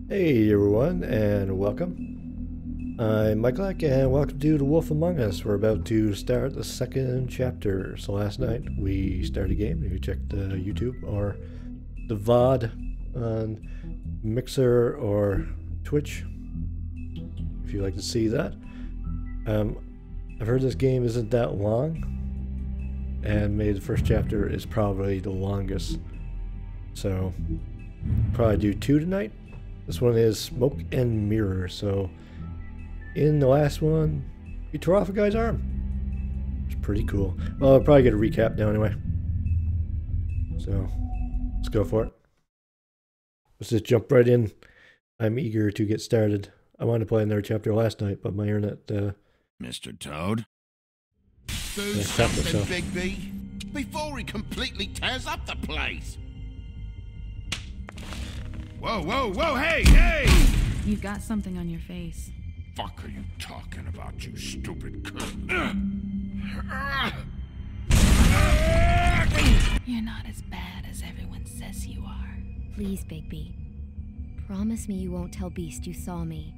Hey everyone, and welcome. I'm Michaelak, and welcome to The Wolf Among Us. We're about to start the second chapter. So last night we started a game. You checked YouTube or the VOD on Mixer or Twitch, if you'd like to see that. I've heard this game isn't that long, and maybe the first chapter is probably the longest. So probably do 2 tonight. This one is Smoke and Mirror. So in the last one, he tore off a guy's arm. It's pretty cool. Well, I'll probably get a recap now anyway. So let's go for it. Let's just jump right in. I'm eager to get started. I wanted to play another chapter last night, but my internet Mr. Toad? Do something, Bigby, before he completely tears up the place. Whoa, whoa, whoa, hey, hey! You've got something on your face. Fuck are you talking about, you stupid cunt? You're not as bad as everyone says you are. Please, Bigby. Promise me you won't tell Beast you saw me.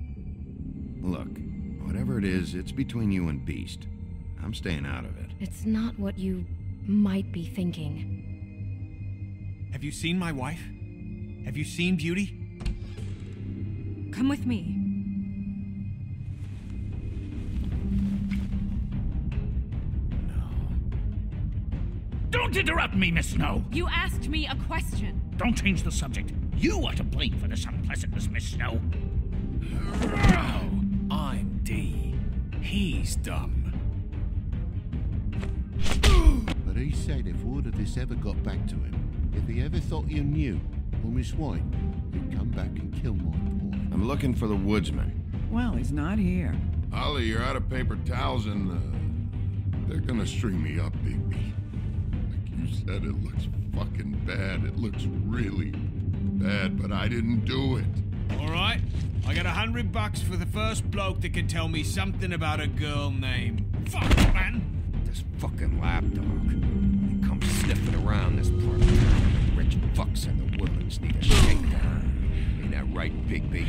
Look, whatever it is, it's between you and Beast. I'm staying out of it. It's not what you might be thinking. Have you seen my wife? Have you seen Beauty? Come with me. Don't interrupt me, Miss Snow! You asked me a question. Don't change the subject. You are to blame for this unpleasantness, Miss Snow. I'm D. He's dumb. But he said if word of this ever got back to him, if he ever thought you knew, or Miss White, he'd come back and kill my boy. I'm looking for the woodsman. Well, he's not here. Holly, you're out of paper towels and, they're gonna string me up, Bigby. Like you said, it looks fucking bad. It looks really bad, but I didn't do it. Alright, I got $100 for the first bloke that can tell me something about a girl named... Fuck, man! This fucking lapdog. He comes sniffing around this part of town. Rich fucks and the woodlands need a shakedown. Ain't that right, Bigby?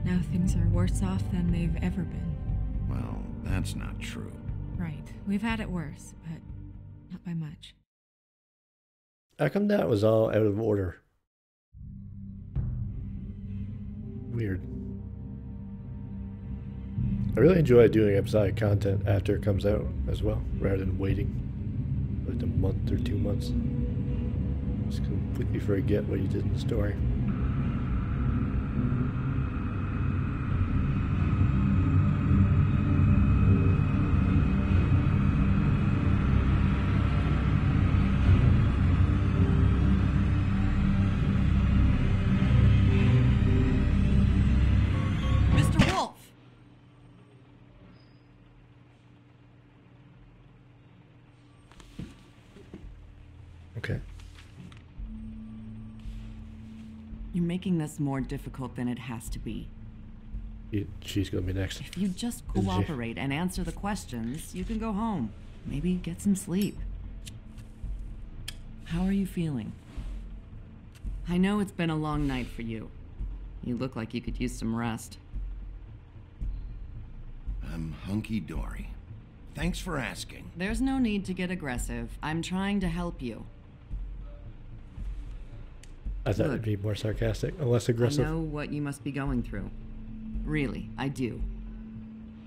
Now things are worse off than they've ever been. Well, that's not true. Right. We've had it worse, but not by much. How come that was all out of order? Weird. I really enjoy doing episodic content after it comes out as well, rather than waiting like a month or 2 months. Just completely forget what you did in the story. Mr. Wolf! Okay. You're making this more difficult than it has to be. She's gonna be next. If you just Isn't she? cooperate and answer the questions, you can go home. Maybe get some sleep. How are you feeling? I know it's been a long night for you. You look like you could use some rest. I'm hunky-dory. Thanks for asking. There's no need to get aggressive. I'm trying to help you. I thought Look, it'd be more sarcastic, less aggressive. I know what you must be going through. Really, I do.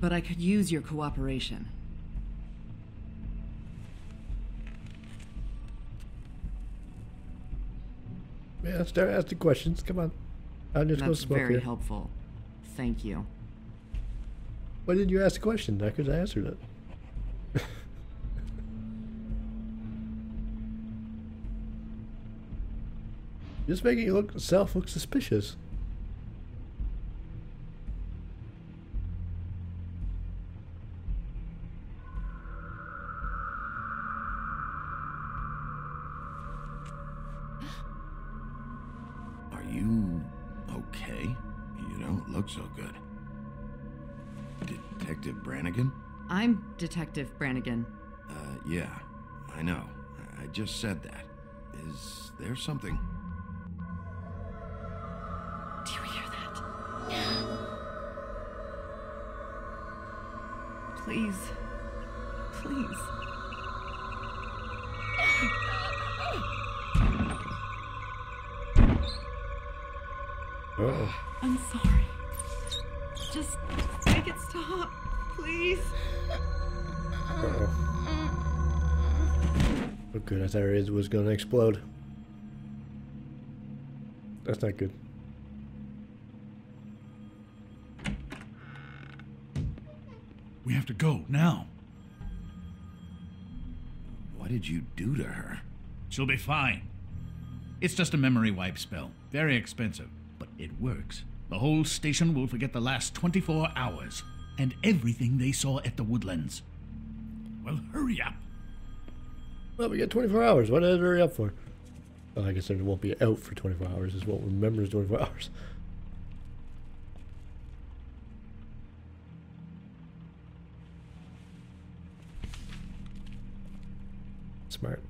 But I could use your cooperation. Yeah, start asking questions. Come on. I'm just gonna That's smoke very here. helpful. Thank you. Why didn't you ask the question? I could have answered it. Just making you look suspicious. Are you okay? You don't look so good. Detective Brannigan? I'm Detective Brannigan. Yeah, I know. I just said that. Is there something? Please. Please. Uh-oh. I'm sorry. Just make it stop, please. Uh-oh. Oh, good. I thought it was going to explode. That's not good. We have to go, now. What did you do to her? She'll be fine. It's just a memory wipe spell. Very expensive, but it works. The whole station will forget the last 24 hours and everything they saw at the Woodlands. Well, hurry up. Well, we got 24 hours. What did I hurry up for? Well, I guess it won't be out for 24 hours. Is what remembers 24 hours. Smart.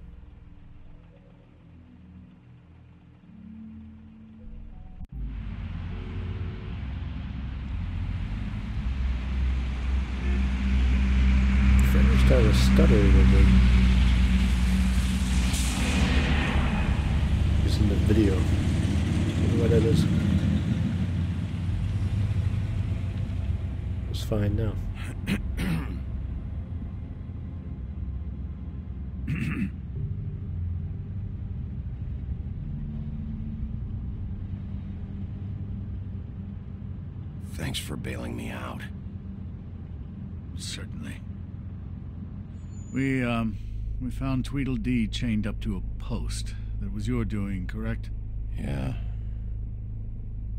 Freddy started stuttering when they was in the video. I don't know what that is. It's fine now. Thanks for bailing me out. Certainly. We found Tweedledee chained up to a post. That was your doing, correct? Yeah.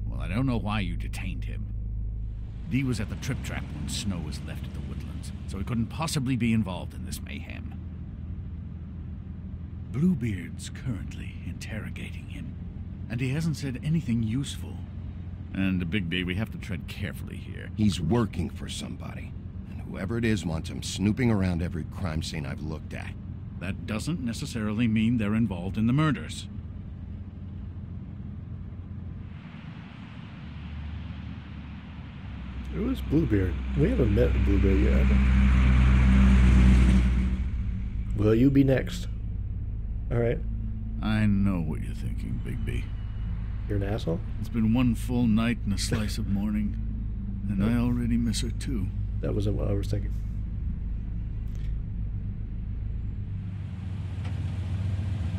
Well, I don't know why you detained him. Dee was at the Trip Trap when Snow was left at the Woodlands, so he couldn't possibly be involved in this mayhem. Bluebeard's currently interrogating him, and he hasn't said anything useful. And Bigby, we have to tread carefully here. He's working for somebody, and whoever it is wants him snooping around every crime scene I've looked at. That doesn't necessarily mean they're involved in the murders. Who is Bluebeard? We haven't met Bluebeard yet. Will you be next? Alright. I know what you're thinking, Bigby. You're an asshole? It's been one full night and a slice of morning, and I already miss her too. That wasn't what I was thinking.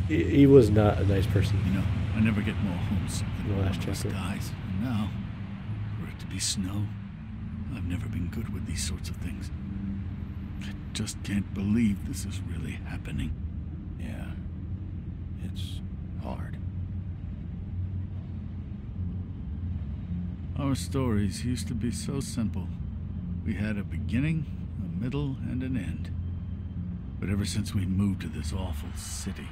He was not a nice person. You know, I never get more homesick than The one last of those chapter. guys. And now, for it to be Snow, I've never been good with these sorts of things. I just can't believe this is really happening. Yeah. It's hard. Our stories used to be so simple. We had a beginning, a middle, and an end. But ever since we moved to this awful city,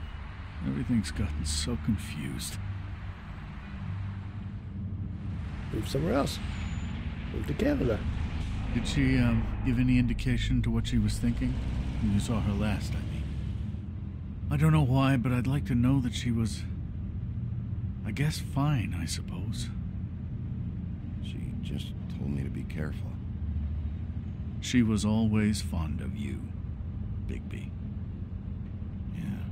everything's gotten so confused. Move somewhere else. Move to Canada. Did she, give any indication to what she was thinking? When you saw her last, I mean. I don't know why, but I'd like to know that she was, I guess, fine, I suppose. She just told me to be careful. She was always fond of you, Bigby. Yeah.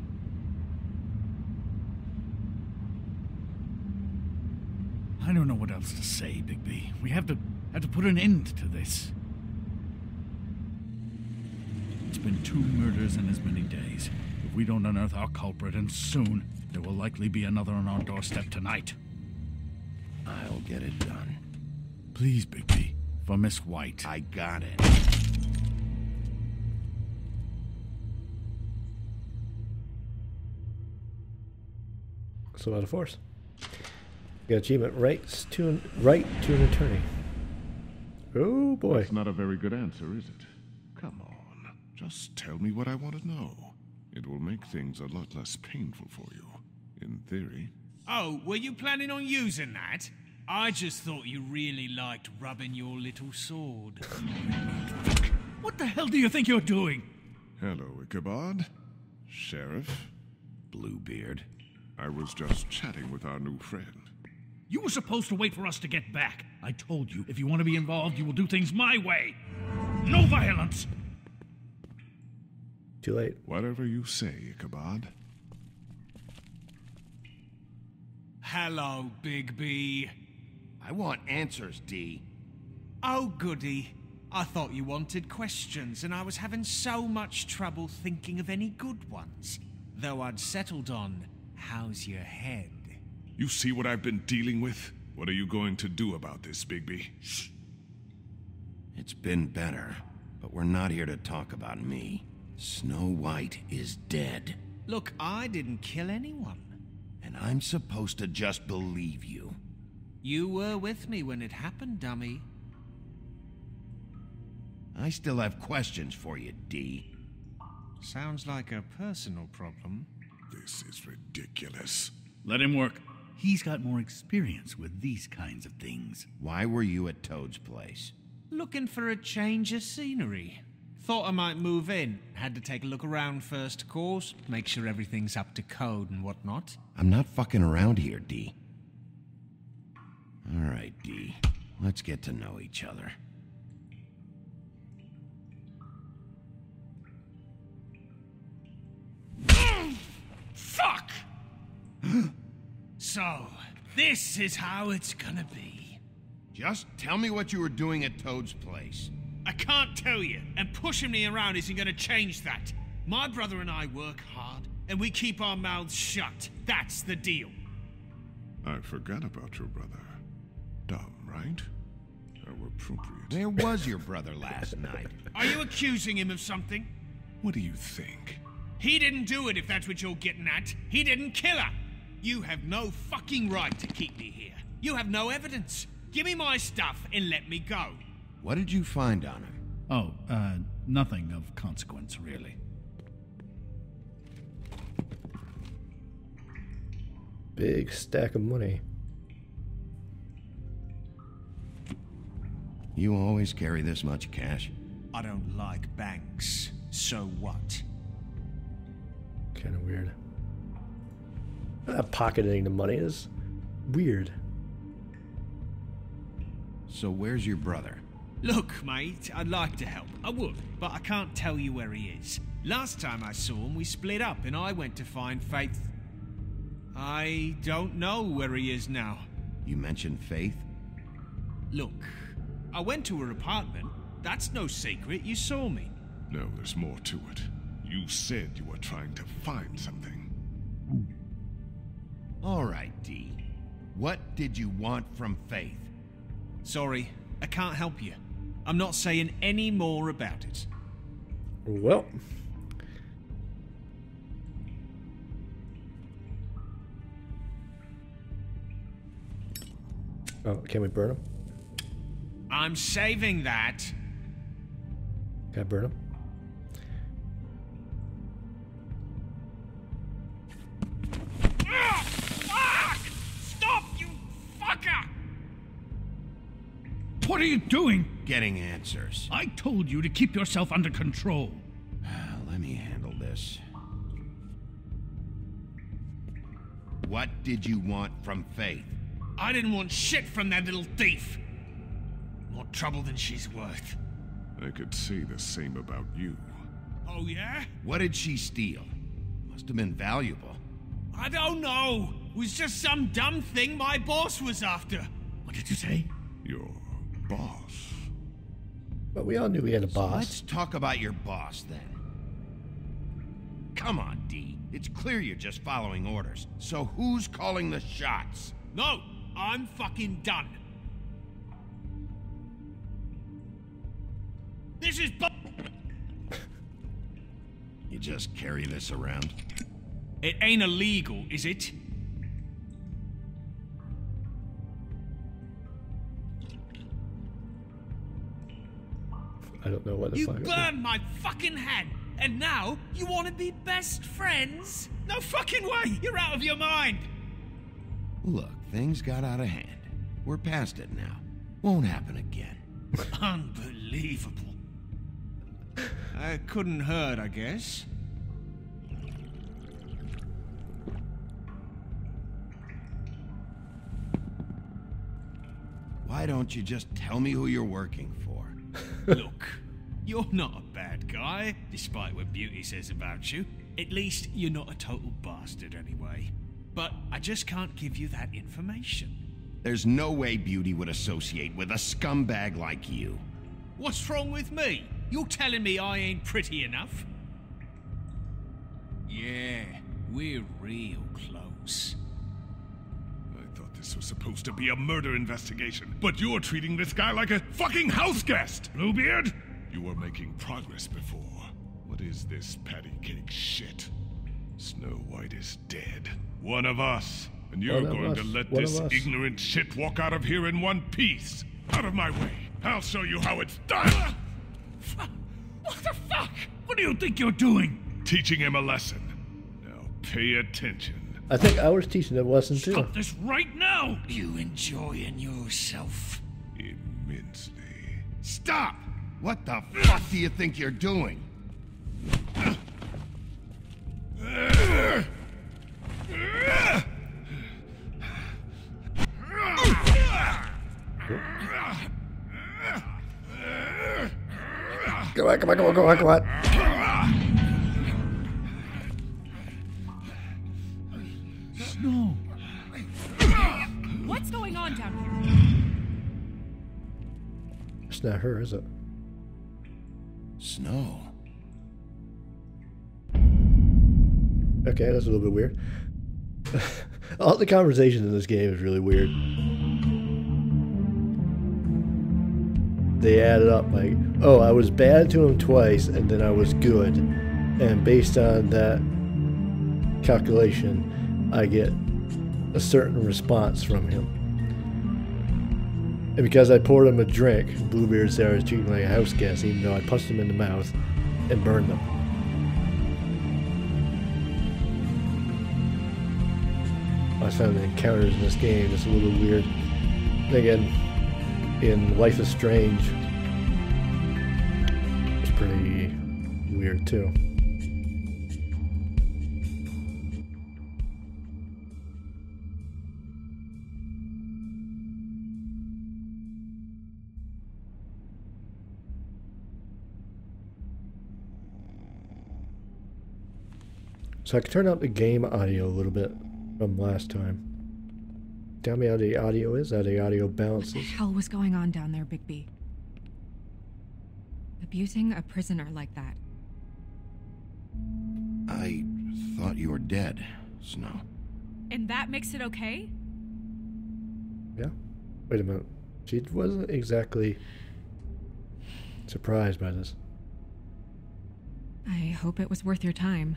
I don't know what else to say, Bigby. We have to put an end to this. It's been 2 murders in as many days. If we don't unearth our culprit, and soon, there will likely be another on our doorstep tonight. I'll get it done. Please, Bigby, for Miss White. I got it. So out of force. Got achievement rights to right to an attorney. Oh boy. That's not a very good answer, is it? Come on. Just tell me what I want to know. It will make things a lot less painful for you. In theory. Oh, were you planning on using that? I just thought you really liked rubbing your little sword. What the hell do you think you're doing? Hello, Ichabod. Sheriff. Bluebeard. I was just chatting with our new friend. You were supposed to wait for us to get back. I told you, if you want to be involved, you will do things my way. No violence! Too late. Whatever you say, Ichabod. Hello, Bigby. I want answers, D. Oh, goody. I thought you wanted questions, and I was having so much trouble thinking of any good ones. Though I'd settled on, how's your head? You see what I've been dealing with? What are you going to do about this, Bigby? Shh. It's been better, but we're not here to talk about me. Snow White is dead. Look, I didn't kill anyone. And I'm supposed to just believe you. You were with me when it happened, dummy. I still have questions for you, D. Sounds like a personal problem. This is ridiculous. Let him work. He's got more experience with these kinds of things. Why were you at Toad's place? Looking for a change of scenery. Thought I might move in. Had to take a look around first, of course. Make sure everything's up to code and whatnot. I'm not fucking around here, D. All right, D. Let's get to know each other. Fuck! So, this is how it's gonna be. Just tell me what you were doing at Toad's place. I can't tell you, and pushing me around isn't gonna change that. My brother and I work hard, and we keep our mouths shut. That's the deal. I forgot about your brother. Dumb, right? How appropriate. Where was your brother last night? Are you accusing him of something? What do you think? He didn't do it, if that's what you're getting at. He didn't kill her. You have no fucking right to keep me here. You have no evidence. Give me my stuff and let me go. What did you find on him? Oh, nothing of consequence, really. Big stack of money. You always carry this much cash? I don't like banks. So what? Kind of weird. Pocketing the money is weird. So where's your brother? Look, mate, I'd like to help. I would, but I can't tell you where he is. Last time I saw him, we split up and I went to find Faith. I don't know where he is now. You mentioned Faith? Look, I went to her apartment. That's no secret. You saw me. No, there's more to it. You said you were trying to find something. All right, D. What did you want from Faith? Sorry, I can't help you. I'm not saying any more about it. Well. Oh, can we burn him? I'm saving that. Can I burn him? Fuck! Stop, you fucker! What are you doing? Getting answers. I told you to keep yourself under control. Let me handle this. What did you want from Faith? I didn't want shit from that little thief. More trouble than she's worth. I could say the same about you. Oh, yeah? What did she steal? Must have been valuable. I don't know. It was just some dumb thing my boss was after. What did you say? Your boss. But we all knew we had a boss. Let's talk about your boss, then. Come on, D. It's clear you're just following orders. So who's calling the shots? No, I'm fucking done. This is You just carry this around? It ain't illegal, is it? I don't know what the You fuck. burned my fucking hand, and now you want to be best friends? No fucking way! You're out of your mind! Look, things got out of hand. We're past it now. Won't happen again. Unbelievable. Couldn't hurt, I guess. Why don't you just tell me who you're working for? Look, You're not a bad guy, despite what Beauty says about you. At least, you're not a total bastard anyway. But I just can't give you that information. There's no way Beauty would associate with a scumbag like you. What's wrong with me? You're telling me I ain't pretty enough? Yeah, we're real close. I thought this was supposed to be a murder investigation, but you're treating this guy like a fucking house guest, Bluebeard! You were making progress before. What is this patty cake shit? Snow White is dead. One of us. And you're going to let this ignorant shit walk out of here in one piece. Out of my way. I'll show you how it's done. What the fuck? What do you think you're doing? Teaching him a lesson. Now pay attention. I think I was teaching him a lesson too. Stop this right now! You enjoying yourself? Immensely. Stop! What the fuck do you think you're doing? Come on. Snow! What's going on down here? It's not her, is it? Snow. Okay, that's a little bit weird. All the conversation in this game is really weird. They added up like, oh, I was bad to him twice and then I was good. And based on that calculation, I get a certain response from him. And because I poured him a drink, Bluebeard said I was treating like a house guest, even though I punched him in the mouth and burned them. I found the encounters in this game just a little weird. Again, in Life is Strange, it's pretty weird too. So I can turn up the game audio a little bit from last time. Tell me how the audio is, how the audio balances. What the hell was going on down there, Bigby? Abusing a prisoner like that. I thought you were dead, Snow. And that makes it okay? Yeah. Wait a minute. She wasn't exactly surprised by this. I hope it was worth your time.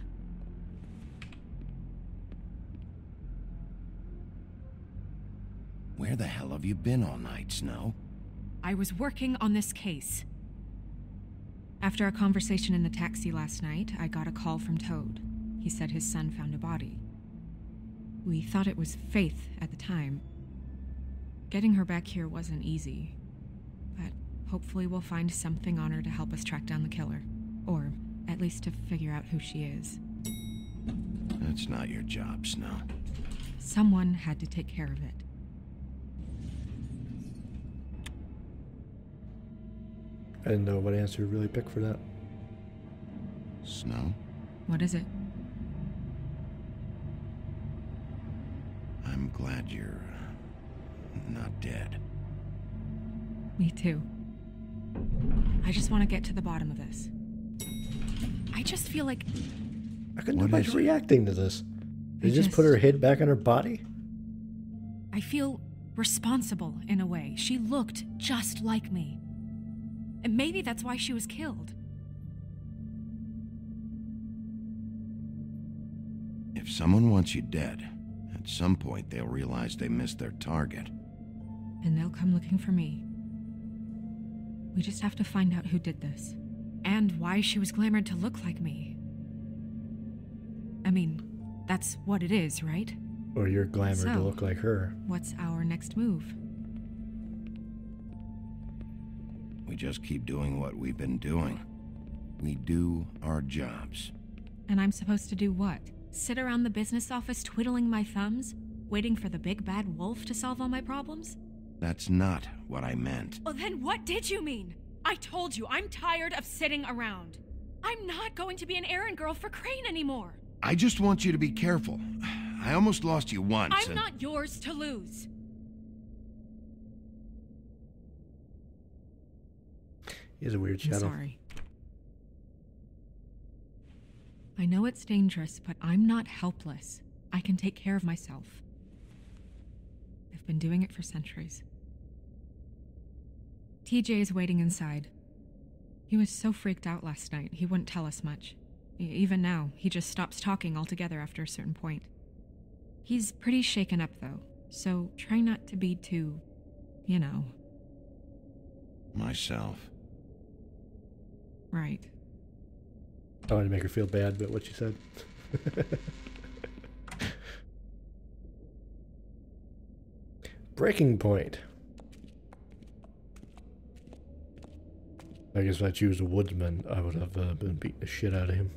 Where the hell have you been all night, Snow? I was working on this case. After our conversation in the taxi last night, I got a call from Toad. He said his son found a body. We thought it was Faith at the time. Getting her back here wasn't easy, but hopefully we'll find something on her to help us track down the killer. Or at least to figure out who she is. That's not your job, Snow. Someone had to take care of it. I didn't know what answer to really pick for that. Snow? What is it? I'm glad you're not dead. Me too. I just want to get to the bottom of this. I just feel like... I couldn't imagine reacting to this. Did you just put her head back on her body? I feel responsible in a way. She looked just like me. And maybe that's why she was killed. If someone wants you dead, at some point they'll realize they missed their target. And they'll come looking for me. We just have to find out who did this. And why she was glamored to look like me. I mean, that's what it is, right? Or you're glamored to look like her. What's our next move? We just keep doing what we've been doing. We do our jobs. And I'm supposed to do what? Sit around the business office twiddling my thumbs? Waiting for the big bad wolf to solve all my problems? That's not what I meant. Well, then what did you mean? I told you, I'm tired of sitting around. I'm not going to be an errand girl for Crane anymore. I just want you to be careful. I almost lost you once. I'm not yours to lose. He has a weird shadow. I'm sorry. I know it's dangerous, but I'm not helpless. I can take care of myself. I've been doing it for centuries. TJ is waiting inside. He was so freaked out last night, he wouldn't tell us much. Even now, he just stops talking altogether after a certain point. He's pretty shaken up, though, so try not to be too, you know. Myself. I Right. wanted to make her feel bad about what she said. Breaking point. I guess if I choose a woodsman, I would have been beating the shit out of him.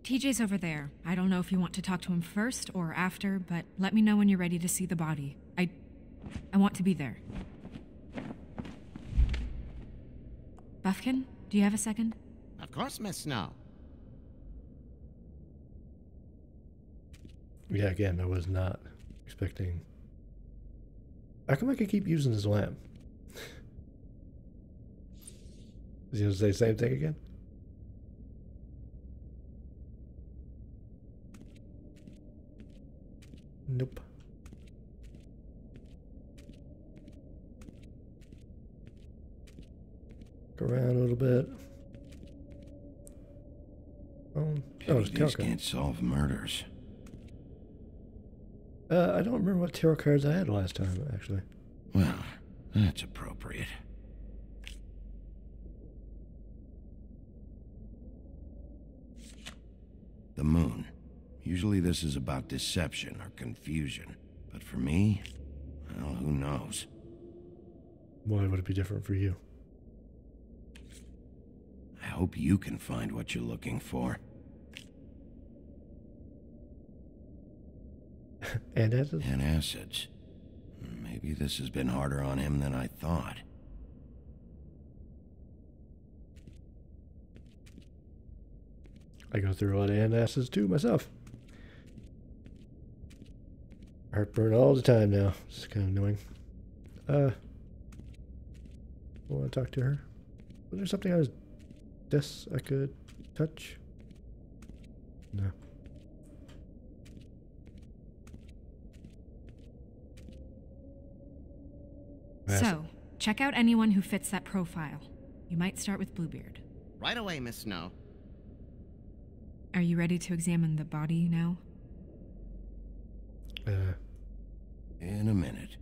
TJ's over there. I don't know if you want to talk to him first or after, but let me know when you're ready to see the body. I want to be there. Buffkin, do you have a second? Of course, Miss Snow. Yeah, again, I was not expecting... How come I could keep using this lamp? Is he gonna say the same thing again? Nope. Go around a little bit. It's tarot These can't solve murders. I don't remember what tarot cards I had last time, actually. Well, that's appropriate. The moon. Usually this is about deception or confusion. But for me, well, who knows? Why would it be different for you? I hope you can find what you're looking for. Antacids? Antacids. Maybe this has been harder on him than I thought. I go through a lot of antacids too myself. Heartburn all the time now. It's kind of annoying. I want to talk to her. Was there something on his desk I could touch? No. So, check out anyone who fits that profile. You might start with Bluebeard. Right away, Miss Snow. Are you ready to examine the body now? In a minute.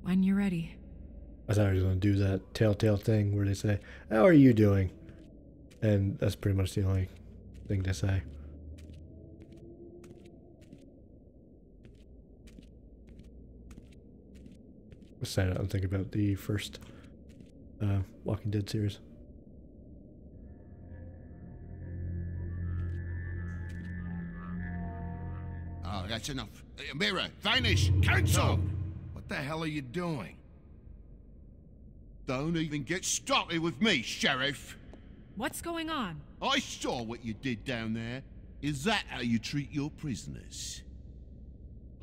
When you're ready. I thought I was going to do that Telltale thing where they say, "How are you doing?" And that's pretty much the only thing to say. Sad, I'm thinking about the first Walking Dead series. Oh, that's enough. Mirror, vanish, cancel! What the hell are you doing? Don't even get started with me, Sheriff. What's going on? I saw what you did down there. Is that how you treat your prisoners?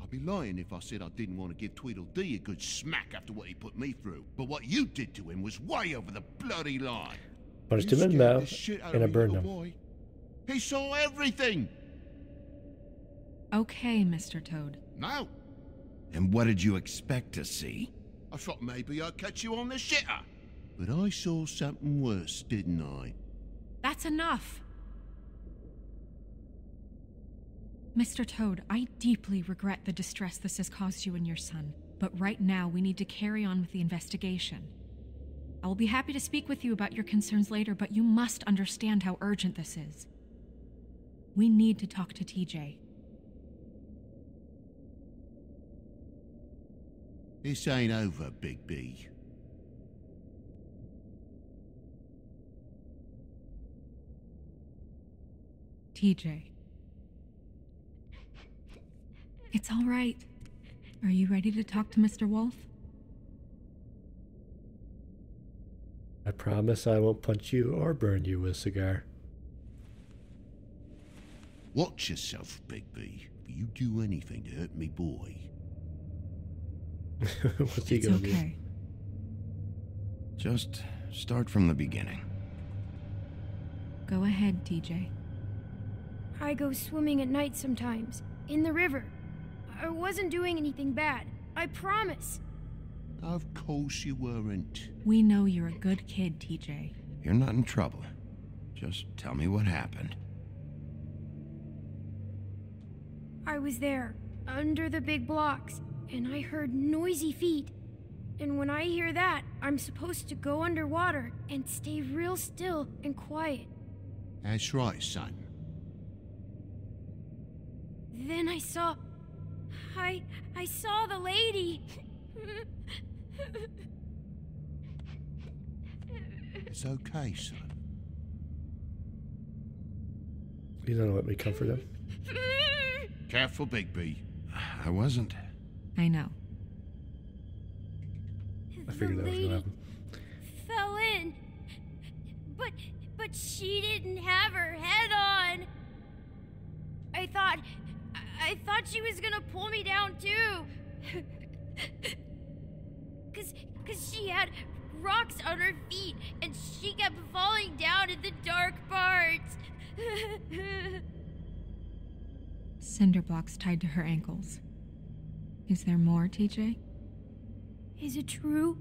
I'd be lying if I said I didn't want to give Tweedledee a good smack after what he put me through. But what you did to him was way over the bloody line. Punched him in the mouth, and I burned him. Boy. He saw everything. Okay, Mr. Toad. No. And what did you expect to see? I thought maybe I'd catch you on the shitter. But I saw something worse, didn't I? That's enough. Mr. Toad, I deeply regret the distress this has caused you and your son, but right now we need to carry on with the investigation. I will be happy to speak with you about your concerns later, but you must understand how urgent this is. We need to talk to TJ. This ain't over, Bigby. TJ. It's all right. Are you ready to talk to Mr. Wolf? I promise I won't punch you or burn you with a cigar. Watch yourself, Bigby. If you do anything to hurt me boy. What's he It's gonna do? okay. Just start from the beginning. Go ahead, TJ. I go swimming at night sometimes, in the river. I wasn't doing anything bad. I promise. Of course you weren't. We know you're a good kid, TJ. You're not in trouble. Just tell me what happened. I was there, under the big blocks, and I heard noisy feet. And when I hear that, I'm supposed to go underwater and stay real still and quiet. That's right, son. Then I saw the lady. It's okay, son. You don't let me comfort him. Careful, Bigby. I wasn't. I know. I figured that was gonna happen. Fell in. But she didn't have her head on. I thought she was gonna pull me down too. Cause she had rocks on her feet and she kept falling down in the dark parts. Cinder blocks tied to her ankles. Is there more, TJ? Is it true?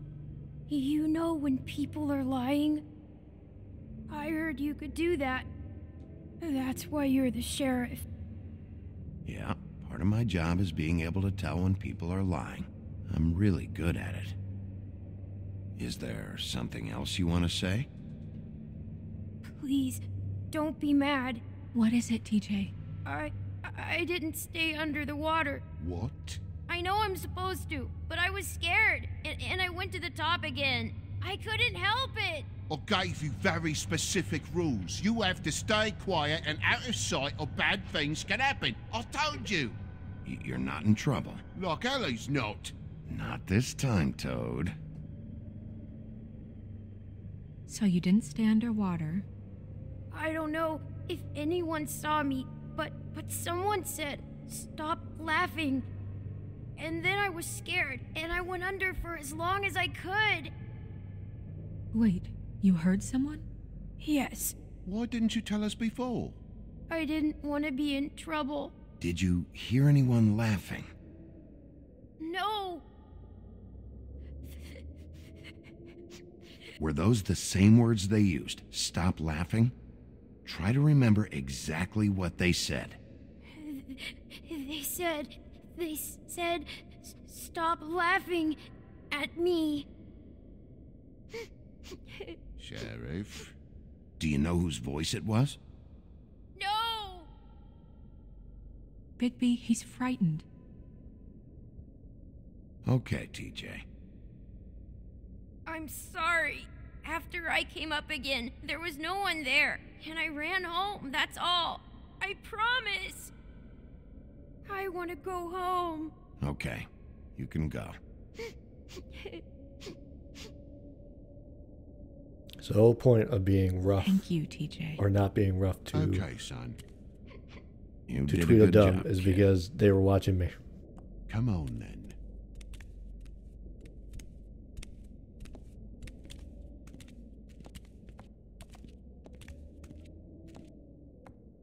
You know when people are lying? I heard you could do that. That's why you're the sheriff. Yeah, part of my job is being able to tell when people are lying. I'm really good at it. Is there something else you want to say? Please, don't be mad. What is it, TJ? I didn't stay under the water. What? I know I'm supposed to, but I was scared, and I went to the top again. I couldn't help it. I gave you very specific rules. You have to stay quiet and out of sight or bad things can happen. I told you. You're not in trouble. Like Ellie's not. Not this time, Toad. So you didn't stay underwater. I don't know if anyone saw me, but someone said, "Stop laughing." And then I was scared, and I went under for as long as I could. Wait, you heard someone? Yes. Why didn't you tell us before? I didn't want to be in trouble. Did you hear anyone laughing? No. Were those the same words they used? Stop laughing? Try to remember exactly what they said. They said, "Stop laughing at me." Sheriff? Do you know whose voice it was? No! Bigby, he's frightened. Okay, TJ. I'm sorry. After I came up again, there was no one there, and I ran home, that's all. I promise. I want to go home. Okay, you can go. So the whole point of being rough Thank you, TJ. or not being rough to Okay, son. You to did a Tweedledum good job, is kid. because they were watching me. Come on, then.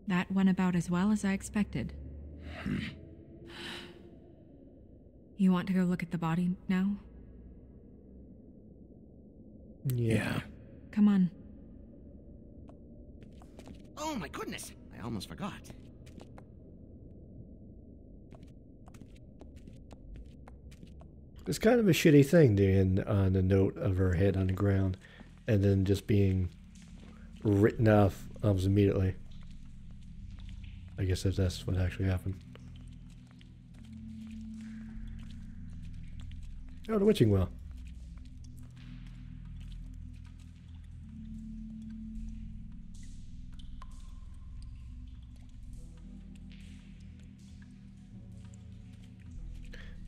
That went about as well as I expected. You want to go look at the body now? Yeah. Come on. Oh my goodness, I almost forgot. It's kind of a shitty thing to end on a note of her head on the ground and then just being written off almost immediately. I guess if that's what actually happened. Oh, the witching well.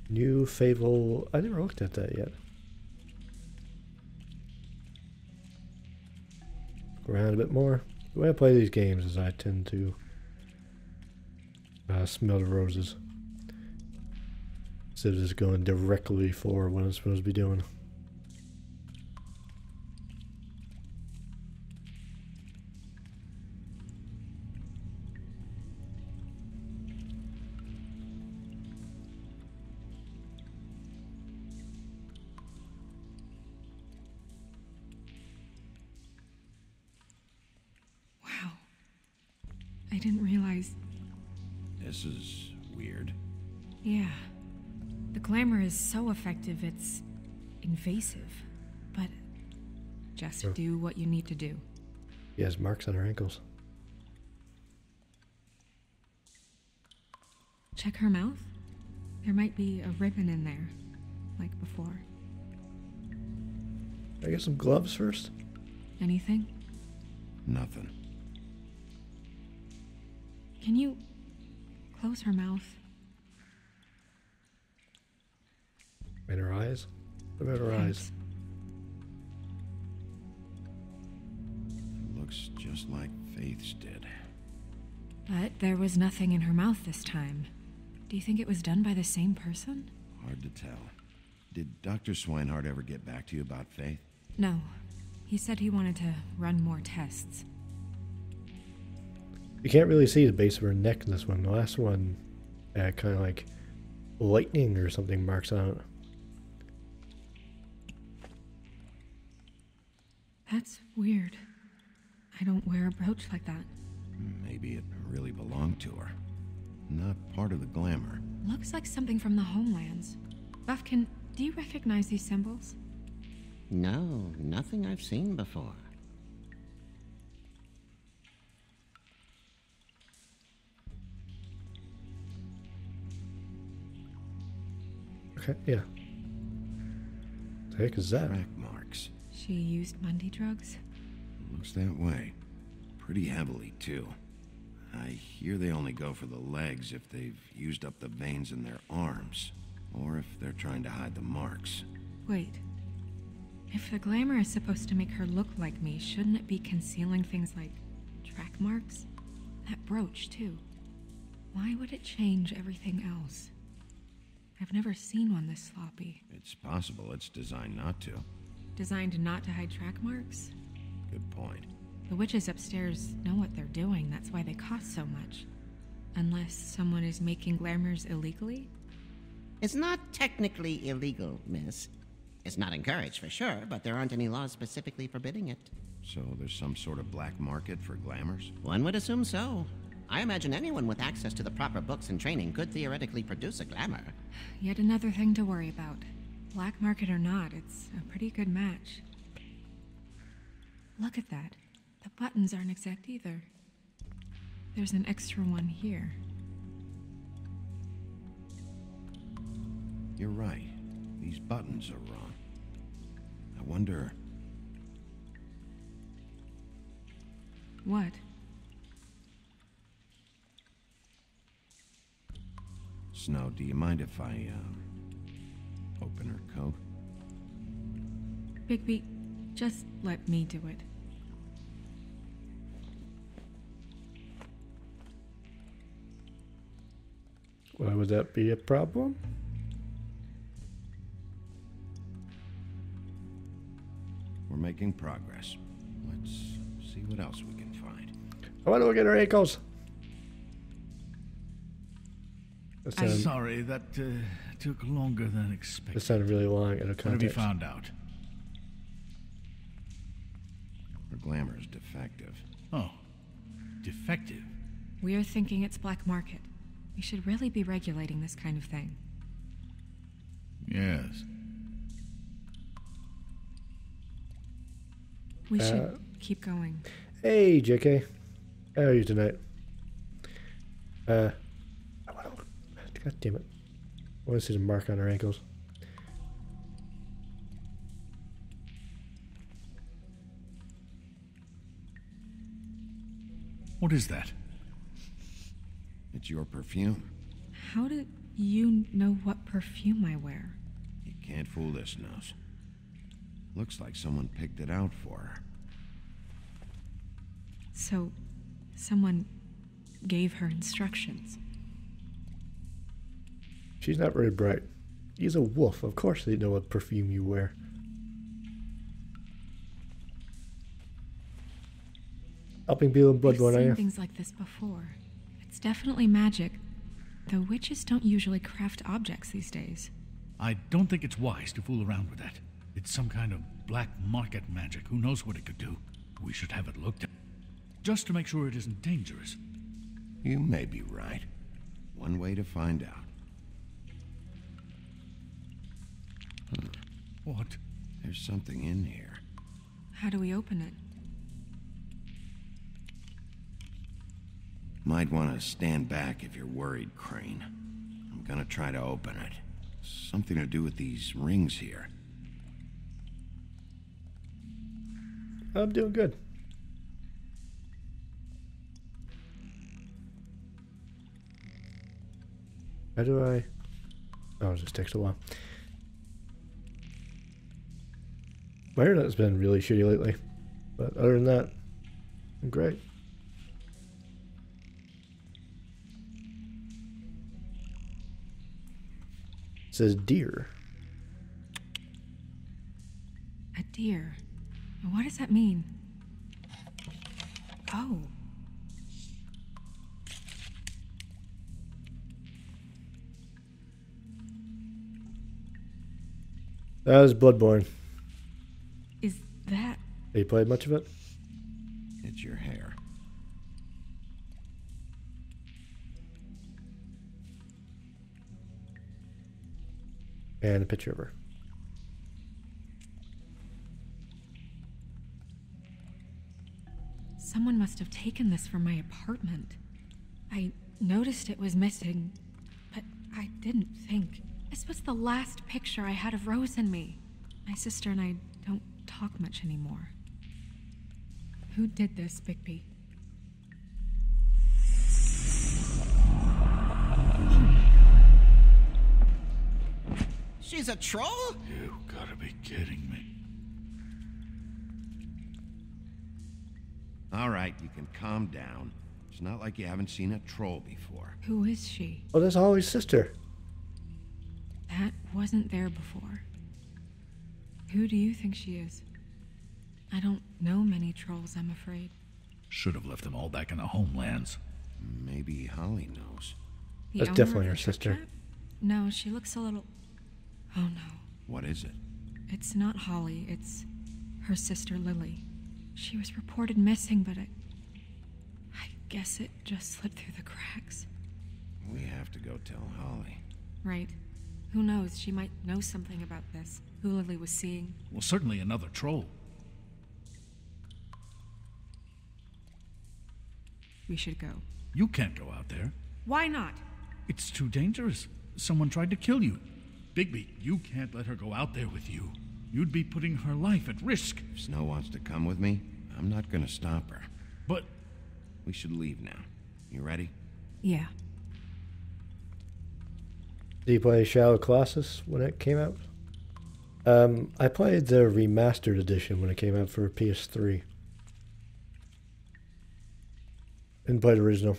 New Fable. I never looked at that yet. around a bit more. The way I play these games is I tend to smell the roses instead of just going directly for what I'm supposed to be doing. I didn't realize... This is weird. Yeah. The glamour is so effective, it's invasive. But just do what you need to do. He has marks on her ankles. Check her mouth. There might be a ribbon in there, like before. I get some gloves first? Anything? Nothing. Can you close her mouth? And her eyes? What about her eyes? It looks just like Faith's did. But there was nothing in her mouth this time. Do you think it was done by the same person? Hard to tell. Did Dr. Swinehart ever get back to you about Faith? No. He said he wanted to run more tests. You can't really see the base of her neck in this one. The last one had kind of like lightning or something marks on it. That's weird. I don't wear a brooch like that. Maybe it really belonged to her. Not part of the glamour. Looks like something from the homelands. Buffkin, do you recognize these symbols? No, nothing I've seen before. Okay, yeah. The heck is that? Track marks. She used Mundy drugs? Looks that way. Pretty heavily, too. I hear they only go for the legs if they've used up the veins in their arms, or if they're trying to hide the marks. Wait. If the glamour is supposed to make her look like me, shouldn't it be concealing things like track marks? That brooch, too. Why would it change everything else? I've never seen one this sloppy. It's possible it's designed not to. Designed not to hide track marks? Good point. The witches upstairs know what they're doing, that's why they cost so much. Unless someone is making glamours illegally? It's not technically illegal, miss. It's not encouraged for sure, but there aren't any laws specifically forbidding it. So there's some sort of black market for glamours? One would assume so. I imagine anyone with access to the proper books and training could theoretically produce a glamour. Yet another thing to worry about. Black market or not, it's a pretty good match. Look at that. The buttons aren't exact either. There's an extra one here. You're right. These buttons are wrong. I wonder... What? Snow, do you mind if I, open her coat? Bigby, just let me do it. Why would that be a problem? We're making progress. Let's see what else we can find. I want to look at her ankles. I'm sorry, that took longer than expected. It sounded really long in a context. What have you found out? Her glamour is defective. Oh, defective? We're thinking it's black market. We should really be regulating this kind of thing. Yes. We should keep going. Hey, JK. How are you tonight? God damn it. I want to see the mark on her ankles. What is that? It's your perfume. How did you know what perfume I wear? You can't fool this nose. Looks like someone picked it out for her. So, someone gave her instructions. She's not very bright. He's a wolf. Of course they know what perfume you wear. Helping people in Bloodborne, I've are seen you? things like this before. It's definitely magic, though witches don't usually craft objects these days. I don't think it's wise to fool around with that. It's some kind of black market magic. Who knows what it could do? We should have it looked at, just to make sure it isn't dangerous. You may be right. One way to find out. What? There's something in here. How do we open it? Might want to stand back if you're worried, Crane. I'm gonna try to open it. Something to do with these rings here. I'm doing good. How do I... Oh, it just takes a while. My internet's been really shitty lately. But other than that, I'm great. It says deer. A deer. What does that mean? Oh. That was Bloodborne. Is that... Have you played much of it? It's your hair. And a picture of her. Someone must have taken this from my apartment. I noticed it was missing, but I didn't think. This was the last picture I had of Rose and me. My sister and I don't talk much anymore. Who did this, Bigby? She's a troll? You gotta be kidding me. All right, you can calm down. It's not like you haven't seen a troll before. Who is she? Oh, that's Holly's sister. That wasn't there before. Who do you think she is? I don't know many trolls, I'm afraid. Should have left them all back in the homelands. Maybe Holly knows. The That's owner definitely of her the truck sister. trap? No, she looks a little... Oh no. What is it? It's not Holly, it's her sister Lily. She was reported missing, but I guess it just slipped through the cracks. We have to go tell Holly. Right. Who knows, she might know something about this. Who Lily was seeing. Well, certainly another troll. We should go. You can't go out there. Why not? It's too dangerous. Someone tried to kill you. Bigby, you can't let her go out there with you. You'd be putting her life at risk. If Snow wants to come with me, I'm not gonna stop her. But... We should leave now. You ready? Yeah. Did you play Shadow Colossus when it came out? I played the remastered edition when it came out for PS3. Didn't play the original.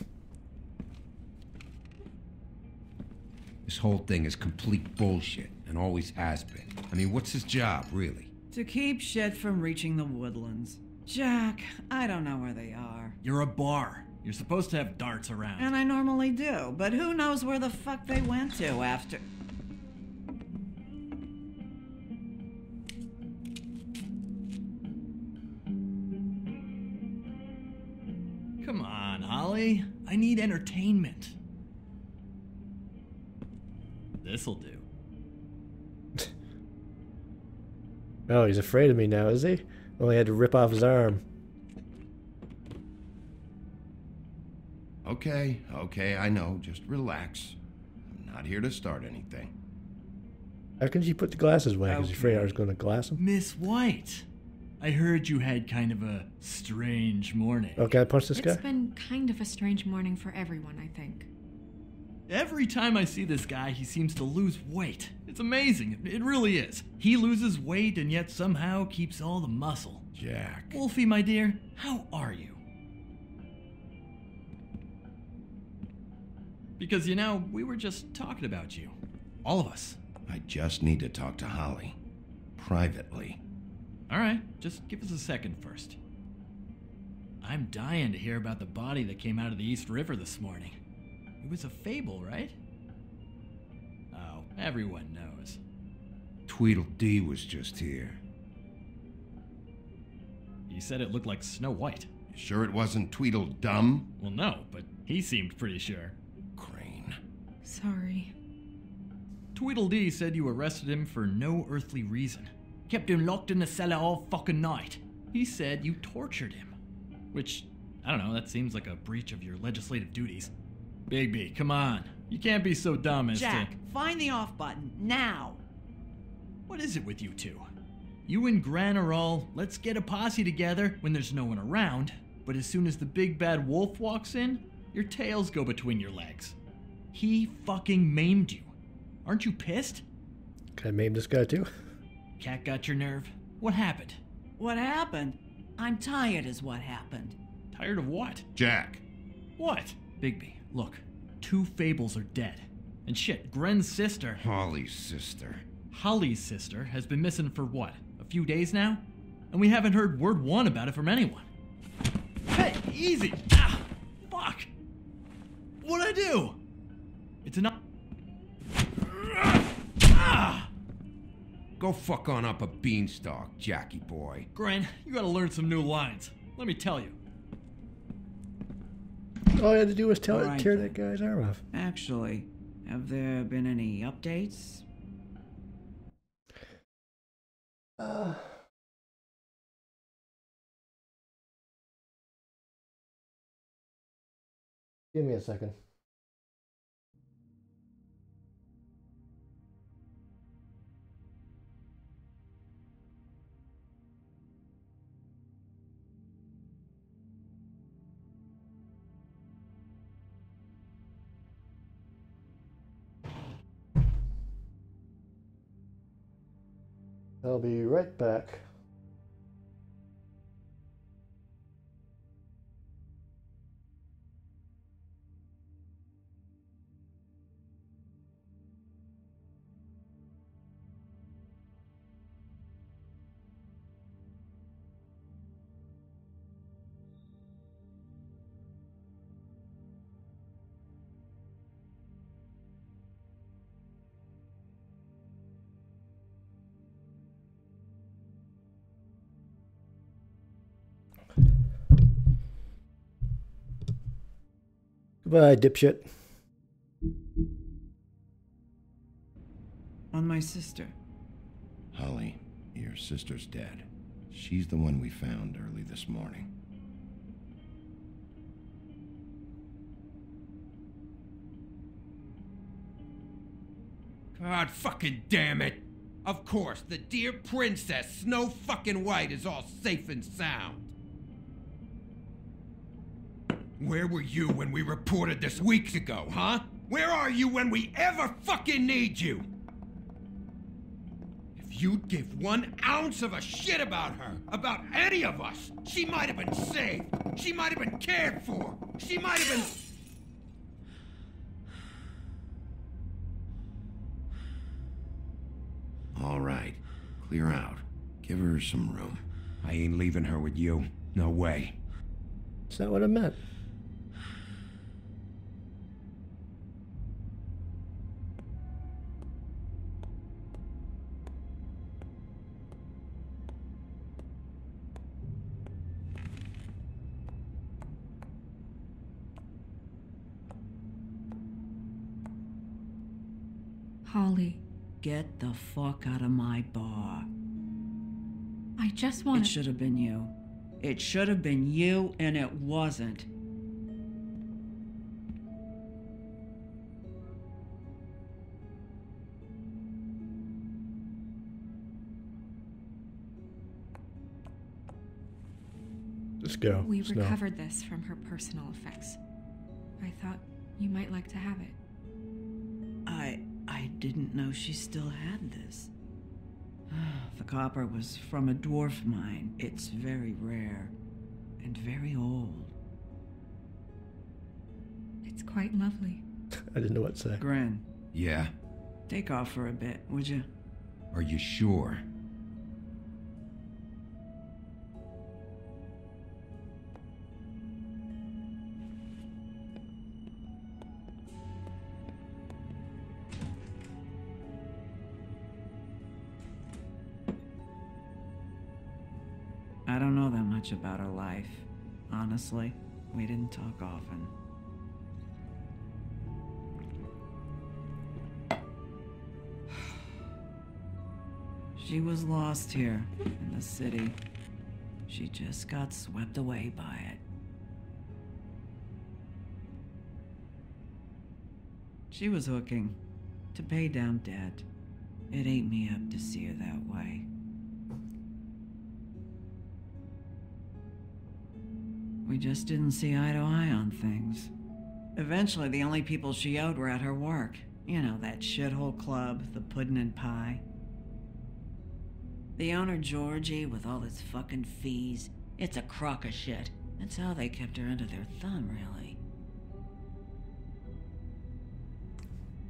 This whole thing is complete bullshit, and always has been. I mean, what's his job, really? To keep shit from reaching the woodlands. Jack, I don't know where they are. You're a bar. You're supposed to have darts around. And I normally do, but who knows where the fuck they went to after... Come on, Holly. I need entertainment. This'll do. Oh, he's afraid of me now, is he? Only had to rip off his arm. Okay, I know. Just relax. I'm not here to start anything. How can she put the glasses away? Because you're afraid I was going to glass him? Miss White, I heard you had kind of a strange morning. Oh, can I punch this guy? It's been kind of a strange morning for everyone, I think. Every time I see this guy, he seems to lose weight. It's amazing. It really is. He loses weight and yet somehow keeps all the muscle. Jack. Wolfie, my dear, how are you? Because, you know, we were just talking about you. All of us. I just need to talk to Holly. Privately. Alright, just give us a second first. I'm dying to hear about the body that came out of the East River this morning. It was a fable, right? Oh, everyone knows. Tweedledee was just here. He said it looked like Snow White. You sure it wasn't Tweedledum? Well, no, but he seemed pretty sure. Crane. Sorry. Tweedledee said you arrested him for no earthly reason. Kept him locked in the cellar all fucking night. He said you tortured him. Which, I don't know, that seems like a breach of your legislative duties. Bigby, come on. You can't be so dumb as Jack, to... find the off button, now! What is it with you two? You and Gran are all, let's get a posse together when there's no one around, but as soon as the big bad wolf walks in, your tails go between your legs. He fucking maimed you. Aren't you pissed? Can I maim this guy too? Cat got your nerve? What happened? What happened? I'm tired is what happened. Tired of what? Jack. What? Bigby, look. 2 Fables are dead. And shit, Gren's sister... Holly's sister. Holly's sister has been missing for what? A few days now? And we haven't heard word one about it from anyone. Hey, easy! Ah! Fuck! What'd I do? It's enough... Ah! Go fuck on up a beanstalk, Jackie boy. Gren, you gotta learn some new lines. Let me tell you. All I had to do was tear Right, that guy's arm off. Actually, have there been any updates? Give me a second. I'll be right back. Goodbye, dipshit. On my sister. Holly, your sister's dead. She's the one we found early this morning. God fucking damn it! Of course, the dear princess, Snow fucking White, is all safe and sound. Where were you when we reported this weeks ago, huh? Where are you when we ever fucking need you? If you'd give 1 ounce of a shit about her, about any of us, she might have been saved. She might have been cared for. She might have been... All right. Clear out. Give her some room. I ain't leaving her with you. No way. That's not what I meant. Holly, Get the fuck out of my bar. I just want It should have been you. It should have been you, and it wasn't. Just go. We Snow. recovered this from her personal effects. I thought you might like to have it. I didn't know she still had this. The copper was from a dwarf mine. It's very rare and very old. It's quite lovely. I didn't know what to say. Gren, Yeah? take off for a bit, would you? Are you sure? I don't know that much about her life. Honestly, we didn't talk often. She was lost here in the city. She just got swept away by it. She was hooking to pay down debt. It ate me up to see her that way. We just didn't see eye to eye on things. Eventually, the only people she owed were at her work. You know, that shithole club, the Puddin' and Pie. The owner, Georgie, with all his fucking fees, it's a crock of shit. That's how they kept her under their thumb, really.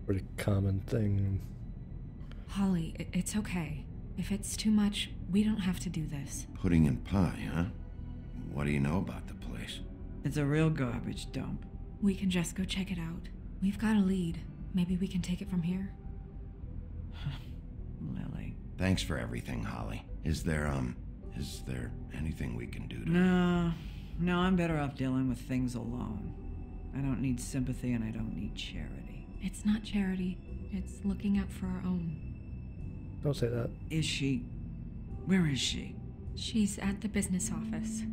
Pretty common thing. Holly, it's okay. If it's too much, we don't have to do this. Pudding and pie, huh? What do you know about the place? It's a real garbage dump. We can just go check it out. We've got a lead. Maybe we can take it from here. Lily. Thanks for everything, Holly. Is there anything we can do to... No, I'm better off dealing with things alone. I don't need sympathy and I don't need charity. It's not charity. It's looking out for our own. Don't say that. Where is she? She's at the business office.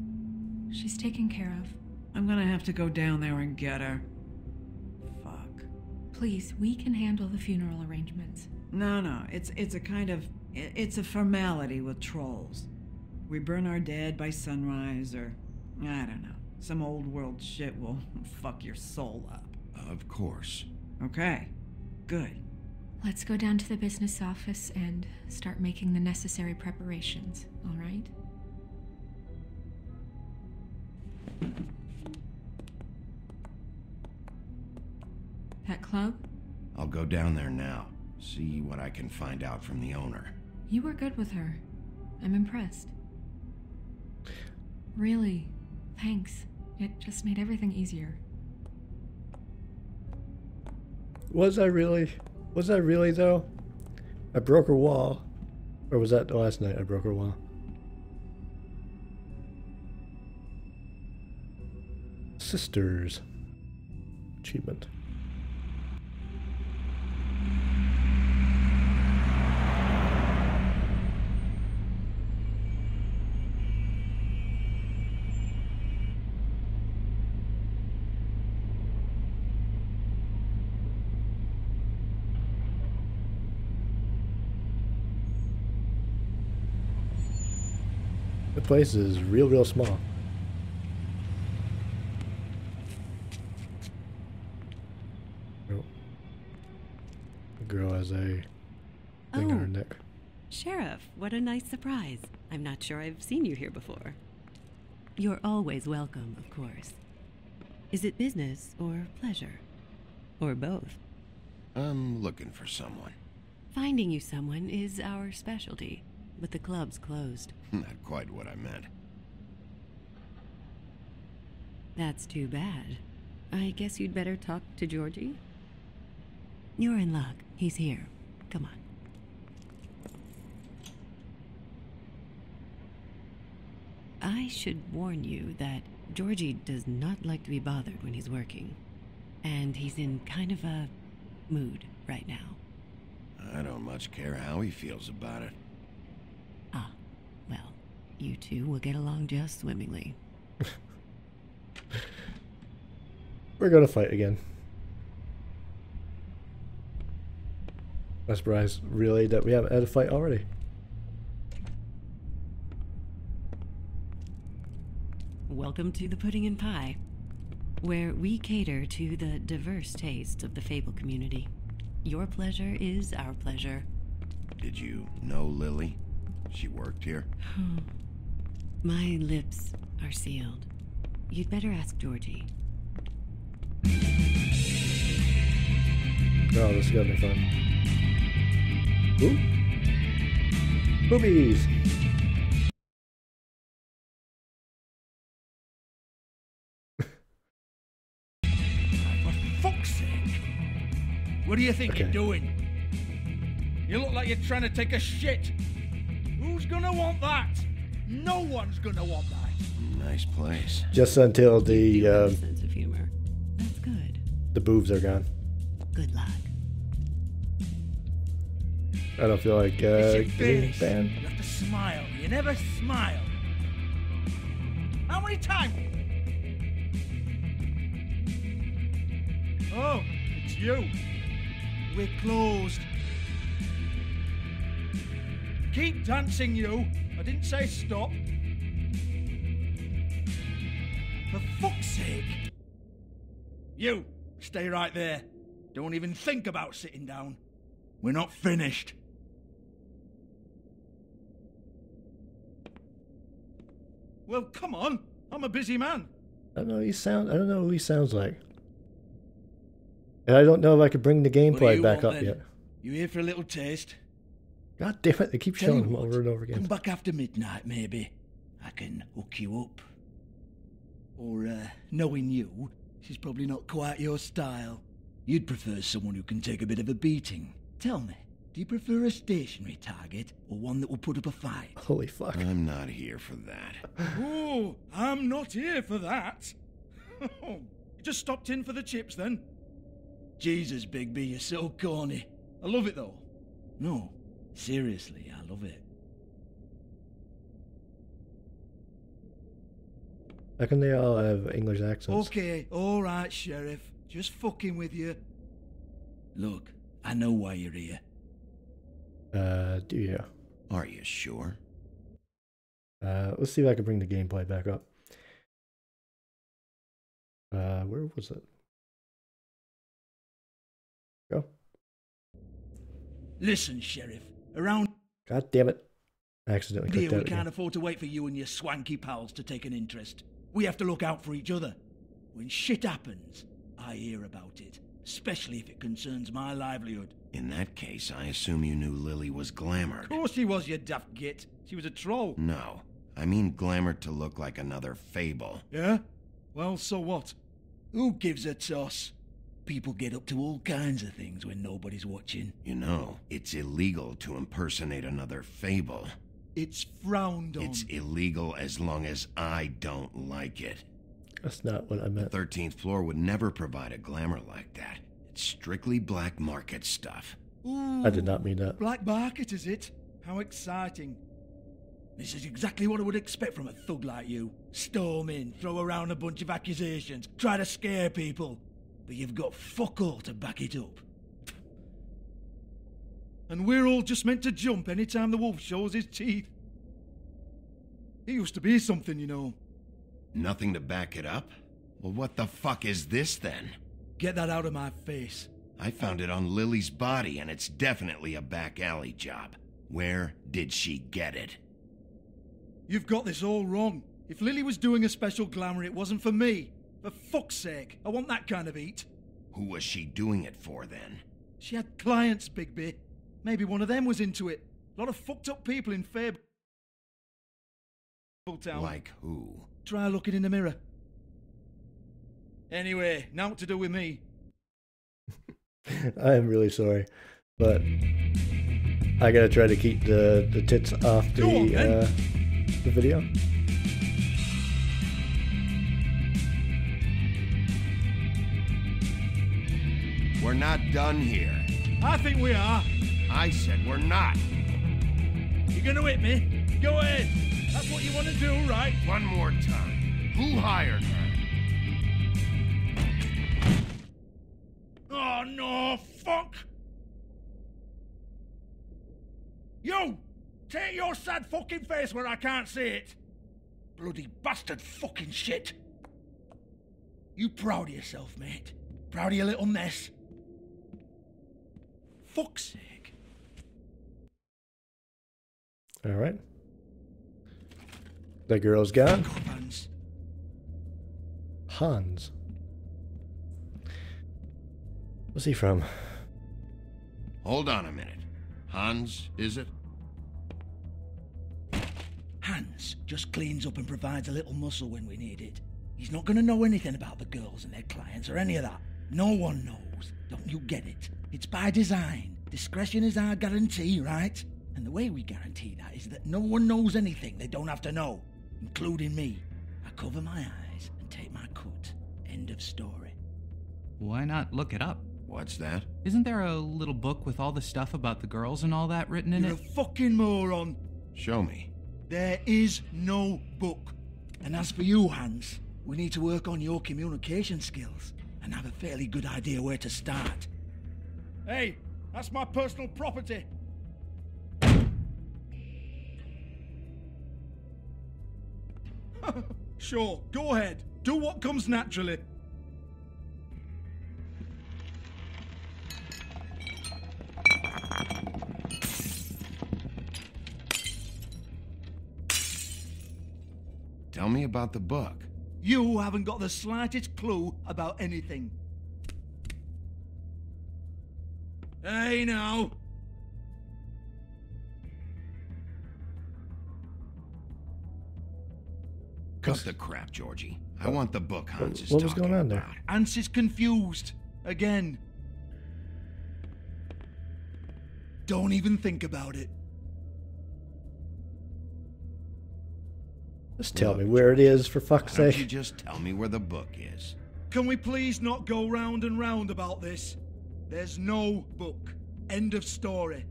She's taken care of. I'm gonna have to go down there and get her. Fuck. Please, we can handle the funeral arrangements. No, it's a kind of... It's a formality with trolls. We burn our dead by sunrise, or... I don't know. Some old world shit will fuck your soul up. Of course. Okay. Good. Let's go down to the business office and start making the necessary preparations, all right? That club? I'll go down there now. See what I can find out from the owner. You were good with her. I'm impressed. Really, thanks. It just made everything easier. Was I really, though? I broke her wall. Or was that last night I broke her wall? Sisters. Achievement. The place is real small. Oh. The girl has a thing on her neck. Sheriff, what a nice surprise. I'm not sure I've seen you here before. You're always welcome, of course. Is it business or pleasure? Or both? I'm looking for someone. Finding you someone is our specialty, but the club's closed. Not quite what I meant. That's too bad. I guess you'd better talk to Georgie? You're in luck. He's here. Come on. I should warn you that Georgie does not like to be bothered when he's working. And he's in kind of a mood right now. I don't much care how he feels about it. Ah, well, you two will get along just swimmingly. We're gonna fight again. I'm surprised, really, that we haven't had a fight already. Welcome to the Pudding and Pie, where we cater to the diverse tastes of the Fable community. Your pleasure is our pleasure. Did you know Lily? She worked here? My lips are sealed. You'd better ask Georgie. Oh, this is gonna be fun. Ooh. Boobies! For fuck's sake! What do you think you're doing? You look like you're trying to take a shit. Who's gonna want that? No one's gonna want that. Nice place. Just until the Sense of humor. That's good. the boobs are gone. Good luck. I don't feel like It's your getting face. banned. You have to smile. You never smile. How many times? Oh, it's you. We're closed. Keep dancing, you. I didn't say stop. For fuck's sake. You, stay right there. Don't even think about sitting down. We're not finished. Well, come on. I'm a busy man. I don't know. I don't know who he sounds like. And I don't know if I could bring the gameplay back up yet. You here for a little taste? God damn it! They keep Tell you showing him what, over and over Come again. back after midnight, maybe. I can hook you up. Or, knowing you, she's probably not quite your style. You'd prefer someone who can take a bit of a beating. Tell me, do you prefer a stationary target or one that will put up a fight? Holy fuck. I'm not here for that. Oh, I'm not here for that. You just stopped in for the chips then? Jesus, Bigby, you're so corny. I love it though. No, seriously, I love it. How can they all have English accents? Okay, alright, Sheriff. Just fucking with you. Look, I know why you're here. Do you? Are you sure? Let's see if I can bring the gameplay back up. Where was it? Go. Listen, Sheriff. Around God damn it. I accidentally here, clicked we out can't again. afford to wait for you and your swanky pals to take an interest. We have to look out for each other. When shit happens, I hear about it. Especially if it concerns my livelihood. In that case, I assume you knew Lily was glamored. Of course she was, you daft git. She was a troll. No. I mean glamored to look like another Fable. Yeah? Well, so what? Who gives a toss? People get up to all kinds of things when nobody's watching. You know, it's illegal to impersonate another Fable. It's frowned on. It's illegal as long as I don't like it. That's not what I The meant. 13th floor would never provide a glamour like that. It's strictly black market stuff. Ooh, I did not mean that. Black market, is it? How exciting. This is exactly what I would expect from a thug like you. Storm in, throw around a bunch of accusations, try to scare people. But you've got fuck all to back it up. And we're all just meant to jump any time the wolf shows his teeth. He used to be something, you know. Nothing to back it up? Well, what the fuck is this then? Get that out of my face. I found it on Lily's body, and it's definitely a back alley job. Where did she get it? You've got this all wrong. If Lily was doing a special glamour, it wasn't for me. For fuck's sake, I want that kind of eat. Who was she doing it for, then? She had clients, Bigby. Maybe one of them was into it. A lot of fucked up people in Fabletown. Like who? Try looking in the mirror. Anyway, now what to do with me? I am really sorry, but I gotta try to keep the tits off the video. We're not done here. I think we are. I said we're not. You gonna hit me? Go ahead. That's what you want to do, right? One more time. Who hired her? Oh, no, fuck! You! Take your sad fucking face where I can't see it! Bloody bastard fucking shit! You proud of yourself, mate? Proud of your little mess? Fuck's sake. Alright. The girl's gone. Hans. Hans. What's he from? hold on a minute. Hans, is it? Hans just cleans up and provides a little muscle when we need it. He's not going to know anything about the girls and their clients or any of that. No one knows. Don't you get it? It's by design. Discretion is our guarantee, right? And the way we guarantee that is that no one knows anything they don't have to know, including me. I cover my eyes and take my cut. End of story. Why not look it up? What's that? Isn't there a little book with all the stuff about the girls and all that written in You're it? a fucking moron. Show me. There is no book. And as for you, Hans, we need to work on your communication skills and have a fairly good idea where to start. Hey, that's my personal property. Sure, go ahead. Do what comes naturally. Tell me about the book. You haven't got the slightest clue about anything. Hey, now. Cut the crap, Georgie. I want the book Hans is What was talking going on there? about. Hans is confused. Again. Don't even think about it. Just tell me where it is, for fuck's Why don't you sake. just tell me where the book is? Can we please not go round and round about this? There's no book. End of story.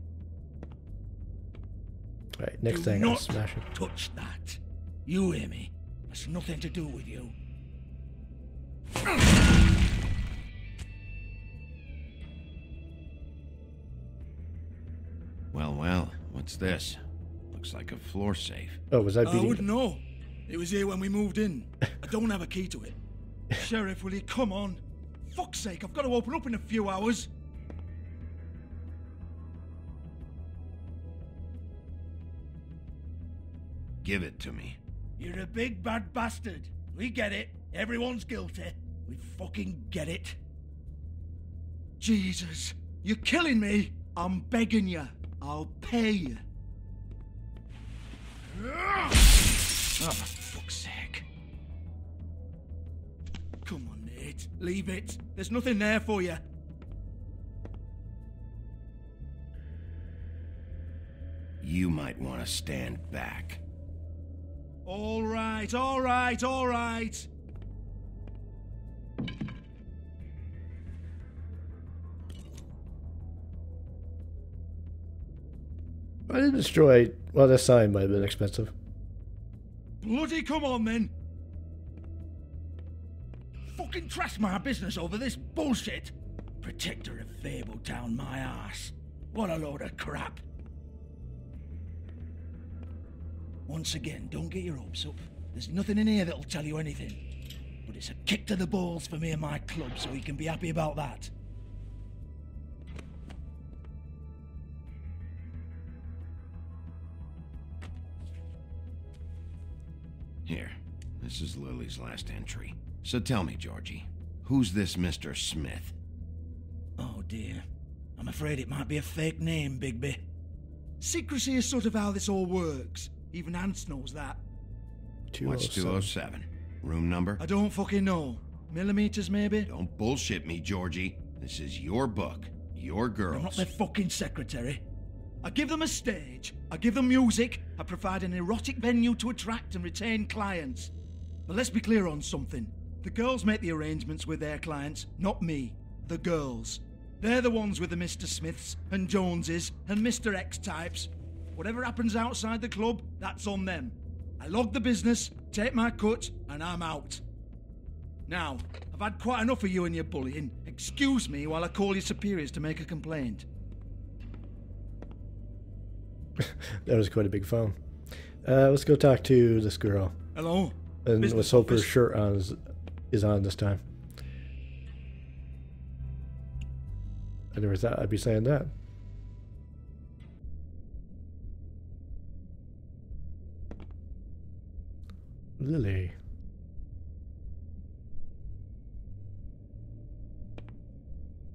Alright, next Do thing, I'll not smash it. touch that. You hear me? That's nothing to do with you. Well, well, what's this? Looks like a floor safe. Oh, was I I beating? wouldn't know. It was here when we moved in. I don't have a key to it. Sheriff, will you come on? Fuck's sake, I've got to open up in a few hours. Give it to me. You're a big bad bastard. We get it. Everyone's guilty. We fucking get it. Jesus, you're killing me. I'm begging you. I'll pay you. Oh, for fuck's sake. Come on, Nate. Leave it. There's nothing there for you. You might want to stand back. All right, all right, all right. I didn't destroy. Well, that sign might have been expensive. Bloody come on, then. Fucking trash my business over this bullshit. Protector of Fabletown, my ass. What a load of crap. Once again, don't get your hopes up. There's nothing in here that'll tell you anything. But it's a kick to the balls for me and my club, so you can be happy about that. Here, this is Lily's last entry. So tell me, Georgie, who's this Mr. Smith? Oh dear. I'm afraid it might be a fake name, Bigby. Secrecy is sort of how this all works. Even Hans knows that. What's 207? Room number? I don't fucking know. Millimeters, maybe? Don't bullshit me, Georgie. This is your book. Your girls. I'm not their fucking secretary. I give them a stage, I give them music, I provide an erotic venue to attract and retain clients. But let's be clear on something. The girls make the arrangements with their clients, not me. The girls. They're the ones with the Mr. Smiths and Joneses and Mr. X types. Whatever happens outside the club, that's on them. I log the business, take my cut, and I'm out. Now, I've had quite enough of you and your bullying. Excuse me while I call your superiors to make a complaint. That was quite a big phone. Let's go talk to this girl. Hello? And Business let's hope her office. shirt is on this time. I never thought I'd be saying that. Lily.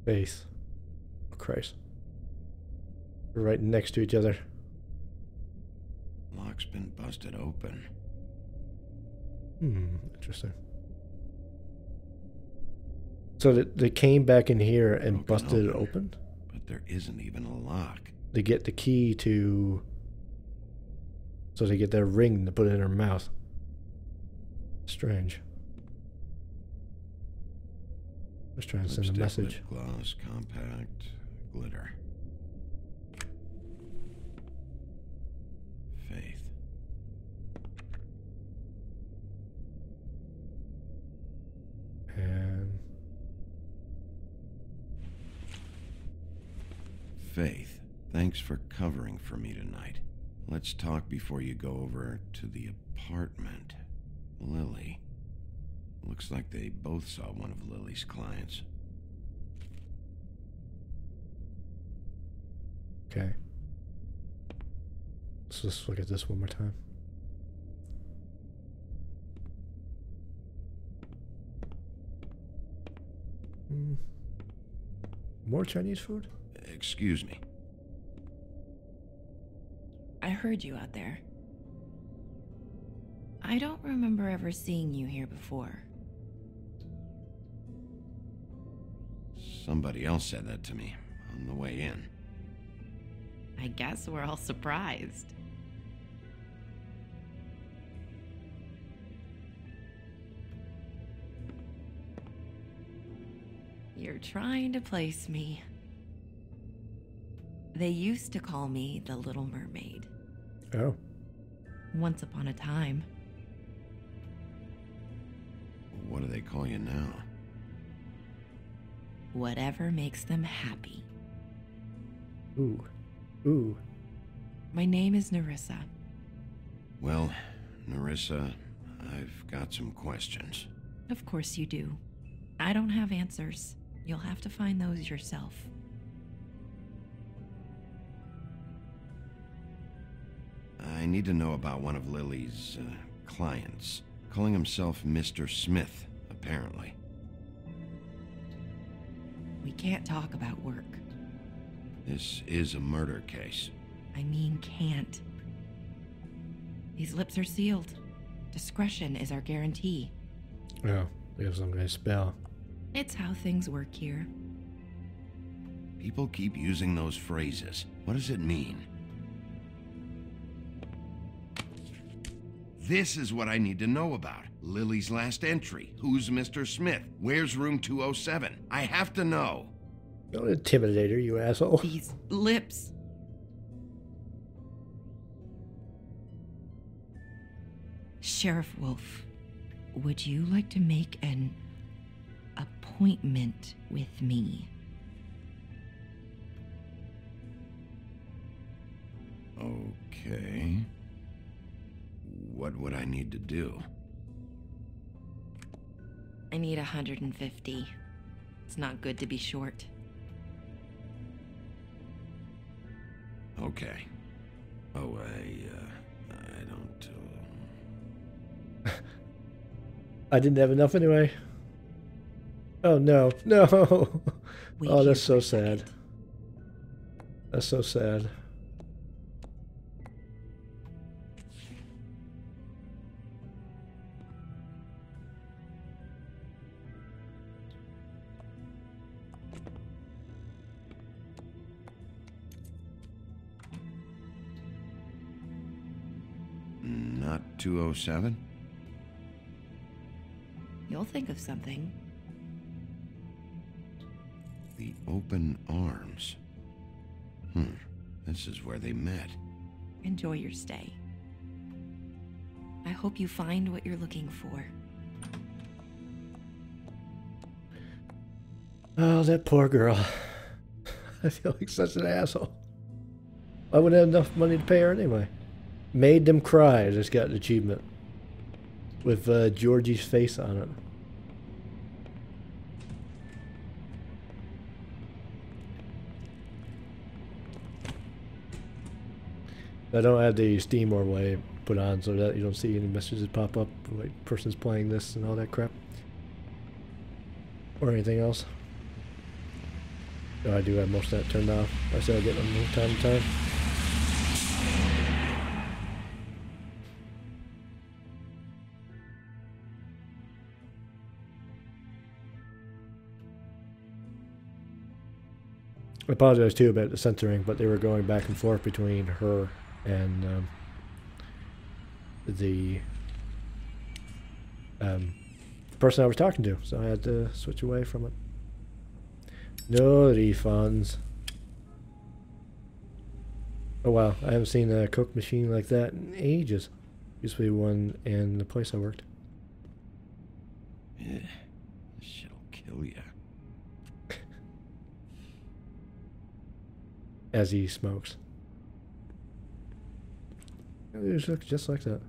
Face. Oh, Christ. We're right next to each other. Lock's been busted open. Interesting. So they came back in here and busted it open? But there isn't even a lock. They get the key to... So they get their ring to put it in her mouth. Strange. Just trying to send a message. Lip gloss, compact, glitter. Faith. And... Faith, thanks for covering for me tonight. Let's talk before you go over to the apartment. Lily. Looks like they both saw one of Lily's clients. Okay. Let's just look at this one more time. More Chinese food? Excuse me. I heard you out there. I don't remember ever seeing you here before. Somebody else said that to me on the way in. I guess we're all surprised. You're trying to place me. They used to call me the Little Mermaid. Oh. Once upon a time. What do they call you now? Whatever makes them happy. Ooh. Ooh. My name is Nerissa. Well, Nerissa, I've got some questions. Of course you do. I don't have answers. You'll have to find those yourself. I need to know about one of Lily's clients. Calling himself Mr. Smith, apparently. We can't talk about work. This is a murder case. I mean can't. These lips are sealed. Discretion is our guarantee. Oh, they have some kind of spell. It's how things work here. People keep using those phrases. What does it mean? This is what I need to know about. Lily's last entry. Who's Mr. Smith? Where's room 207? I have to know. Don't intimidate her, you asshole. These lips. Sheriff Wolf, would you like to make an appointment with me? Okay. What would I need to do? I need 150. It's not good to be short. Okay. Oh, I don't... I didn't have enough anyway. Oh, no. No! Oh, that's so sad. That's so sad. Not 207? You'll think of something. The open arms. This is where they met. Enjoy your stay. I hope you find what you're looking for. Oh, that poor girl. I feel like such an asshole. I wouldn't have enough money to pay her anyway. Made them cry. I just got an achievement. With Georgie's face on it. I don't have the Steam overlay put on so that you don't see any messages pop up like person's playing this and all that crap. Or anything else. Oh, I do have most of that turned off. I still get them from time to time. I apologize too about the censoring, but they were going back and forth between her and the person I was talking to, so I had to switch away from it. No refunds. Oh wow, I haven't seen a Coke machine like that in ages. Used to be one in the place I worked. Yeah, this shit'll kill ya. As he smokes. It looks just like that.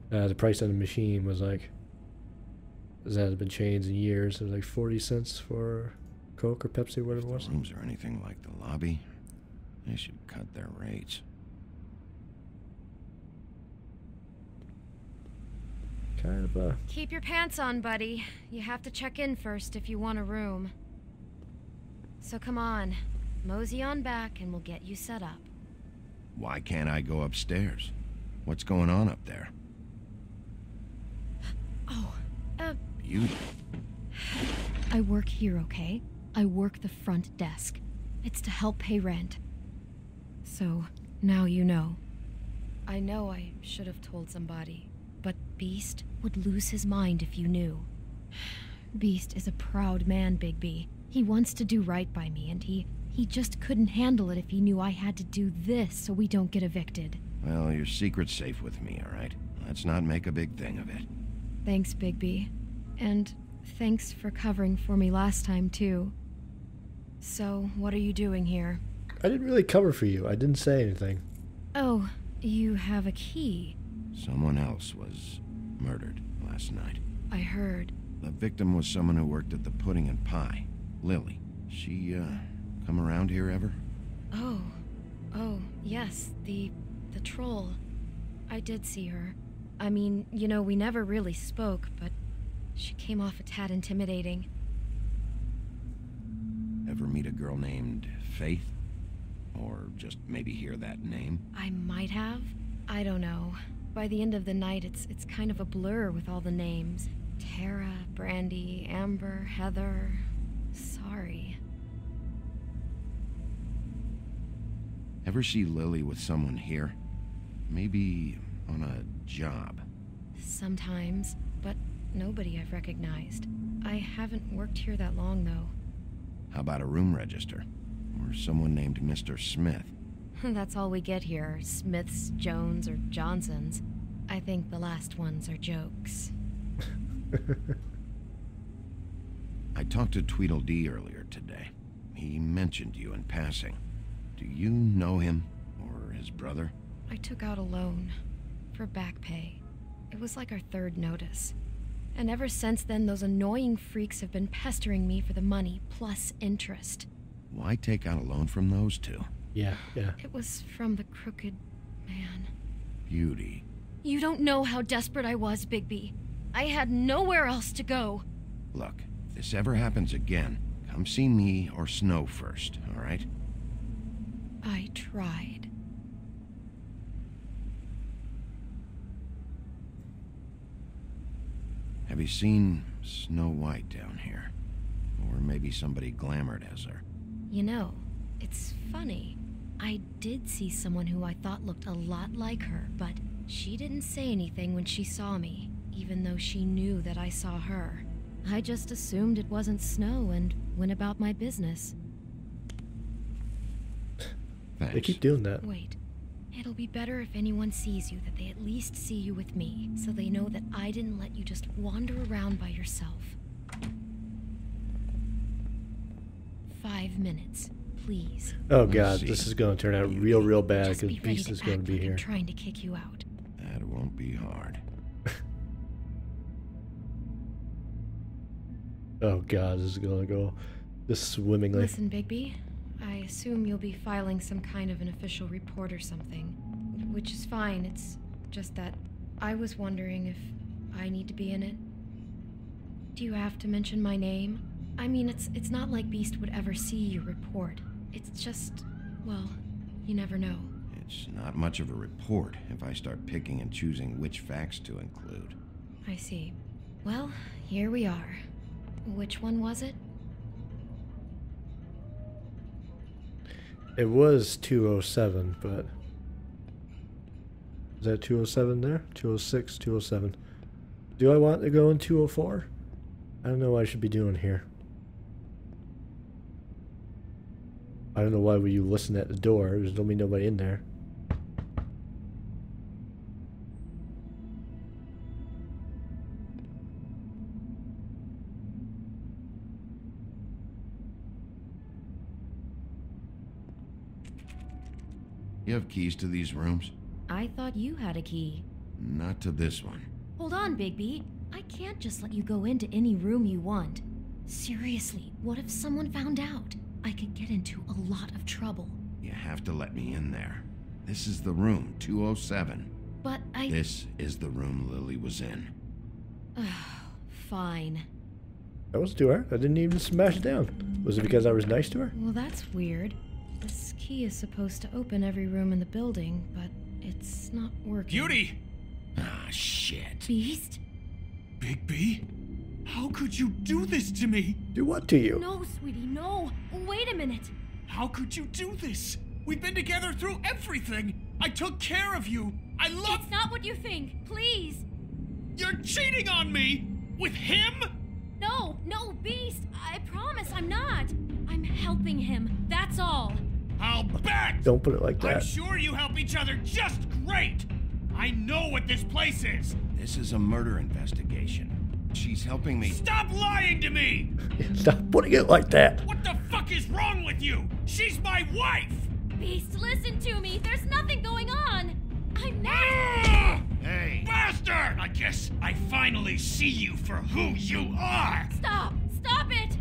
The price on the machine was like, that hasn't been changed in years. It was like 40 cents for Coke or Pepsi, whatever it was. If the rooms are anything like the lobby, they should cut their rates. Kind of a... Keep your pants on, buddy. You have to check in first if you want a room. So come on, mosey on back and we'll get you set up. Why can't I go upstairs? What's going on up there? Oh, Beauty. I work here, okay? I work the front desk. It's to help pay rent. So, now you know. I know I should have told somebody, but Beast would lose his mind if you knew. Beast is a proud man, Bigby. He wants to do right by me, and he just couldn't handle it if he knew I had to do this so we don't get evicted. Well, your secret's safe with me, all right? Let's not make a big thing of it. Thanks, Bigby. And thanks for covering for me last time, too. So, what are you doing here? I didn't really cover for you. I didn't say anything. Oh, you have a key. Someone else was murdered last night. I heard. The victim was someone who worked at the Pudding and Pie. Lily. She, come around here ever? Oh, yes, the troll. I did see her. I mean, you know, we never really spoke, but she came off a tad intimidating. Ever meet a girl named Faith? Or just maybe hear that name? I might have. I don't know. By the end of the night, it's kind of a blur with all the names. Tara, Brandy, Amber, Heather. Sorry. Ever see Lily with someone here? Maybe on a job? Sometimes, but nobody I've recognized. I haven't worked here that long, though. How about a room register? Or someone named Mr. Smith? That's all we get here, Smiths, Jones, or Johnsons. I think the last ones are jokes. I talked to Tweedledee earlier today. He mentioned you in passing. Do you know him? Or his brother? I took out a loan. For back pay. It was like our third notice. And ever since then, those annoying freaks have been pestering me for the money, plus interest. Why take out a loan from those two? Yeah. It was from the crooked man. Beauty. You don't know how desperate I was, Bigby. I had nowhere else to go. Look, if this ever happens again, come see me or Snow first, all right? I tried. Have you seen Snow White down here? Or maybe somebody glamored as her? You know, it's funny. I did see someone who I thought looked a lot like her, but she didn't say anything when she saw me, even though she knew that I saw her. I just assumed it wasn't Snow and went about my business. Thanks. They keep doing that. Wait. It'll be better if anyone sees you that they at least see you with me, so they know that I didn't let you just wander around by yourself. 5 minutes, please. Oh god, this is going to turn out real bad Just because be ready Beast to is going to act be like here. I'm trying to kick you out. That won't be hard. Oh god, this is going to go just swimmingly. Listen, Bigby. I assume you'll be filing some kind of an official report or something. Which is fine, it's just that I was wondering if I need to be in it. Do you have to mention my name? I mean, it's not like Beast would ever see your report. It's just, well, you never know. It's not much of a report if I start picking and choosing which facts to include. I see. Well, here we are. Which one was it? It was 207, but... Is that 207 there? 206, 207. Do I want to go in 204? I don't know what I should be doing here. I don't know why would you listen at the door. There's gonna be nobody in there. You have keys to these rooms? I thought you had a key. Not to this one. Hold on, Bigby. I can't just let you go into any room you want. Seriously, what if someone found out? I could get into a lot of trouble. You have to let me in there. This is the room, 207. But This is the room Lily was in. Fine. That was too hard. I didn't even smash it down. Was it because I was nice to her? Well, that's weird. This key is supposed to open every room in the building, but it's not working. Beauty! Ah, shit. Beast? Bigby? How could you do this to me? Do what to you? No, sweetie, no. Wait a minute. How could you do this? We've been together through everything. I took care of you. I love... It's not what you think. Please. You're cheating on me! With him? No, Beast. I promise I'm not. I'm helping him. That's all. I'll bet! Don't put it like that. I'm sure you help each other just great! I know what this place is! This is a murder investigation. She's helping me. Stop lying to me! Stop putting it like that. What the fuck is wrong with you? She's my wife! Beast, listen to me. There's nothing going on. I'm not... Hey! Bastard! I guess I finally see you for who you are! Stop! Stop it!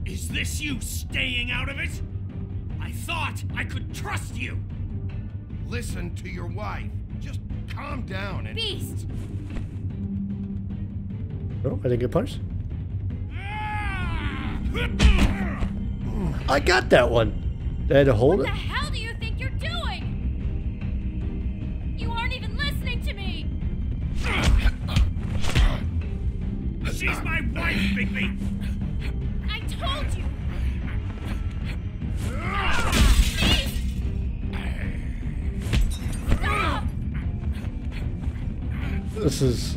Is this you staying out of it? I thought I could trust you! Listen to your wife. Just calm down and... Beast! Oh, I didn't get punched? I got that one! I had to hold What it? the hell do you think you're doing? You aren't even listening to me! She's my wife, Bigby! I told you! Stop! This is...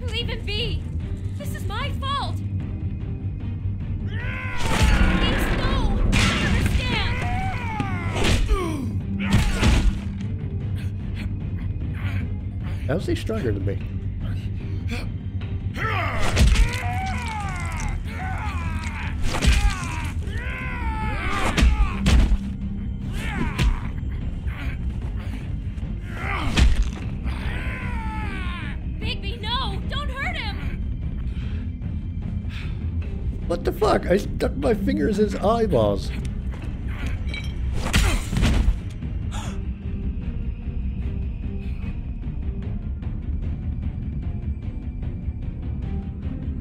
Leave him be! This is my fault! Beast, no! I understand! How's he stronger than me? Bigby, no! Don't hurt him! What the fuck? I stuck my fingers in his eyeballs.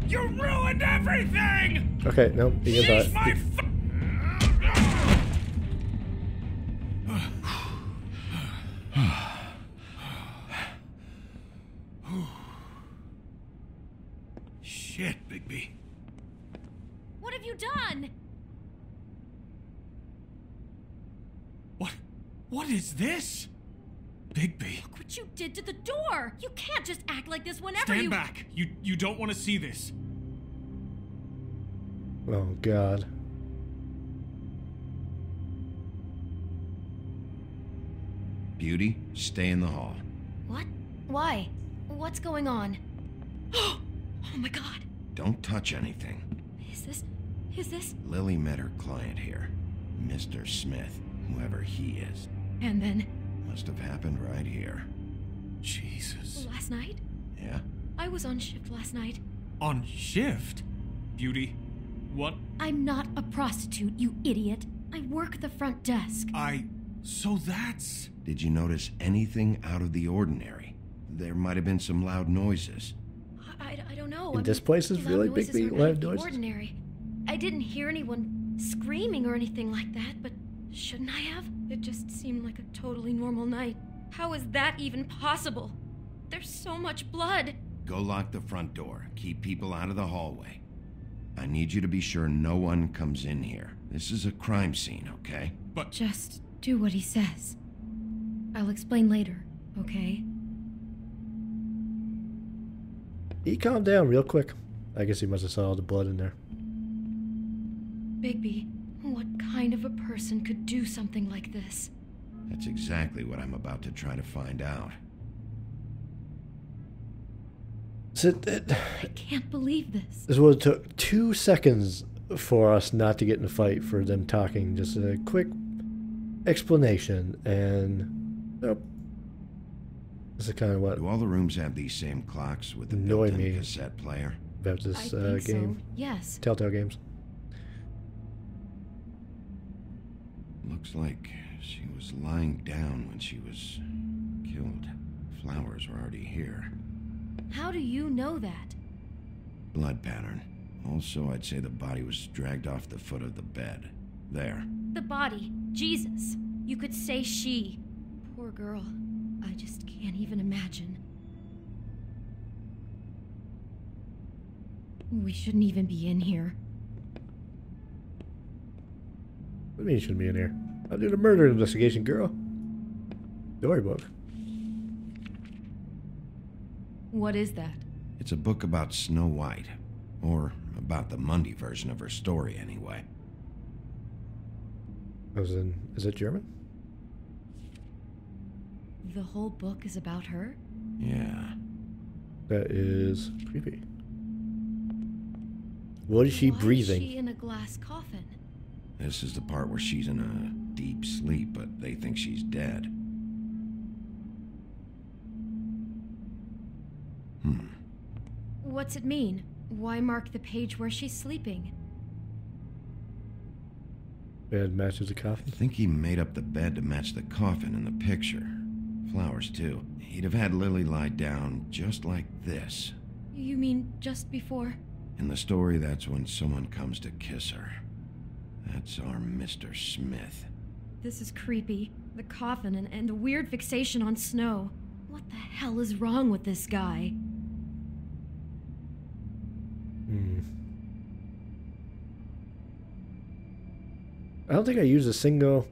You ruined everything! Okay, no, he gets She's out. my Shit, Bigby. What have you done? What is this? Bigby. Look what you did to the door! You can't just act like this whenever Stand you... back. You don't want to see this. Oh, God. Beauty, stay in the hall. What? Why? What's going on? Oh my god! Don't touch anything. Is this... Lily met her client here. Mr. Smith, whoever he is. And then... Must have happened right here. Jesus. Last night? Yeah? I was on shift last night. On shift? Beauty, what? I'm not a prostitute, you idiot. I work the front desk. So that's... Did you notice anything out of the ordinary? There might have been some loud noises. I don't know. And this place is really big. Loud noises. Ordinary. I didn't hear anyone screaming or anything like that, but shouldn't I have? It just seemed like a totally normal night. How is that even possible? There's so much blood. Go lock the front door. Keep people out of the hallway. I need you to be sure no one comes in here. This is a crime scene, okay? But just do what he says. I'll explain later, okay? He calmed down real quick. I guess he must have saw all the blood in there. Bigby, what kind of a person could do something like this? That's exactly what I'm about to try to find out. I can't believe this. This would have took 2 seconds for us not to get in a fight, for them talking. Just a quick explanation, and nope. This is kind of what. Do all the rooms have these same clocks with the built-in cassette player? About this I think game. So. Yes. Telltale games. Looks like she was lying down when she was killed. Flowers were already here. How do you know that? Blood pattern. Also, I'd say the body was dragged off the foot of the bed. There. The body. Jesus. You could say she. Poor girl. I just can't even imagine. We shouldn't even be in here. What do you mean you shouldn't be in here? I'm doing a murder investigation, girl. Story book. What is that? It's a book about Snow White. Or about the Mundy version of her story, anyway. Is it German? The whole book is about her? Yeah. That is creepy. What is she breathing? Why is she in a glass coffin? This is the part where she's in a deep sleep, but they think she's dead. What's it mean? Why mark the page where she's sleeping? Bed matches the coffin? I think he made up the bed to match the coffin in the picture. Flowers, too. He'd have had Lily lie down just like this. You mean just before? In the story, that's when someone comes to kiss her. That's our Mr. Smith. This is creepy. The coffin and the weird fixation on Snow. What the hell is wrong with this guy? I don't think I used a single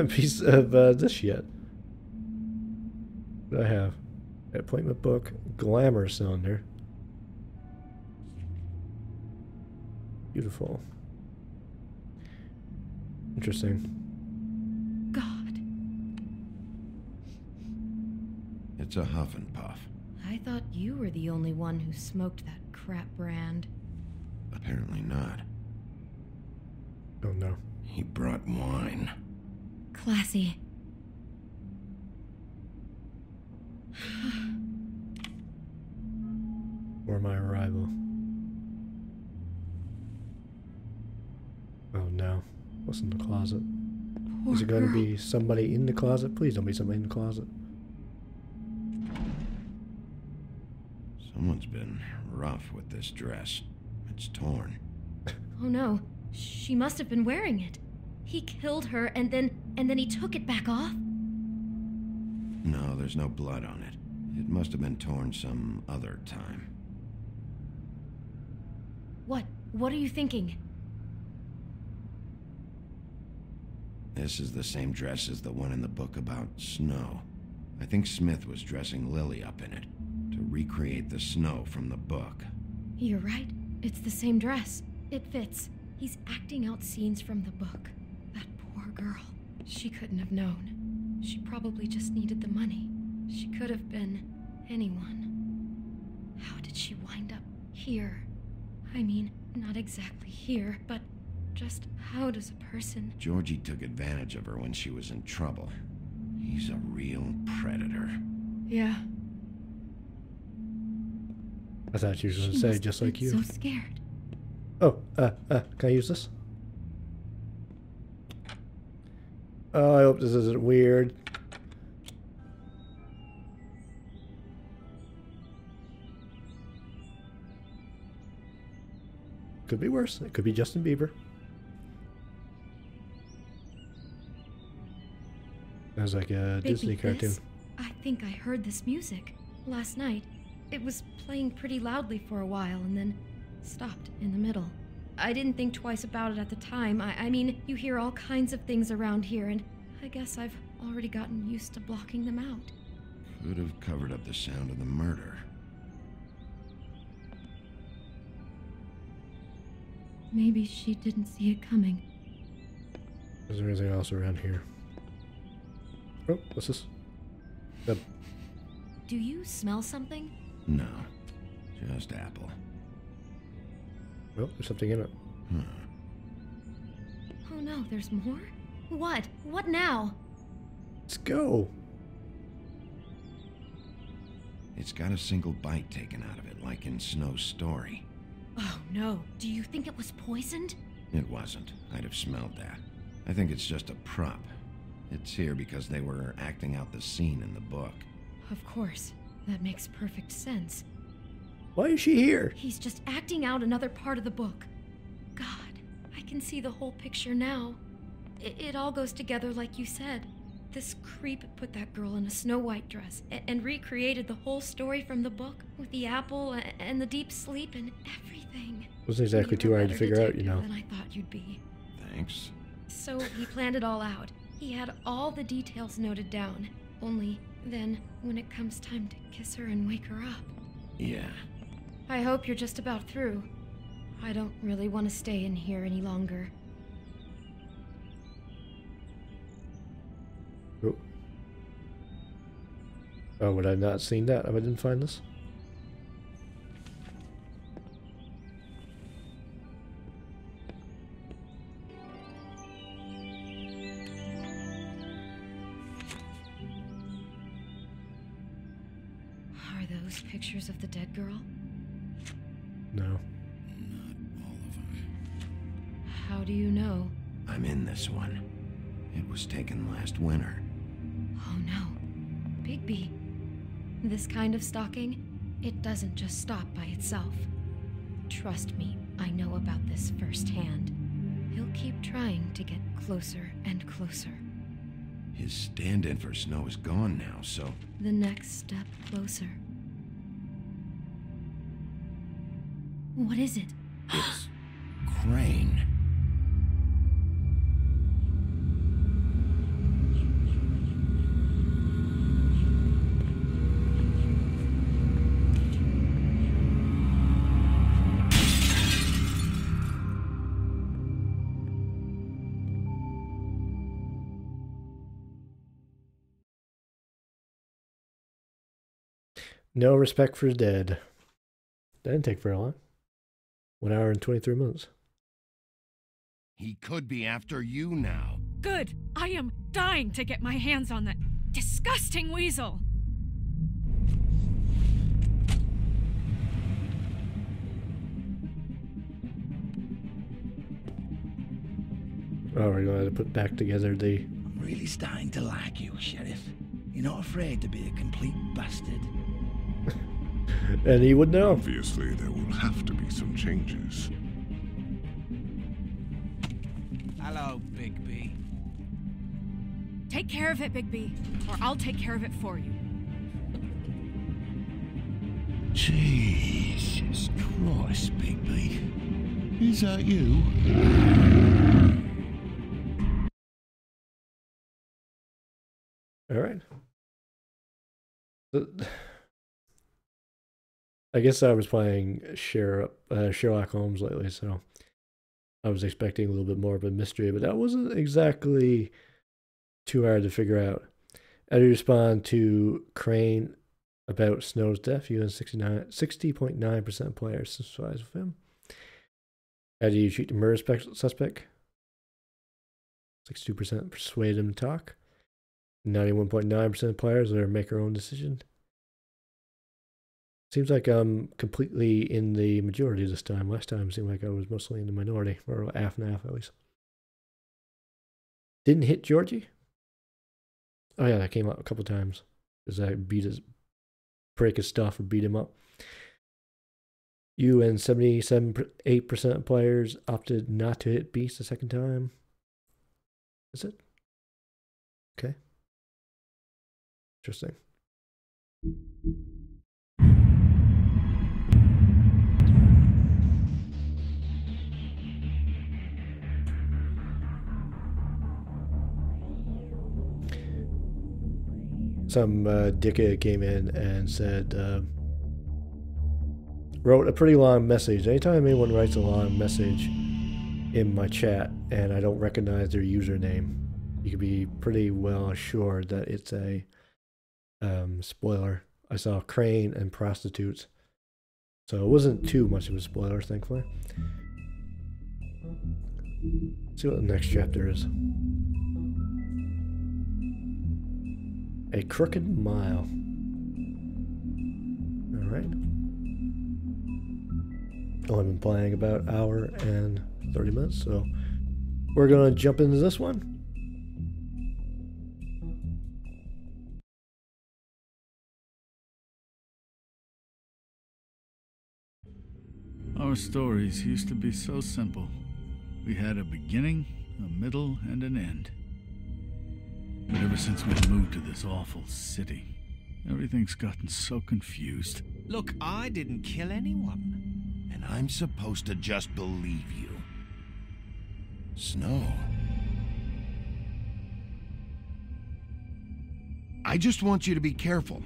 piece of this yet. What do I have? Appointment book, glamour cylinder. Beautiful. Interesting. God. It's a huff and puff. I thought you were the only one who smoked that crap brand. Apparently not. Oh no. He brought wine. Classy. Or my arrival. Oh no. What's in the closet? Is it going to be somebody in the closet? Please don't be somebody in the closet. Someone's been rough with this dress. It's torn. Oh no. She must have been wearing it. He killed her and then he took it back off? No, there's no blood on it. It must have been torn some other time. What are you thinking? This is the same dress as the one in the book about Snow. I think Smith was dressing Lily up in it to recreate the Snow from the book. You're right. It's the same dress. It fits. He's acting out scenes from the book. That poor girl. She couldn't have known. She probably just needed the money. She could have been anyone. How did she wind up here? I mean, not exactly here, but just how does a person... Georgie took advantage of her when she was in trouble. He's a real predator. Yeah. I thought you were going to say just like you. So scared. Oh, can I use this? Oh, I hope this isn't weird. Could be worse. It could be Justin Bieber. Sounds like a Disney cartoon. I think I heard this music last night. It was playing pretty loudly for a while and then stopped in the middle. I didn't think twice about it at the time. I mean, you hear all kinds of things around here, and I guess I've already gotten used to blocking them out. Could have covered up the sound of the murder. Maybe she didn't see it coming. Is there anything else around here? Oh, what's this? Yep. Do you smell something? No, just apple. Oh, there's something in it. Oh no, there's more? What? What now? Let's go. It's got a single bite taken out of it, like in Snow's story. Oh no, do you think it was poisoned? It wasn't. I'd have smelled that. I think it's just a prop. It's here because they were acting out the scene in the book. Of course. That makes perfect sense. Why is she here? He's just acting out another part of the book. God, I can see the whole picture now. It all goes together like you said. This creep put that girl in a Snow White dress and recreated the whole story from the book with the apple and the deep sleep and everything. Wasn't exactly too hard to figure out, you know. Than I thought you'd be. Thanks. So he planned it all out. He had all the details noted down. Only then, when it comes time to kiss her and wake her up. Yeah. I hope you're just about through. I don't really want to stay in here any longer. Oh, would I not seen that if I didn't find this? Are those pictures of the dead girl? No. Not all of them. How do you know? I'm in this one. It was taken last winter. Oh no. Bigby. This kind of stalking, it doesn't just stop by itself. Trust me, I know about this firsthand. He'll keep trying to get closer and closer. His stand-in for Snow is gone now, so... The next step closer. What is it? It's... Crane. No respect for the dead. That didn't take very long. 1 hour and 23 minutes. He could be after you now. Good. I am dying to get my hands on that disgusting weasel. Oh, we're going to put back together the... I'm really starting to like you, Sheriff. You're not afraid to be a complete bastard. And he would know. Obviously, there will have to be some changes. Hello, Bigby. Take care of it, Bigby, or I'll take care of it for you. Jesus Christ, Bigby. Is that you? All right. I guess I was playing Sherlock Holmes lately, so I was expecting a little bit more of a mystery, but that wasn't exactly too hard to figure out. How do you respond to Crane about Snow's death? You and 60.9% of players sympathize with him. How do you treat the murder suspect? 62% persuade him to talk. 91.9% of players are make their own decision. Seems like I'm completely in the majority this time. Last time it seemed like I was mostly in the minority, or half and half at least. Didn't hit Georgie? Oh yeah, that came up a couple times. Because I break his stuff or beat him up. You and 77.8% of players opted not to hit Beast a second time. Is it? Okay. Interesting. Some dickhead came in and said, wrote a pretty long message. Anytime anyone writes a long message in my chat and I don't recognize their username, you can be pretty well assured that it's a spoiler. I saw crane and prostitutes, so it wasn't too much of a spoiler, thankfully. Let's see what the next chapter is. A Crooked Mile. Alright. Only been playing about an hour and 30 minutes, so we're gonna jump into this one. Our stories used to be so simple. We had a beginning, a middle, and an end. But ever since we moved to this awful city, everything's gotten so confused. Look, I didn't kill anyone. And I'm supposed to just believe you. Snow. I just want you to be careful.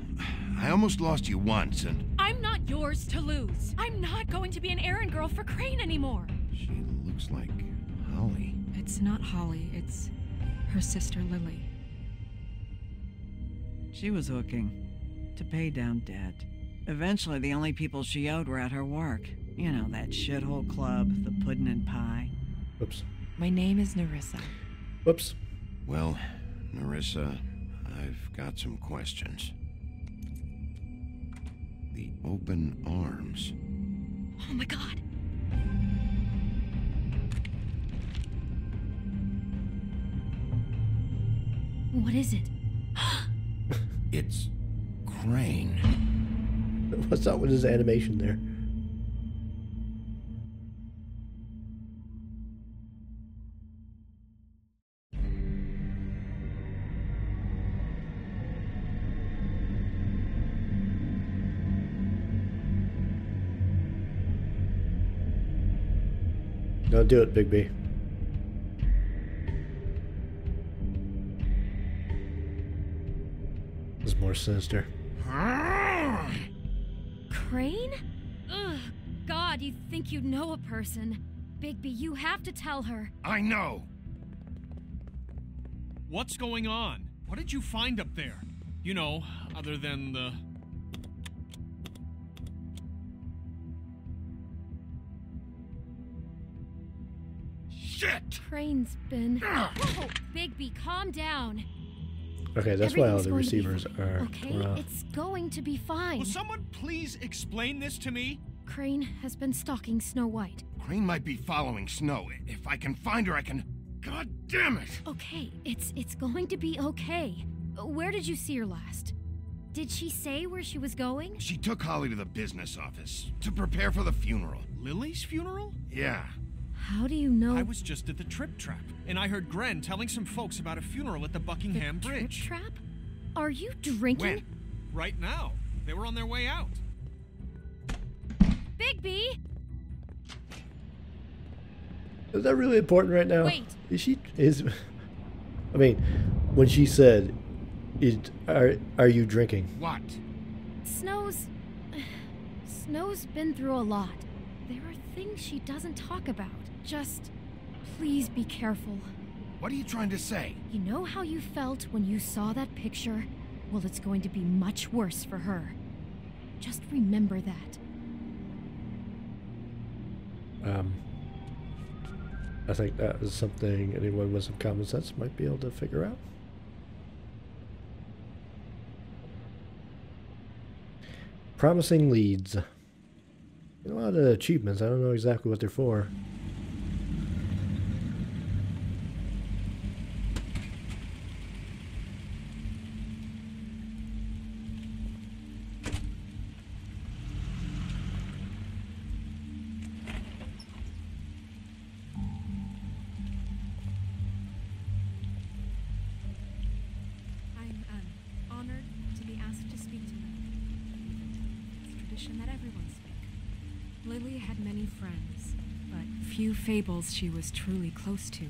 I almost lost you once, and... I'm not yours to lose. I'm not going to be an errand girl for Crane anymore. She looks like Holly. It's not Holly, it's her sister Lily. She was hooking to pay down debt. Eventually, the only people she owed were at her work. You know, that shithole club, the pudding and pie. Oops. My name is Nerissa. Whoops. Well, Nerissa, I've got some questions. The open arms. Oh my god. What is it? It's Crane. What's up with his animation there? Don't do it, Bigby. This is more sinister. Crane? Ugh, God, you think you know a person. Bigby, you have to tell her. I know! What's going on? What did you find up there? You know, other than the... Shit! Crane's been... Whoa, Bigby, calm down. Okay, that's why all the receivers are... Okay, it's going to be fine. Will someone please explain this to me? Crane has been stalking Snow White. Crane might be following Snow. If I can find her, I can... God damn it! Okay, it's going to be okay. Where did you see her last? Did she say where she was going? She took Holly to the business office to prepare for the funeral. Lily's funeral? Yeah. How do you know? I was just at the Trip Trap, and I heard Gren telling some folks about a funeral at the Buckingham Bridge. Trip Trap? Are you drinking? When? Right now. They were on their way out. Bigby! Is that really important right now? Wait. I mean, when she said, are you drinking? What? Snow's been through a lot. There are things she doesn't talk about. Just, please be careful. What are you trying to say? You know how you felt when you saw that picture? Well, it's going to be much worse for her. Just remember that. I think that is something anyone with some common sense might be able to figure out. Promising leads. A lot of achievements. I don't know exactly what they're for. tradition that everyone spoke. Lily had many friends, but few Fables she was truly close to.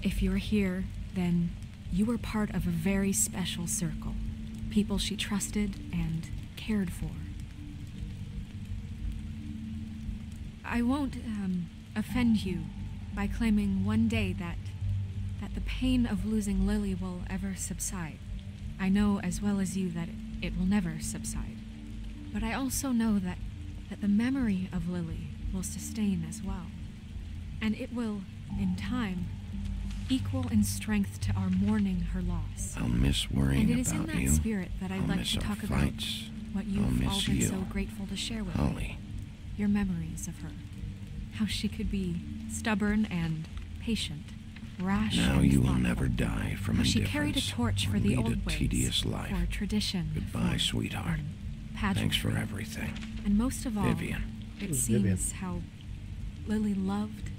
If you're here, then you were part of a very special circle. People she trusted and cared for. I won't offend you by claiming one day that the pain of losing Lily will ever subside. I know as well as you that it will never subside. But I also know that the memory of Lily will sustain as well. And it will, in time, equal in strength to our mourning her loss. I'll miss worrying and it is about in that you. spirit that I'd I'll like miss to our talk fights. about what I'll you've miss all been you. so grateful to share with Holly. me. Your memories of her. How she could be stubborn and patient, rash Now and you will thoughtful. never die from How she indifference. carried a torch or for the lead old a ways, tedious life. for tradition, Goodbye, for sweetheart. pageantry. Thanks for everything. And most of all, Vivian. it Who's seems Vivian? how Lily loved,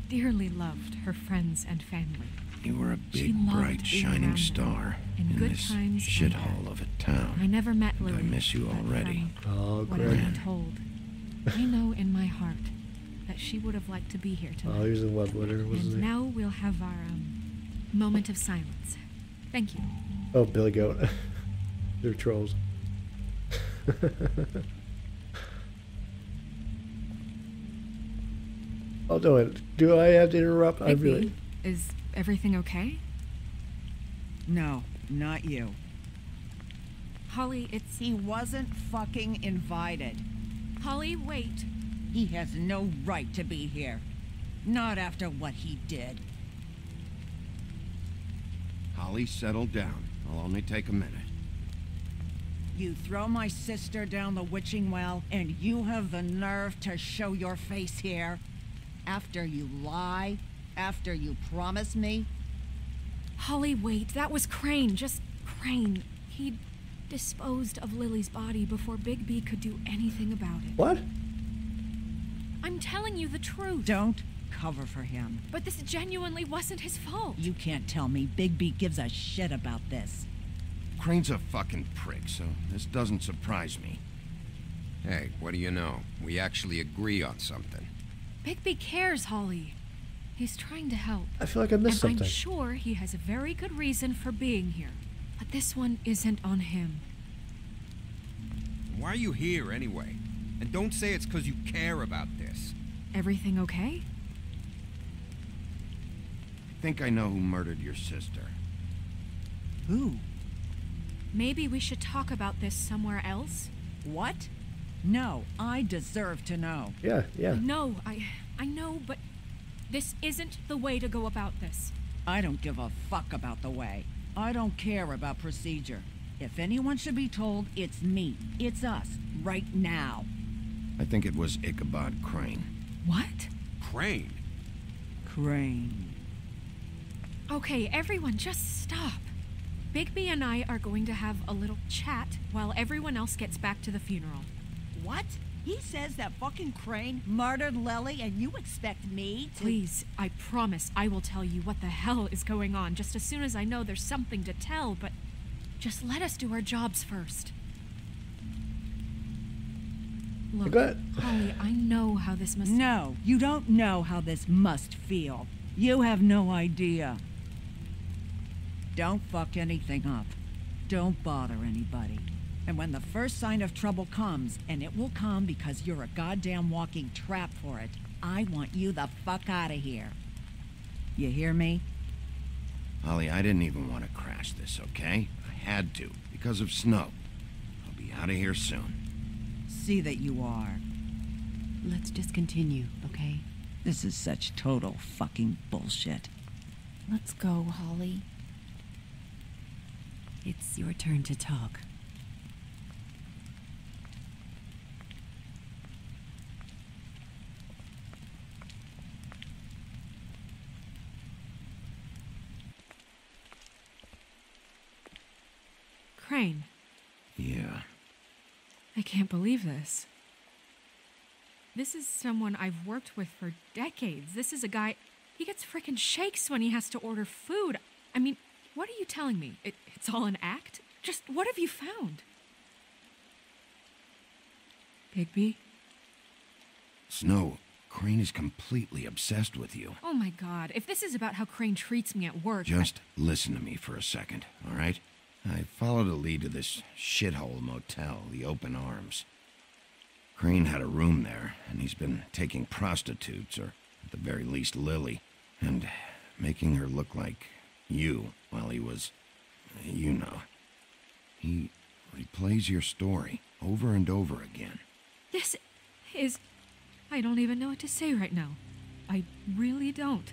dearly loved her friends and family. You were a She big, loved bright, being shining around them, star in good this times and shithole bad. of a town. I never met And Lily. I miss you but already. Oh, from what I've great. been told, I know in my heart that she would have liked to be here tonight. Oh, he was in love with her, wasn't And he? now we'll have our moment of silence. Thank you. Oh, Billy Goat. They're trolls. I'll do it. Do I have to interrupt? I Bigby, really. is everything okay? No, not you. Holly, it's... He wasn't fucking invited. Holly, wait. He has no right to be here. Not after what he did. Holly, settle down. I'll only take a minute. You throw my sister down the witching well, and you have the nerve to show your face here? After you lie? After you promise me? Holly, wait. That was Crane. Just Crane. He disposed of Lily's body before Bigby could do anything about it. What? I'm telling you the truth. Don't cover for him. But this genuinely wasn't his fault. You can't tell me Bigby gives a shit about this. Crane's a fucking prick, so this doesn't surprise me. Hey, what do you know? We actually agree on something. Bigby cares, Holly. He's trying to help. I feel like I missed and something. I'm sure he has a very good reason for being here. But this one isn't on him. Why are you here anyway? And don't say it's because you care about this. Everything okay? I think I know who murdered your sister. Who? Maybe we should talk about this somewhere else? What? No, I deserve to know. Yeah, yeah. No, I know, but this isn't the way to go about this. I don't give a fuck about the way. I don't care about procedure. If anyone should be told, it's me. It's us. Right now. I think it was Ichabod Crane. What? Crane? Crane. Okay, everyone, just stop. Bigby and I are going to have a little chat while everyone else gets back to the funeral. What? He says that fucking Crane murdered Lily and you expect me to— Please, I promise I will tell you what the hell is going on just as soon as I know there's something to tell, but just let us do our jobs first. Look, Holly, I know how this must— No, you don't know how this must feel. You have no idea. Don't fuck anything up. Don't bother anybody. And when the first sign of trouble comes, and it will come because you're a goddamn walking trap for it, I want you the fuck out of here. You hear me? Holly, I didn't even want to crash this, okay? I had to, because of snow. I'll be out of here soon. See that you are. Let's just continue, okay? This is such total fucking bullshit. Let's go, Holly. It's your turn to talk. Crane. Yeah. I can't believe this. This is someone I've worked with for decades. This is a guy, he gets frickin' shakes when he has to order food. I mean, what are you telling me? It's all an act? Just what have you found? Bigby? Snow, Crane is completely obsessed with you. Oh my god, if this is about how Crane treats me at work... Just listen to me for a second, all right? I followed a lead to this shithole motel, the Open Arms. Crane had a room there, and he's been taking prostitutes, or at the very least Lily, and making her look like you while he was, you know. He replays your story over and over again. This is... I don't even know what to say right now. I really don't.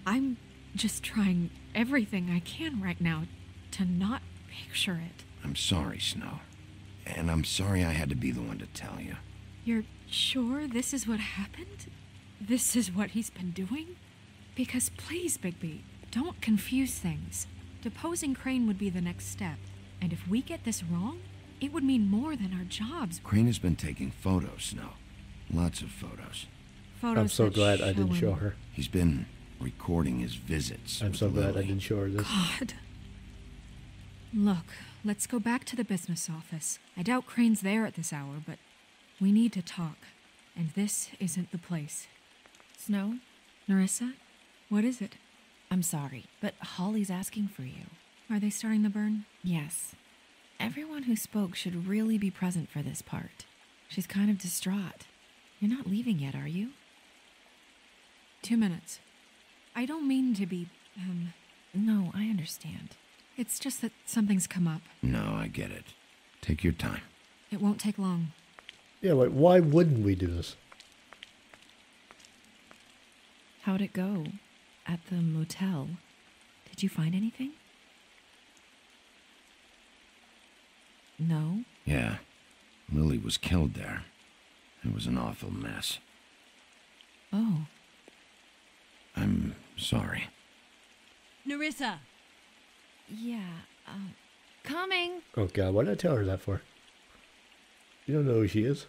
I'm just trying everything I can right now to not picture it. I'm sorry, Snow. And I'm sorry I had to be the one to tell you. You're sure this is what happened? This is what he's been doing? Because please, Bigby, don't confuse things. Deposing Crane would be the next step. And if we get this wrong, it would mean more than our jobs. Crane has been taking photos, Snow. Lots of photos. I'm so glad I didn't show her. He's been recording his visits. I'm so glad I didn't show her this. God. Look, let's go back to the business office. I doubt Crane's there at this hour, but we need to talk. And this isn't the place. Snow? Nerissa? What is it? I'm sorry, but Holly's asking for you. Are they starting the burn? Yes. Everyone who spoke should really be present for this part. She's kind of distraught. You're not leaving yet, are you? 2 minutes. I don't mean to be, No, I understand. It's just that something's come up. No, I get it. Take your time. It won't take long. Yeah, like, why wouldn't we do this? How'd it go? At the motel? Did you find anything? No? Yeah. Lily was killed there. It was an awful mess. Oh. I'm sorry. Nerissa! Yeah, Coming! Oh god, why did I tell her that for? You don't know who she is?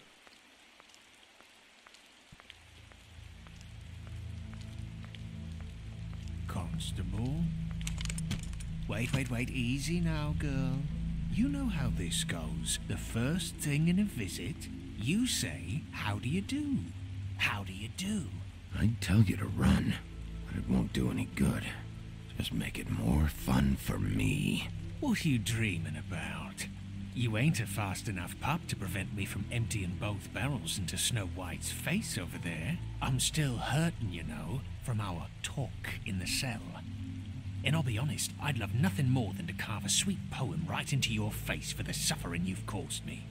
Constable? Wait, easy now, girl. You know how this goes. The first thing in a visit, you say, how do you do? How do you do? I'd tell you to run, but it won't do any good. Just make it more fun for me. What are you dreaming about? You ain't a fast enough pup to prevent me from emptying both barrels into Snow White's face over there. I'm still hurting, you know, from our talk in the cell. And I'll be honest, I'd love nothing more than to carve a sweet poem right into your face for the suffering you've caused me.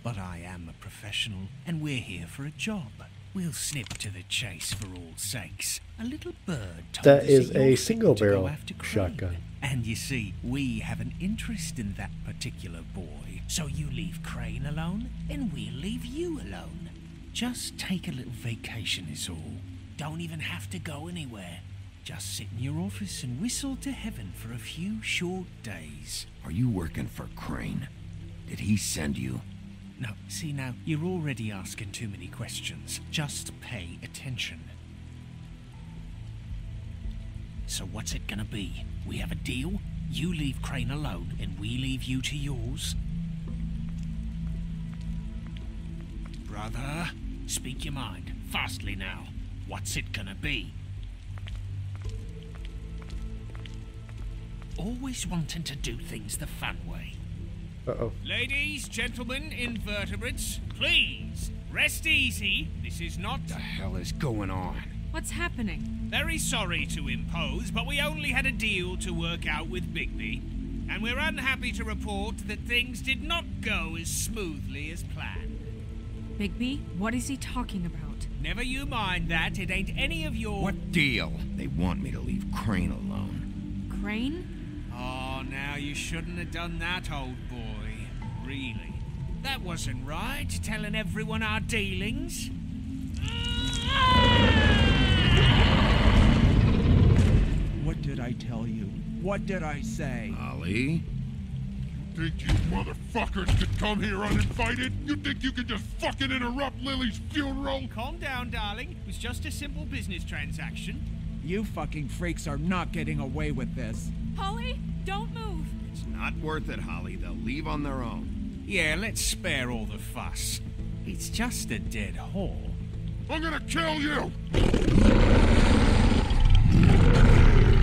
But I am a professional, and we're here for a job. We'll snip to the chase for all sakes. A little bird told That us is that you're a fit single to go barrel after Crane. shotgun. And you see, we have an interest in that particular boy. So you leave Crane alone, and we'll leave you alone. Just take a little vacation is all. Don't even have to go anywhere. Just sit in your office and whistle to heaven for a few short days. Are you working for Crane? Did he send you? No, see now, you're already asking too many questions. Just pay attention. So what's it gonna be? We have a deal? You leave Crane alone, and we leave you to yours? Brother, speak your mind, fastly now. What's it gonna be? Always wanting to do things the fun way. Uh-oh. Ladies, gentlemen, invertebrates, please, rest easy. This is not... What the hell is going on? What's happening? Very sorry to impose, but we only had a deal to work out with Bigby. And we're unhappy to report that things did not go as smoothly as planned. Bigby, what is he talking about? Never you mind that, it ain't any of your... What deal? They want me to leave Crane alone. Crane? Oh, now you shouldn't have done that, old boy. Really. That wasn't right, telling everyone our dealings. What did I tell you? What did I say? Ollie? You think you motherfuckers could come here uninvited? You think you could just fucking interrupt Lily's funeral? Calm down, darling. It was just a simple business transaction. You fucking freaks are not getting away with this. Holly, don't move. It's Not worth it, Holly. They'll leave on their own. Yeah, let's spare all the fuss. It's just a dead whore. I'm gonna kill you!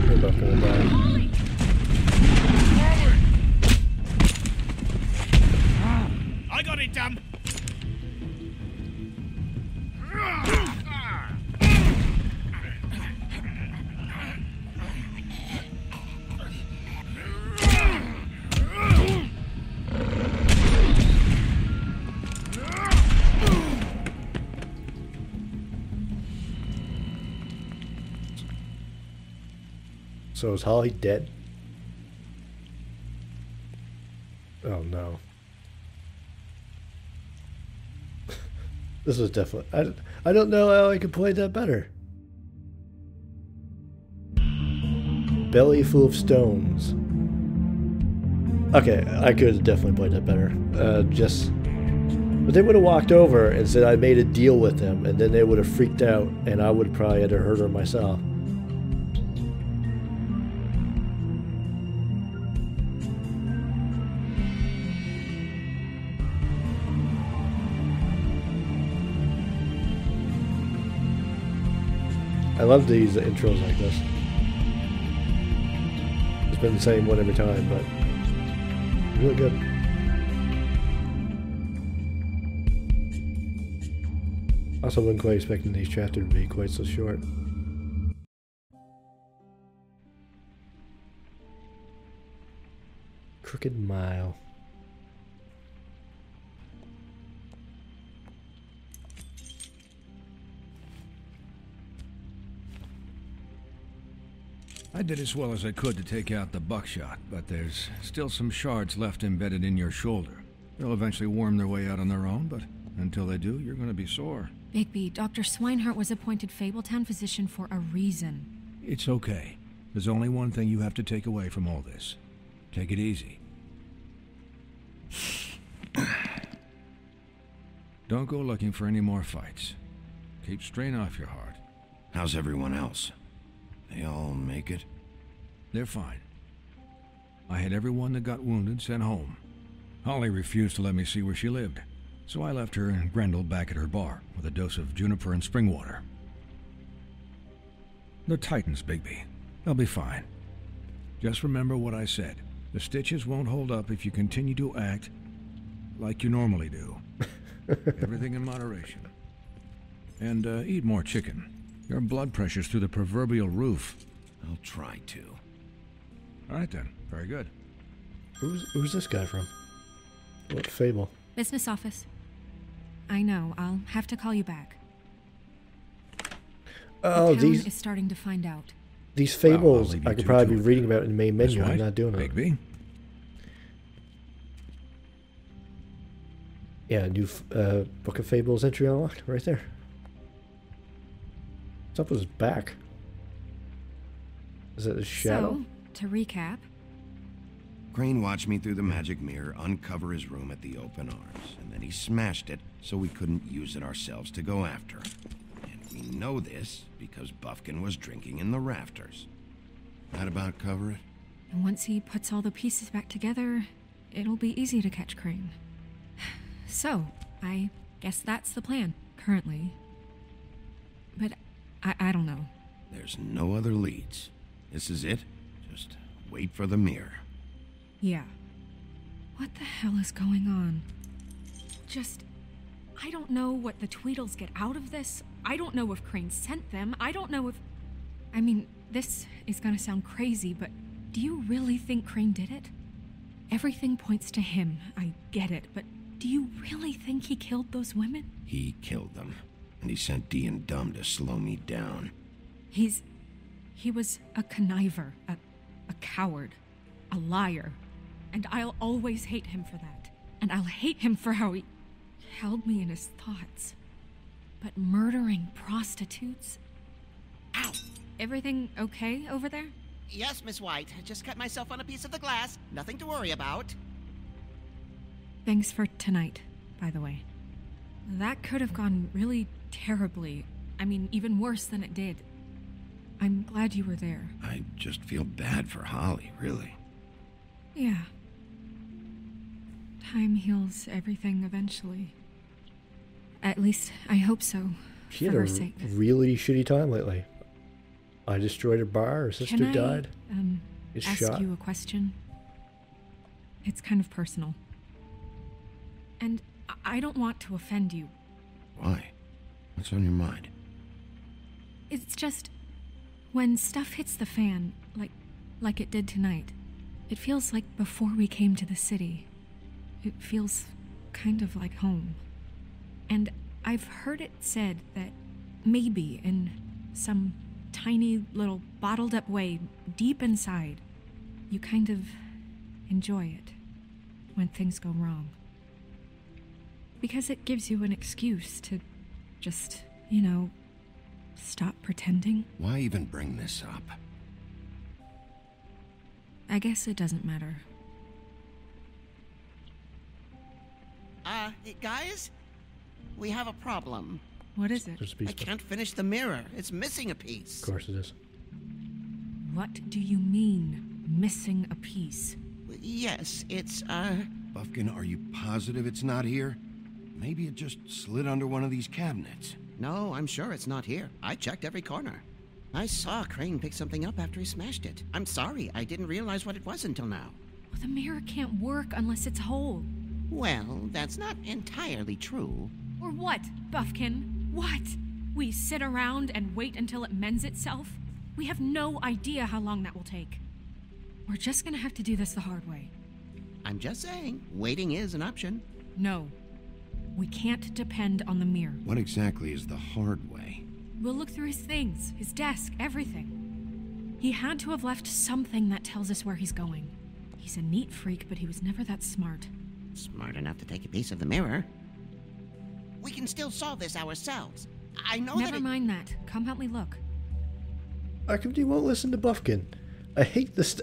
We're both gonna die. Holly! I got it done. So is Holly dead? Oh no. This was definitely... I don't know how I could play that better. Belly full of stones. Okay, I could have definitely played that better. But they would have walked over and said I made a deal with them, and then they would have freaked out, and I would have probably had to hurt her myself. I love these intros like this. It's been the same one every time, but really good. Also, wasn't quite expecting these chapters to be quite so short. Crooked Mile. I did as well as I could to take out the buckshot, but there's still some shards left embedded in your shoulder. They'll eventually worm their way out on their own, but until they do, you're going to be sore. Bigby, Dr. Swinehart was appointed Fabletown physician for a reason. It's okay. There's only one thing you have to take away from all this. Take it easy. Don't go looking for any more fights. Keep strain off your heart. How's everyone else? They all make it? They're fine. I had everyone that got wounded sent home. Holly refused to let me see where she lived, so I left her and Grendel back at her bar with a dose of juniper and spring water. They're Titans, Bigby. They'll be fine. Just remember what I said. The stitches won't hold up if you continue to act like you normally do. Everything in moderation. And eat more chicken. Your blood pressure's through the proverbial roof. I'll try to. All right then. Very good. Who's this guy from? What Fable? Business office. I know. I'll have to call you back. Oh, the town is starting to find out. These Fables I could probably be reading about in the main menu. I'm not doing it. Bigby. Yeah, new Book of Fables entry unlocked right there. What's up with his back? Is it a shadow? So, to recap. Crane watched me through the magic mirror uncover his room at the open arms, and then he smashed it so we couldn't use it ourselves to go after him. And we know this because Buffkin was drinking in the rafters. That about cover it? And once he puts all the pieces back together, it'll be easy to catch Crane. So, I guess that's the plan, currently. But I don't know. There's no other leads. This is it. Just wait for the mirror. Yeah. What the hell is going on? I don't know what the Tweedles get out of this. I don't know if Crane sent them. I don't know if... I mean, this is gonna sound crazy, but do you really think Crane did it? Everything points to him. I get it, but do you really think he killed those women? He killed them. And he sent Dee and Dumb to slow me down. He was a conniver, a coward, a liar. And I'll always hate him for that. And I'll hate him for how he held me in his thoughts. But murdering prostitutes? Ow! Everything okay over there? Yes, Miss White. I just cut myself on a piece of the glass. Nothing to worry about. Thanks for tonight, by the way. That could have gone really terribly. I mean, even worse than it did. I'm glad you were there. I just feel bad for Holly, really. Yeah, Time heals everything eventually. At least, I hope so. She for had her a sake. really shitty time lately. I destroyed her bar, her sister Can died. I ask shot. you a question? It's kind of personal. And I don't want to offend you. Why? What's on your mind? It's just, when stuff hits the fan, like it did tonight, it feels like before we came to the city. It feels kind of like home. And I've heard it said that maybe in some tiny little bottled up way deep inside, you kind of enjoy it when things go wrong. Because it gives you an excuse to just, stop pretending. Why even bring this up? I guess it doesn't matter. Guys? We have a problem. What is it? I can't finish the mirror. It's missing a piece. Of course it is. What do you mean, missing a piece? Yes, it's, Buffkin, are you positive it's not here? Maybe it just slid under one of these cabinets. No, I'm sure it's not here. I checked every corner. I saw Crane pick something up after he smashed it. I'm sorry, I didn't realize what it was until now. Well, the mirror can't work unless it's whole. Well, that's not entirely true. Or what, Buffkin? What? We sit around and wait until it mends itself? We have no idea how long that will take. We're just gonna have to do this the hard way. I'm just saying, waiting is an option. No. We can't depend on the mirror. What exactly is the hard way? We'll look through his things, his desk, everything. He had to have left something that tells us where he's going. He's a neat freak, but he was never that smart. Smart enough to take a piece of the mirror. We can still solve this ourselves. I know Never mind that. Come help me look. How come you won't listen to Buffkin? I hate this.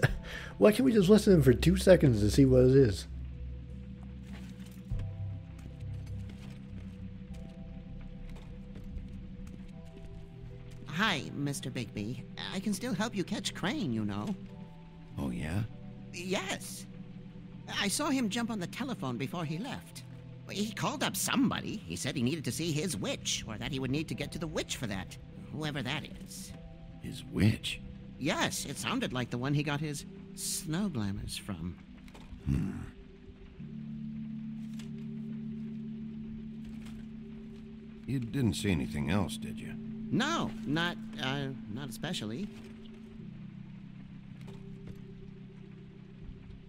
Why can't we just listen to him for 2 seconds to see what it is? Hi, Mr. Bigby. I can still help you catch Crane, you know. Oh, yeah? Yes. I saw him jump on the telephone before he left. He called up somebody. He said he needed to see his witch, or that he would need to get to the witch for that. Whoever that is. His witch? Yes, it sounded like the one he got his snow glamours from. You didn't see anything else, did you? No, not especially.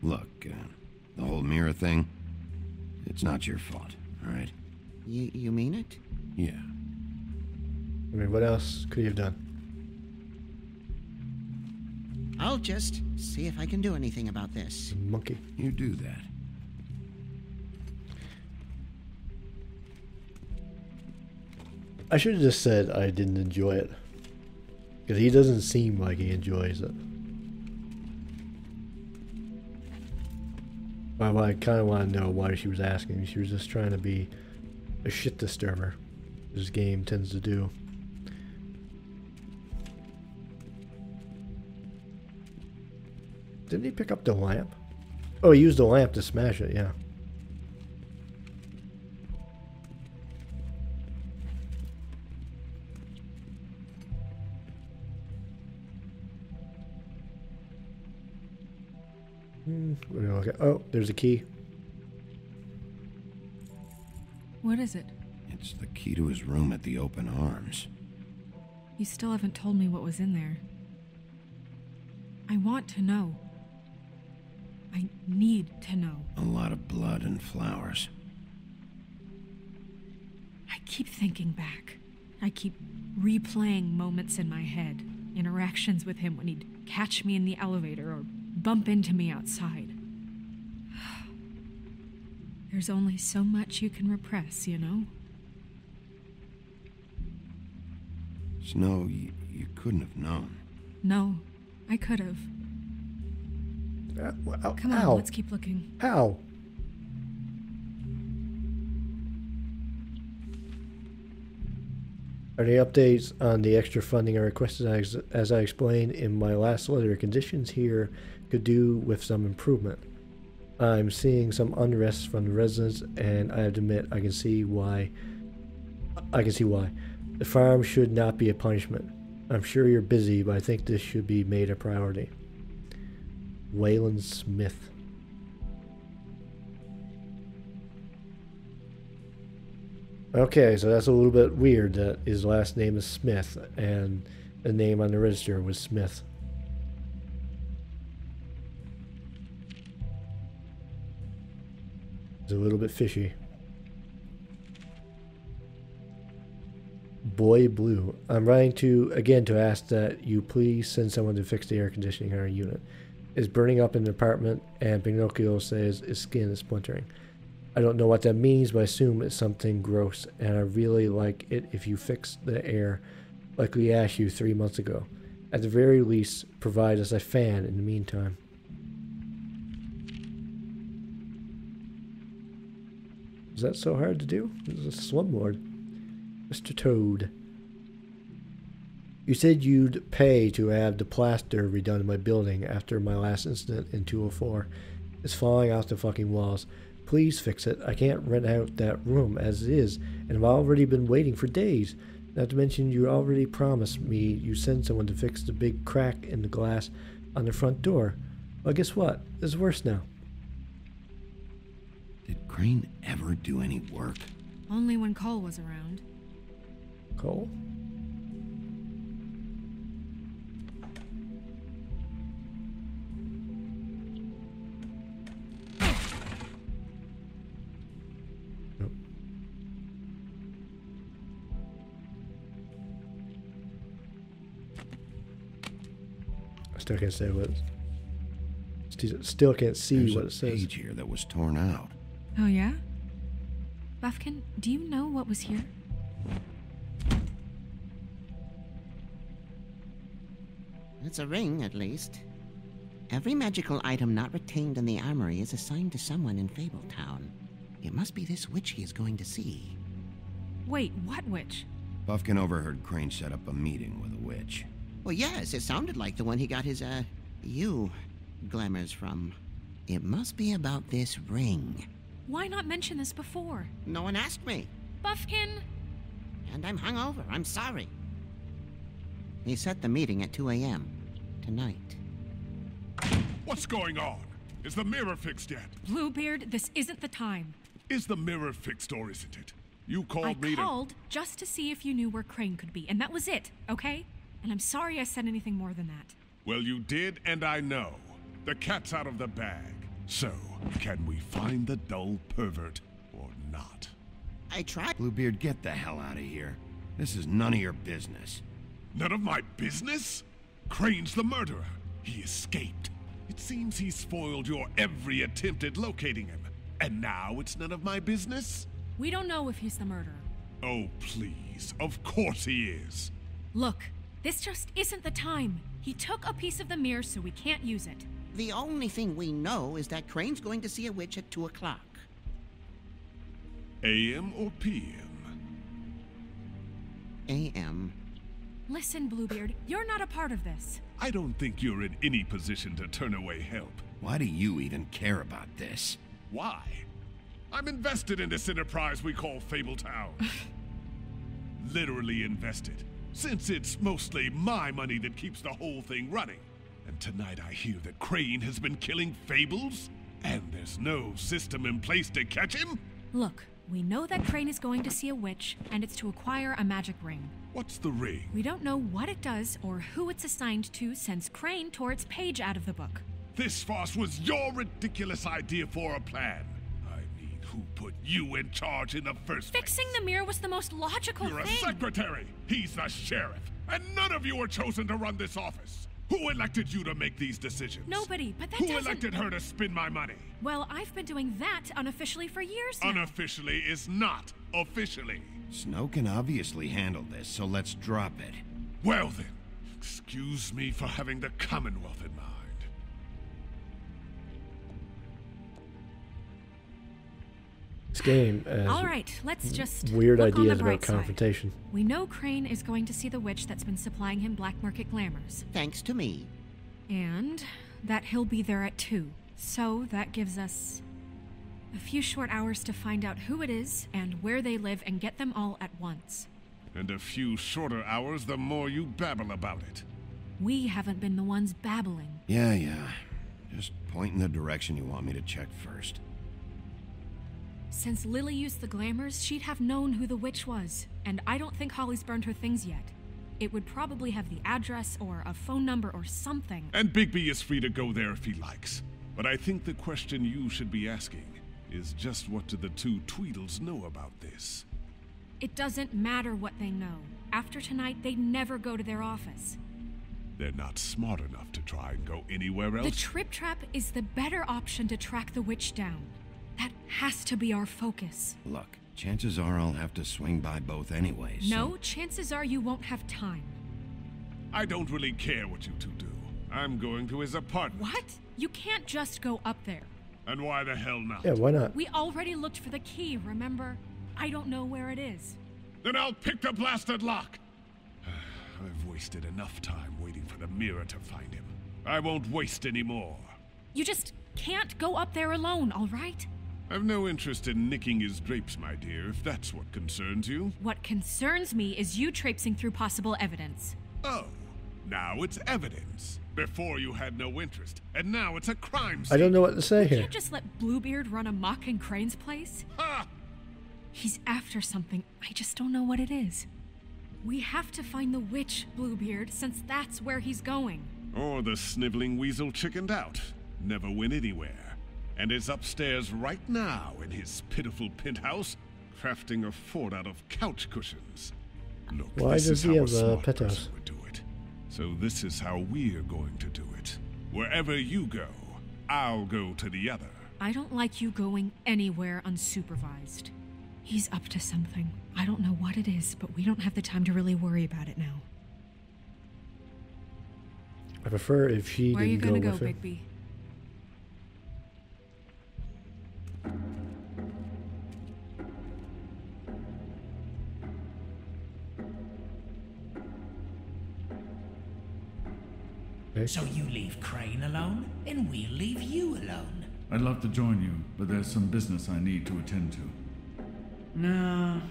Look, the whole mirror thing, it's not your fault, all right? You mean it? Yeah. I mean, what else could you have done? I'll just see if I can do anything about this. Monkey. You do that. I should have just said I didn't enjoy it. Because he doesn't seem like he enjoys it. Well, I kind of want to know why she was asking. She was just trying to be a shit disturber. This game tends to do. Didn't he pick up the lamp? Oh, he used the lamp to smash it, yeah. Oh, there's a key. What is it? It's the key to his room at the Open Arms. You still haven't told me what was in there. I want to know. I need to know. A lot of blood and flowers. I keep thinking back. I keep replaying moments in my head. Interactions with him when he'd catch me in the elevator or bump into me outside. There's only so much you can repress, you know? Snow, you couldn't have known. No, I could have. Come on, let's keep looking. How? Are there updates on the extra funding I requested? As I explained in my last letter, conditions here could do with some improvement. I'm seeing some unrest from the residents, and I have to admit, I can see why. The farm should not be a punishment. I'm sure you're busy, but I think this should be made a priority. Waylon Smith. Okay, so that's a little bit weird that his last name is Smith, and the name on the register was Smith. It's a little bit fishy. Boy Blue. I'm writing to ask that you please send someone to fix the air conditioning in our unit. It's burning up in the apartment, and Pinocchio says his skin is splintering. I don't know what that means, but I assume it's something gross, and I really like it if you fix the air like we asked you 3 months ago. At the very least, provide us a fan in the meantime. Is that so hard to do? This is a slumlord. Mr. Toad. You said you'd pay to have the plaster redone in my building after my last incident in 204. It's falling off the fucking walls. Please fix it. I can't rent out that room as it is, and I've already been waiting for days. Not to mention you already promised me you send someone to fix the big crack in the glass on the front door. Well, guess what? It's worse now. Did Crane ever do any work? Only when Cole was around. Cole? Still can't say what. Still can't see There's what it says. There's a page here that was torn out. Oh yeah? Buffkin, do you know what was here? It's a ring, at least. Every magical item not retained in the armory is assigned to someone in Fabletown. It must be this witch he is going to see. Wait, what witch? Buffkin overheard Crane set up a meeting with a witch. Well, yes, it sounded like the one he got his, glamours from. It must be about this ring. Why not mention this before? No one asked me. Buffkin! And I'm hungover. I'm sorry. He set the meeting at 2 a.m. tonight. What's going on? Is the mirror fixed yet? Bluebeard, this isn't the time. Is the mirror fixed or isn't it? You called me to... I called just to see if you knew where Crane could be, and that was it, okay? And I'm sorry I said anything more than that. Well, you did, and I know. The cat's out of the bag. So, can we find the dull pervert or not? I tried. Bluebeard, get the hell out of here. This is none of your business. None of my business? Crane's the murderer. He escaped. It seems he spoiled your every attempt at locating him. And now it's none of my business? We don't know if he's the murderer. Oh, please. Of course he is. Look, this just isn't the time. He took a piece of the mirror, so we can't use it. The only thing we know is that Crane's going to see a witch at 2 o'clock. AM or PM? AM. Listen, Bluebeard, you're not a part of this. I don't think you're in any position to turn away help. Why do you even care about this? Why? I'm invested in this enterprise we call Fabletown. Literally invested, since it's mostly my money that keeps the whole thing running. And tonight I hear that Crane has been killing Fables, and there's no system in place to catch him? Look, we know that Crane is going to see a witch, and it's to acquire a magic ring. What's the ring? We don't know what it does or who it's assigned to since Crane tore its page out of the book. This farce was your ridiculous idea for a plan. I mean, who put you in charge in the first place? Fixing the mirror was the most logical thing. You're a secretary. He's the sheriff. And none of you were chosen to run this office. Who elected you to make these decisions? Nobody, but that Who elected her to spend my money? Well, I've been doing that unofficially for years now. Unofficially is not officially. Snow can obviously handle this, so let's drop it. Well then, excuse me for having the Commonwealth in mind. This game has all right, let's just weird look ideas on the bright about confrontation. Side. We know Crane is going to see the witch that's been supplying him black market glamours. Thanks to me. And that he'll be there at 2. So that gives us a few short hours to find out who it is and where they live and get them all at once. And a few shorter hours the more you babble about it. We haven't been the ones babbling. Yeah. Just point in the direction you want me to check first. Since Lily used the glamours, she'd have known who the witch was. And I don't think Holly's burned her things yet. It would probably have the address or a phone number or something. And Bigby is free to go there if he likes. But I think the question you should be asking is just what do the two Tweedles know about this? It doesn't matter what they know. After tonight, they'd never go to their office. They're not smart enough to try and go anywhere else. The Trip Trap is the better option to track the witch down. That has to be our focus. Look, chances are I'll have to swing by both anyways. No, chances are you won't have time. I don't really care what you two do. I'm going to his apartment. What? You can't just go up there. And why the hell not? Yeah, why not? We already looked for the key, remember? I don't know where it is. Then I'll pick the blasted lock! I've wasted enough time waiting for the mirror to find him. I won't waste any more. You just can't go up there alone, all right? I've no interest in nicking his drapes, my dear, if that's what concerns you. What concerns me is you traipsing through possible evidence. Oh, now it's evidence. Before you had no interest, and now it's a crime scene. I don't know what to say You here. can't just let Bluebeard run amok in Crane's place. Ha! He's after something. I just don't know what it is. We have to find the witch, Bluebeard, since that's where he's going. Or the sniveling weasel chickened out. Never went anywhere. And is upstairs right now in his pitiful penthouse, crafting a fort out of couch cushions. Look, Why this does is he how have a a smart penthouse? person would do it. So this is how we're going to do it. Wherever you go, I'll go to the other. I don't like you going anywhere unsupervised. He's up to something. I don't know what it is, but we don't have the time to really worry about it now. I prefer if she Where are you didn't gonna go go, with him. Bigby? Okay. So you leave Crane alone, and we'll leave you alone. I'd love to join you, but there's some business I need to attend to. No,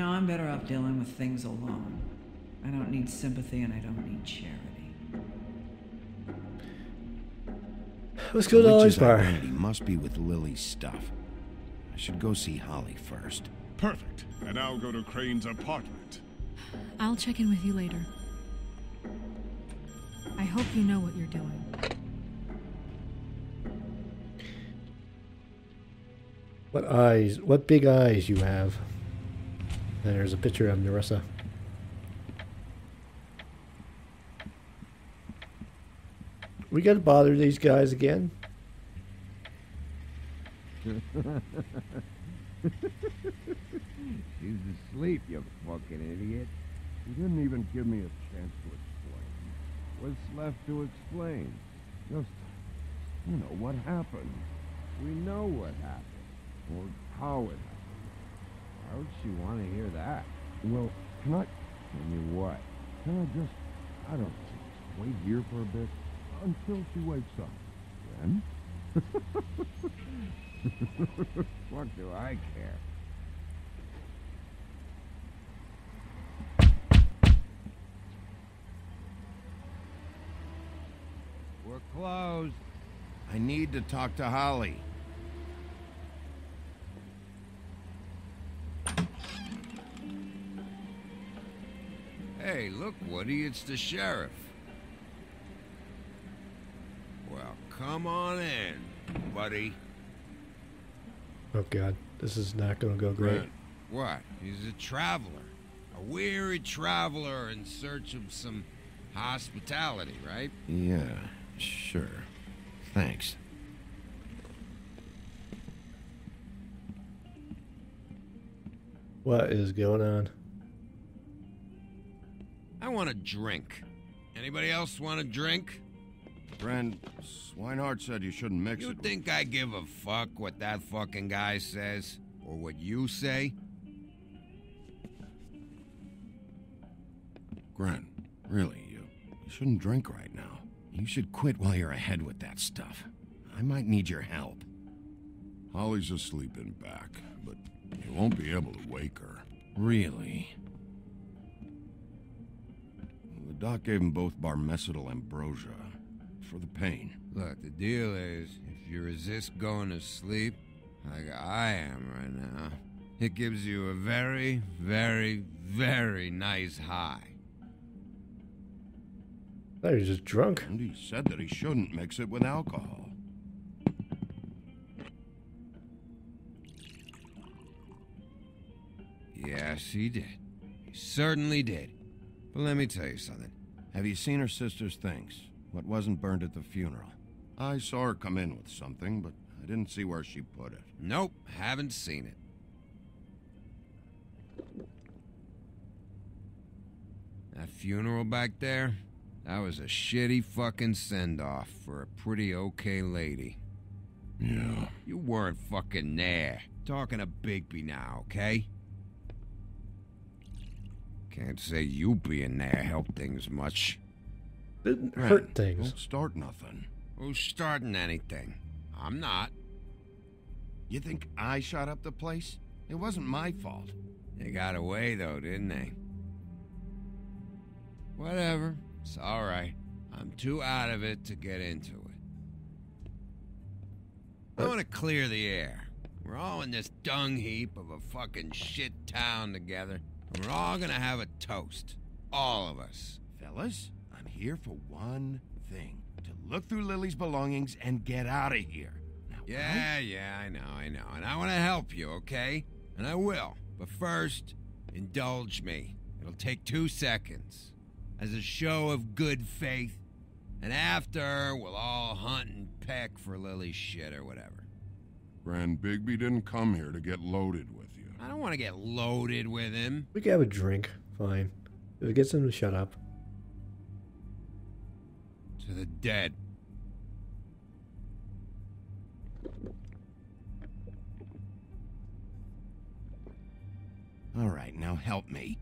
I'm better off dealing with things alone. I don't need sympathy and I don't need charity. Let's go to The Ollie's witch's bar. identity must be with Lily's stuff. I should go see Holly first. Perfect. And I'll go to Crane's apartment. I'll check in with you later. I hope you know what you're doing. What eyes? What big eyes you have. There's a picture of Narissa. We gotta bother these guys again. She's asleep, you fucking idiot. You didn't even give me a chance to explain. What's left to explain? Just, what happened. We know what happened. Or how it happened. Why would she want to hear that? Well, can I... Tell you what. Can I just... I don't know. Wait here for a bit until she wakes up. Then? What do I care? We're closed. I need to talk to Holly. Hey, look, Woody, it's the sheriff. Well, come on in, buddy. Oh god, this is not gonna go great. What? He's a traveler. A weary traveler in search of some hospitality, right? Yeah, sure. Thanks. What is going on? I want a drink. Anybody else want a drink? Friend, Swinehart said you shouldn't mix You it. think I give a fuck what that fucking guy says? Or what you say? Gren, really, you shouldn't drink right now. You should quit while you're ahead with that stuff. I might need your help. Holly's asleep in back, but you won't be able to wake her. Really? The doc gave them both barmecidal ambrosia for the pain. Look, the deal is, if you resist going to sleep, like I am right now, it gives you a very, very, very nice high. I thought he was just drunk. And he said that he shouldn't mix it with alcohol. Yes, he did. He certainly did. But let me tell you something. Have you seen her sister's things? What wasn't burned at the funeral? I saw her come in with something, but I didn't see where she put it. Nope, haven't seen it. That funeral back there, that was a shitty fucking send-off for a pretty okay lady. Yeah. You weren't fucking there. Talking to Bigby now, okay? Can't say you being there helped things much. Didn't hurt things. Don't start nothing. Who's starting anything? I'm not. You think I shot up the place? It wasn't my fault. They got away, though, didn't they? Whatever. It's all right. I'm too out of it to get into it. I want to clear the air. We're all in this dung heap of a fucking shit town together, and we're all gonna have a toast. All of us. Fellas, I'm here for one thing. To look through Lily's belongings and get out of here. Now, Yeah, I know. And I want to help you, okay? And I will. But first, indulge me. It'll take 2 seconds. As a show of good faith. And after, we'll all hunt and peck for Lily's shit or whatever. Grand Bigby didn't come here to get loaded with you. I don't want to get loaded with him. We can have a drink. Fine. If it gets him to shut up. To the dead. All right, now help me.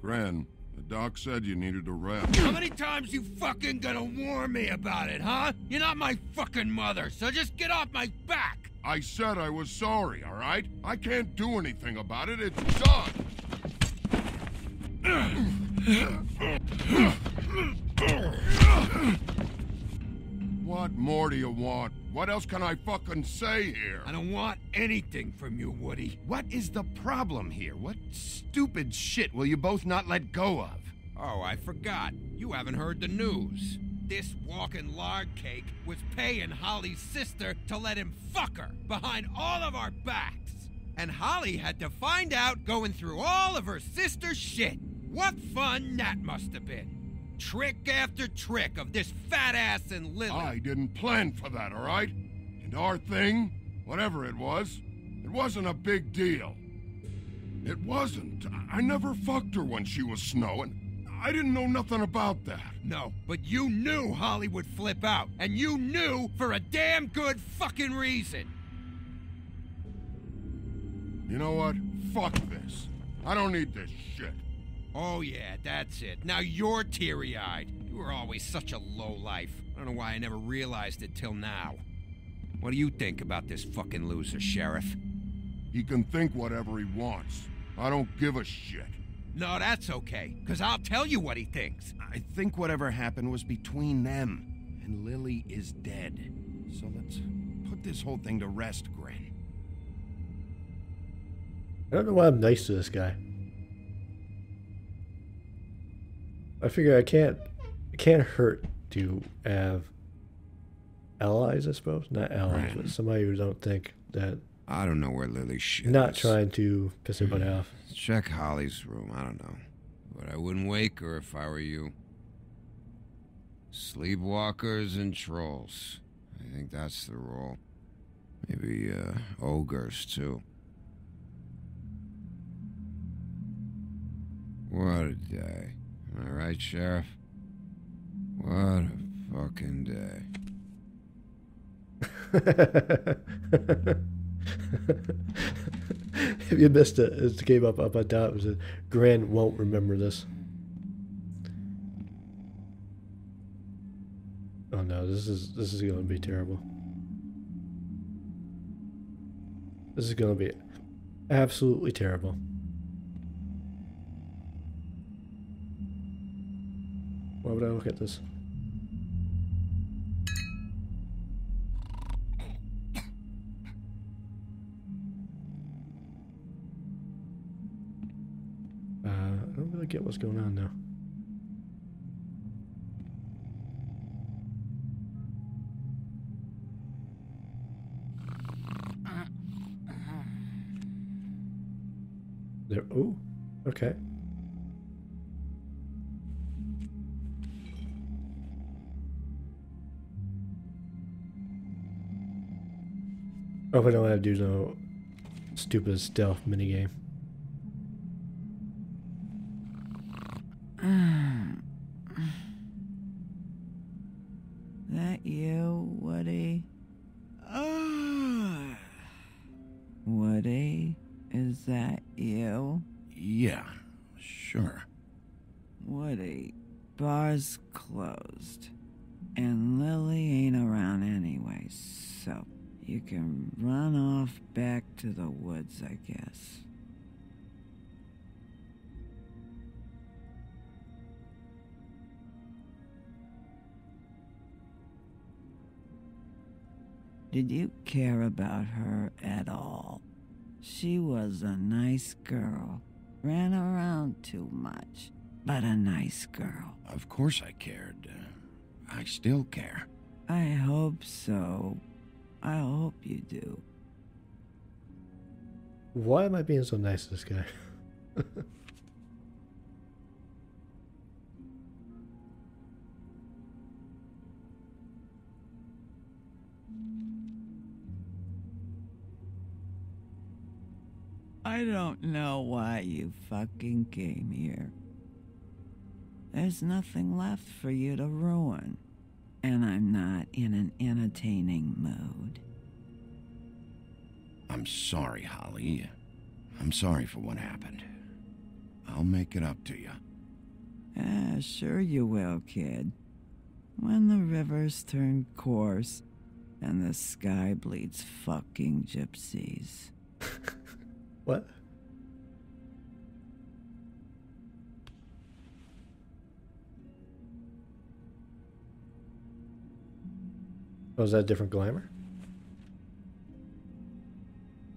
Gran, the doc said you needed a rest. How many times you fucking gonna warn me about it, huh? You're not my fucking mother, so just get off my back! I said I was sorry, all right? I can't do anything about it. It's done. What more do you want? What else can I fucking say here? I don't want anything from you, Woody. What is the problem here? What stupid shit will you both not let go of? Oh, I forgot. You haven't heard the news. This walking lard cake was paying Holly's sister to let him fuck her behind all of our backs. And Holly had to find out going through all of her sister's shit. What fun that must have been. Trick after trick of this fat ass and Lily. I didn't plan for that, all right? And our thing, whatever it wasn't a big deal. It wasn't. I never fucked her when she was snowing. I didn't know nothing about that. No, but you knew Holly would flip out. And you knew for a damn good fucking reason. You know what? Fuck this. I don't need this shit. Oh yeah, that's it. Now you're teary-eyed. You were always such a lowlife. I don't know why I never realized it till now. What do you think about this fucking loser, Sheriff? He can think whatever he wants. I don't give a shit. No, that's okay, because I'll tell you what he thinks. I think whatever happened was between them, and Lily is dead. So let's put this whole thing to rest, Gren. I don't know why I'm nice to this guy. I figure it can't hurt to have allies, I suppose. Not allies, but somebody who don't think that. I don't know where Lily's shit Not is. trying to piss everybody off. Check Holly's room, I don't know. But I wouldn't wake her if I were you. Sleepwalkers and trolls. I think that's the rule. Maybe, ogres, too. What a day. Am I right, Sheriff? What a fucking day. If you missed it, it came up on top. It was a Gran won't remember this. Oh no, this is gonna be terrible. This is gonna be absolutely terrible. Why would I look at this? I don't really get what's going on now. There. Oh, okay. Oh, I don't have to do no stupid stealth minigame. That you, Woody? Woody, is that you? Yeah, sure. Woody, bar's closed. And Lily ain't around anyway, so you can run off back to the woods, I guess. Did you care about her at all? She was a nice girl. Ran around too much, but a nice girl. Of course I cared. I still care. I hope so. I hope you do. Why am I being so nice to this guy? I don't know why you fucking came here. There's nothing left for you to ruin, and I'm not in an entertaining mood. I'm sorry, Holly. I'm sorry for what happened. I'll make it up to you. Sure you will, kid. When the rivers turn coarse and the sky bleeds fucking gypsies. What? Oh, is that a different glamour?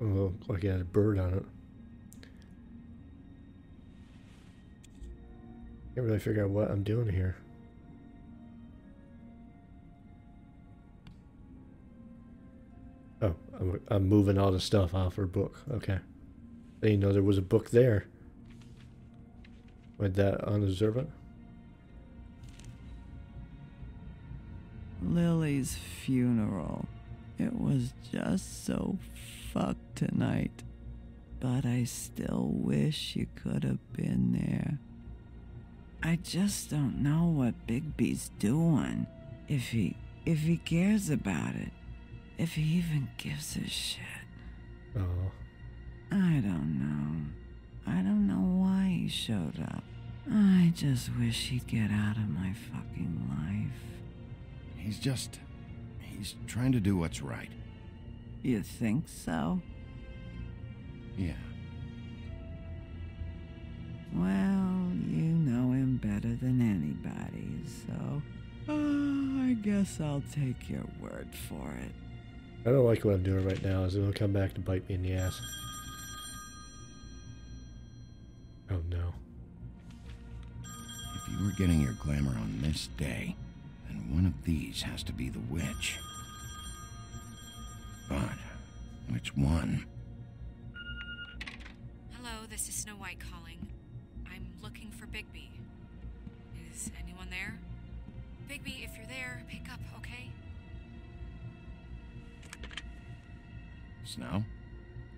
Oh, looked like it had a bird on it. Can't really figure out what I'm doing here. Oh, I'm moving all the stuff off her book. Okay. I didn't know there was a book there. With that unobservant. Lily's funeral. It was just so fucked tonight. But I still wish you could have been there. I just don't know what Bigby's doing. If he cares about it. If he even gives a shit. Oh. I don't know. I don't know why he showed up. I just wish he'd get out of my fucking life. He's trying to do what's right. You think so? Yeah. Well, you know him better than anybody, so I guess I'll take your word for it. I don't like what I'm doing right now, as it'll come back to bite me in the ass. Oh no. If you were getting your glamour on this day, then one of these has to be the witch. But which one? Hello, this is Snow White calling. I'm looking for Bigby. Is anyone there? Bigby, if you're there, pick up, okay? Snow?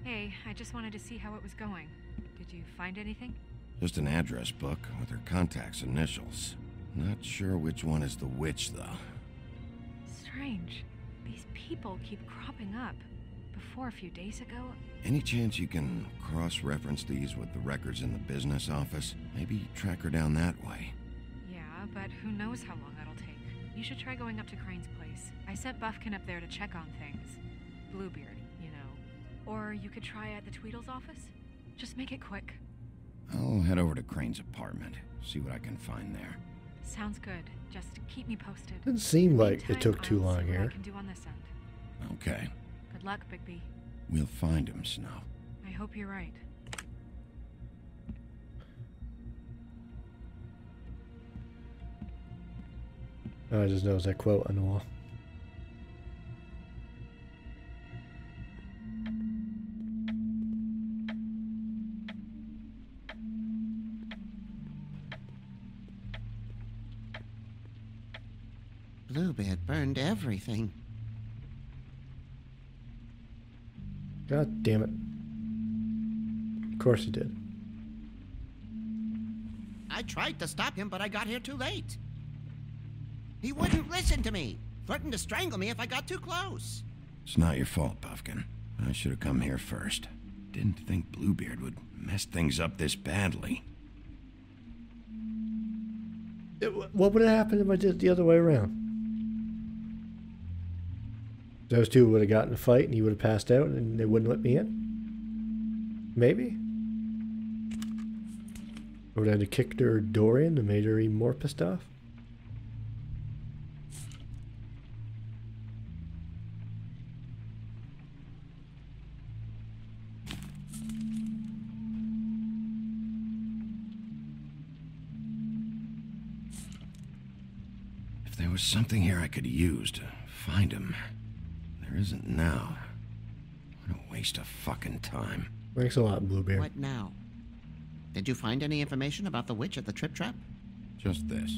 Hey, I just wanted to see how it was going. Did you find anything? Just an address book with her contact's initials. Not sure which one is the witch, though. Strange. These people keep cropping up. Before a few days ago... Any chance you can cross-reference these with the records in the business office? Maybe track her down that way. Yeah, but who knows how long that'll take. You should try going up to Crane's place. I sent Buffkin up there to check on things. Bluebeard, you know. Or you could try at the Tweedle's office. Just make it quick. I'll head over to Crane's apartment, see what I can find there. Sounds good. Just keep me posted. Didn't seem like Meantime, it took too I'll long see what here. I can do on this end. Okay. Good luck, Bigby. We'll find him, Snow. I hope you're right. I just noticed that quote on the wall. Bluebeard burned everything. God damn it. Of course he did. I tried to stop him, but I got here too late. He wouldn't listen to me. Threatened to strangle me if I got too close. It's not your fault, Buffkin. I should have come here first. Didn't think Bluebeard would mess things up this badly. What would have happened if I did it the other way around? Those two would have gotten in a fight and he would have passed out and they wouldn't let me in? Maybe? Or would I have kicked her door in and made her even more pissed off? If there was something here I could use to find him, there isn't now. What a waste of fucking time. Thanks a lot, Bluebeard. What now? Did you find any information about the witch at the Trip Trap? Just this.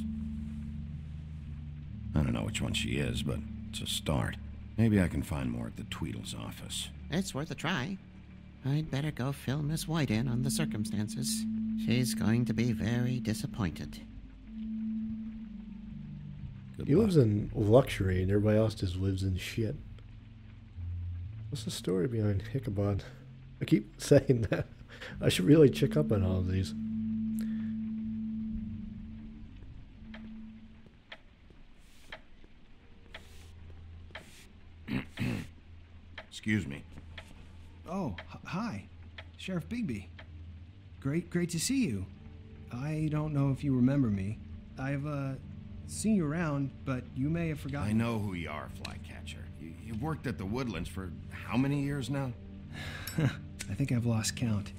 I don't know which one she is, but it's a start. Maybe I can find more at the Tweedle's office. It's worth a try. I'd better go fill Miss White in on the circumstances. She's going to be very disappointed. He lives in luxury and everybody else just lives in shit. What's the story behind Ichabod? I keep saying that. I should really check up on all of these. Excuse me. Oh, hi. Sheriff Bigby. Great to see you. I don't know if you remember me. I've, seen you around, but you may have forgotten. I know who you are, Flycatcher. You've worked at the Woodlands for how many years now? I think I've lost count.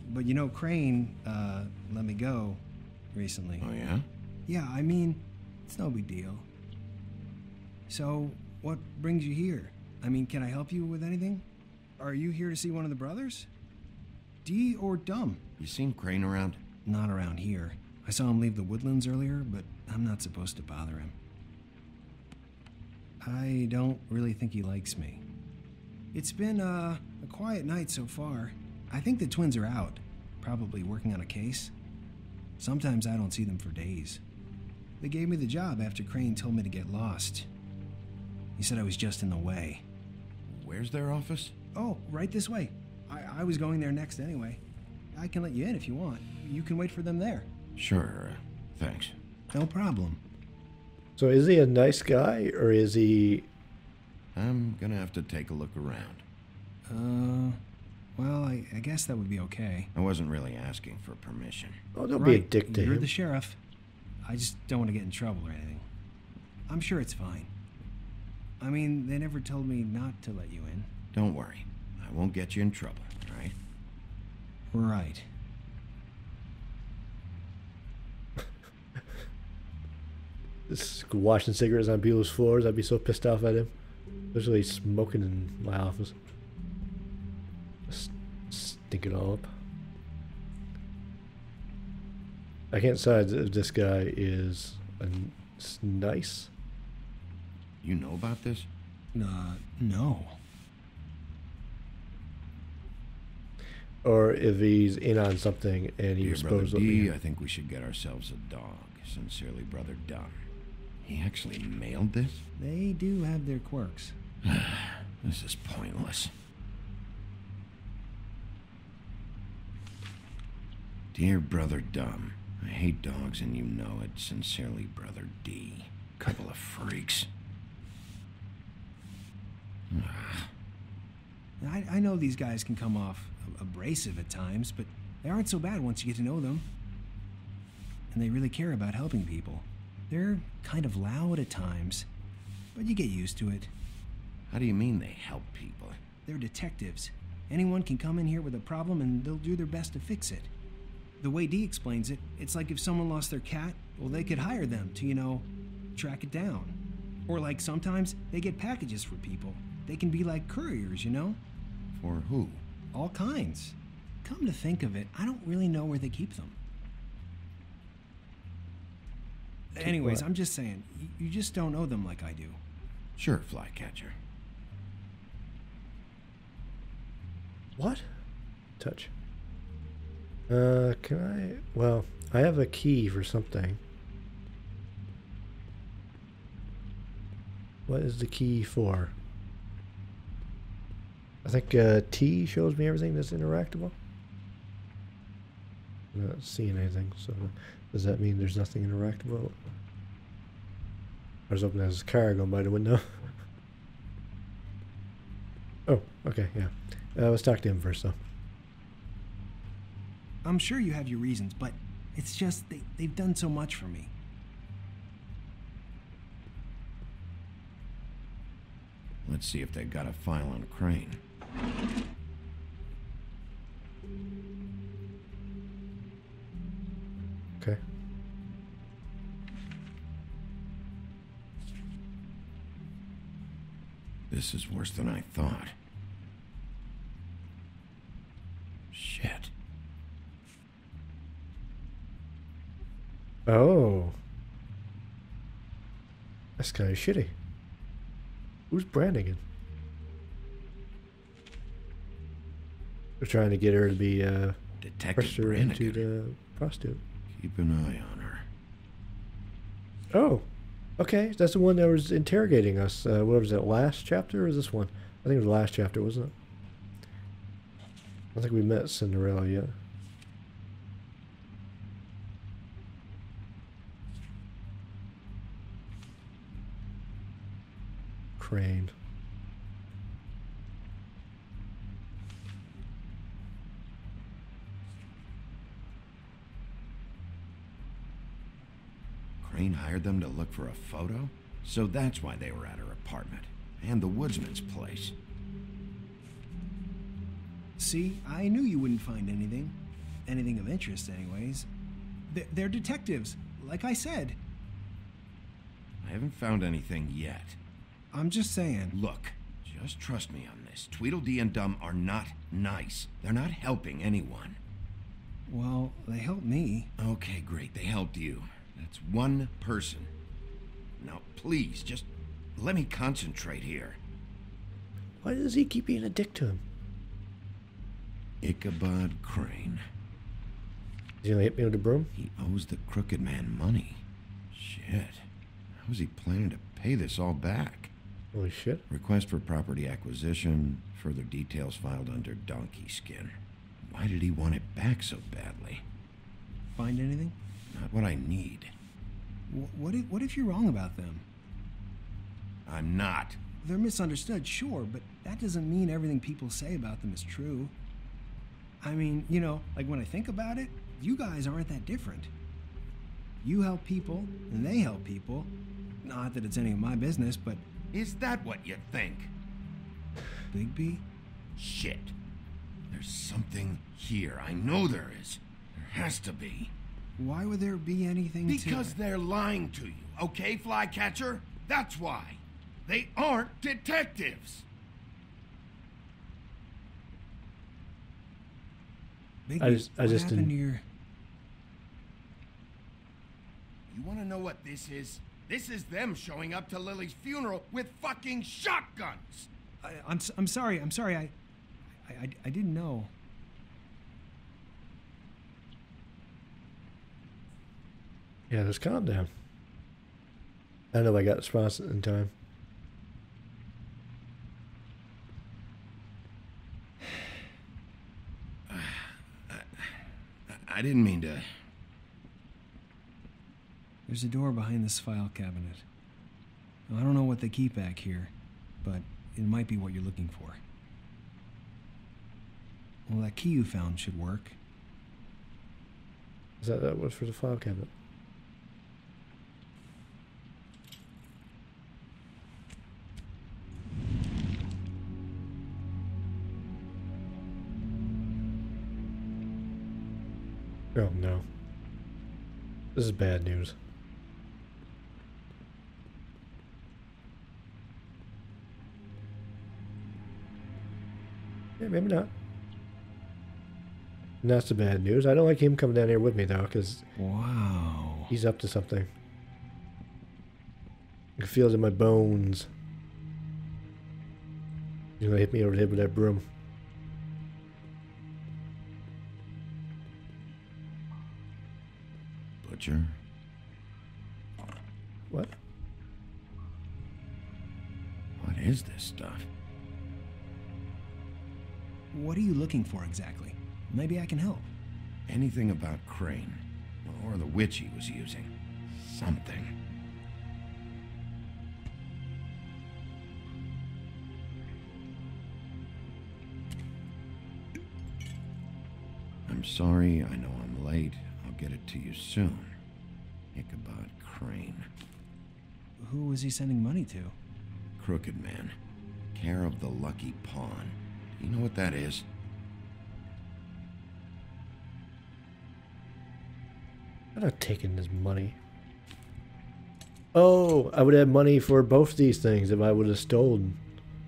But you know, Crane, let me go recently. Oh, yeah? Yeah, I mean, it's no big deal. So, what brings you here? I mean, can I help you with anything? Are you here to see one of the brothers? D or Dumb? You seen Crane around? Not around here. I saw him leave the Woodlands earlier, but I'm not supposed to bother him. I don't really think he likes me. It's been, a quiet night so far. I think the twins are out, probably working on a case. Sometimes I don't see them for days. They gave me the job after Crane told me to get lost. He said I was just in the way. Where's their office? Oh, right this way. I was going there next anyway. I can let you in if you want. You can wait for them there. Sure, thanks. No problem. So is he a nice guy, or is he... I'm gonna have to take a look around. Well, I guess that would be okay. I wasn't really asking for permission. Oh, don't be a dick to You're him. the sheriff. I just don't want to get in trouble or anything. I'm sure it's fine. I mean, they never told me not to let you in. Don't worry. I won't get you in trouble, all right? Right. This washing cigarettes on people's floors, I'd be so pissed off at him. Especially smoking in my office. Just stink it all up. I can't decide if this guy is nice. You know about this? No. Or if he's in on something and he Dear was Brother supposed D, to. I think we should get ourselves a dog. Sincerely, Brother Dunn. He actually mailed this? They do have their quirks. This is pointless. Dear Brother Dumb, I hate dogs and you know it. Sincerely, Brother D. Couple of freaks. I know these guys can come off abrasive at times, but they aren't so bad once you get to know them. And they really care about helping people. They're kind of loud at times, but you get used to it. How do you mean they help people? They're detectives. Anyone can come in here with a problem and they'll do their best to fix it. The way Dee explains it, it's like if someone lost their cat, well, they could hire them to, track it down. Or like sometimes they get packages for people. They can be like couriers, For who? All kinds. Come to think of it, I don't really know where they keep them. Anyways, I'm just saying, you just don't know them like I do. Sure, Flycatcher. What? Touch. Can I? Well, I have a key for something. What is the key for? I think T shows me everything that's interactable. I'm not seeing anything, so does that mean there's nothing interactable? I was hoping there was a car going by the window. Oh, okay, yeah. Let's talk to him first, though. I'm sure you have your reasons, but it's just they've done so much for me. Let's see if they've got a file on Crane. Okay. This is worse than I thought. Shit. Oh. That's kind of shitty. Who's Brannigan? They're trying to get her to be Detective her into Brannigan. the prostitute. Keep an eye on her. Oh, okay. That's the one that was interrogating us. What was it, last chapter or this one? I think it was the last chapter, wasn't it? I don't think we met Cinderella yet. Crane. Crane hired them to look for a photo? So that's why they were at her apartment. And the woodsman's place. See, I knew you wouldn't find anything. Anything of interest, anyways. They're detectives, like I said. I haven't found anything yet. I'm just saying. Look, just trust me on this. Tweedledee and Dum are not nice. They're not helping anyone. Well, they helped me. Okay, great. They helped you. That's one person. Now, please, just let me concentrate here. Why does he keep being a dick to him? Ichabod Crane. Is he gonna hit me with a broom? He owes the crooked man money. Shit. How is he planning to pay this all back? Holy shit. Request for property acquisition. Further details filed under donkey skin. Why did he want it back so badly? Find anything? Not what I need. What if you're wrong about them? I'm not. They're misunderstood, sure, but that doesn't mean everything people say about them is true. I mean, like when I think about it, you guys aren't that different. You help people, and they help people. Not that it's any of my business, but... Is that what you think? Bigby? Shit. There's something here. I know there is. There has to be. Why would there be anything Because they're lying to you, okay, Flycatcher? That's why. They aren't detectives. Bigby, I just what happened didn't... to your... You want to know what this is? This is them showing up to Lily's funeral with fucking shotguns. I'm sorry. I didn't know. Yeah, just calm down. I know I got the response in time. I didn't mean to... There's a door behind this file cabinet. I don't know what they keep back here, but it might be what you're looking for. Well, that key you found should work. Is that was for the file cabinet? Oh no. This is bad news. Yeah, maybe not. And that's the bad news. I don't like him coming down here with me though, because wow, he's up to something. I can feel it in my bones. He's gonna hit me over the head with that broom. Butcher? What? What is this stuff? What are you looking for exactly? Maybe I can help. Anything about Crane, or the witch he was using. Something. I'm sorry, I know I'm late. I'll get it to you soon. Ichabod Crane. Who was he sending money to? Crooked Man. Care of the Lucky Pawn. Do you know what that is? I'm not taking this money. Oh, I would have money for both these things if I would have stolen.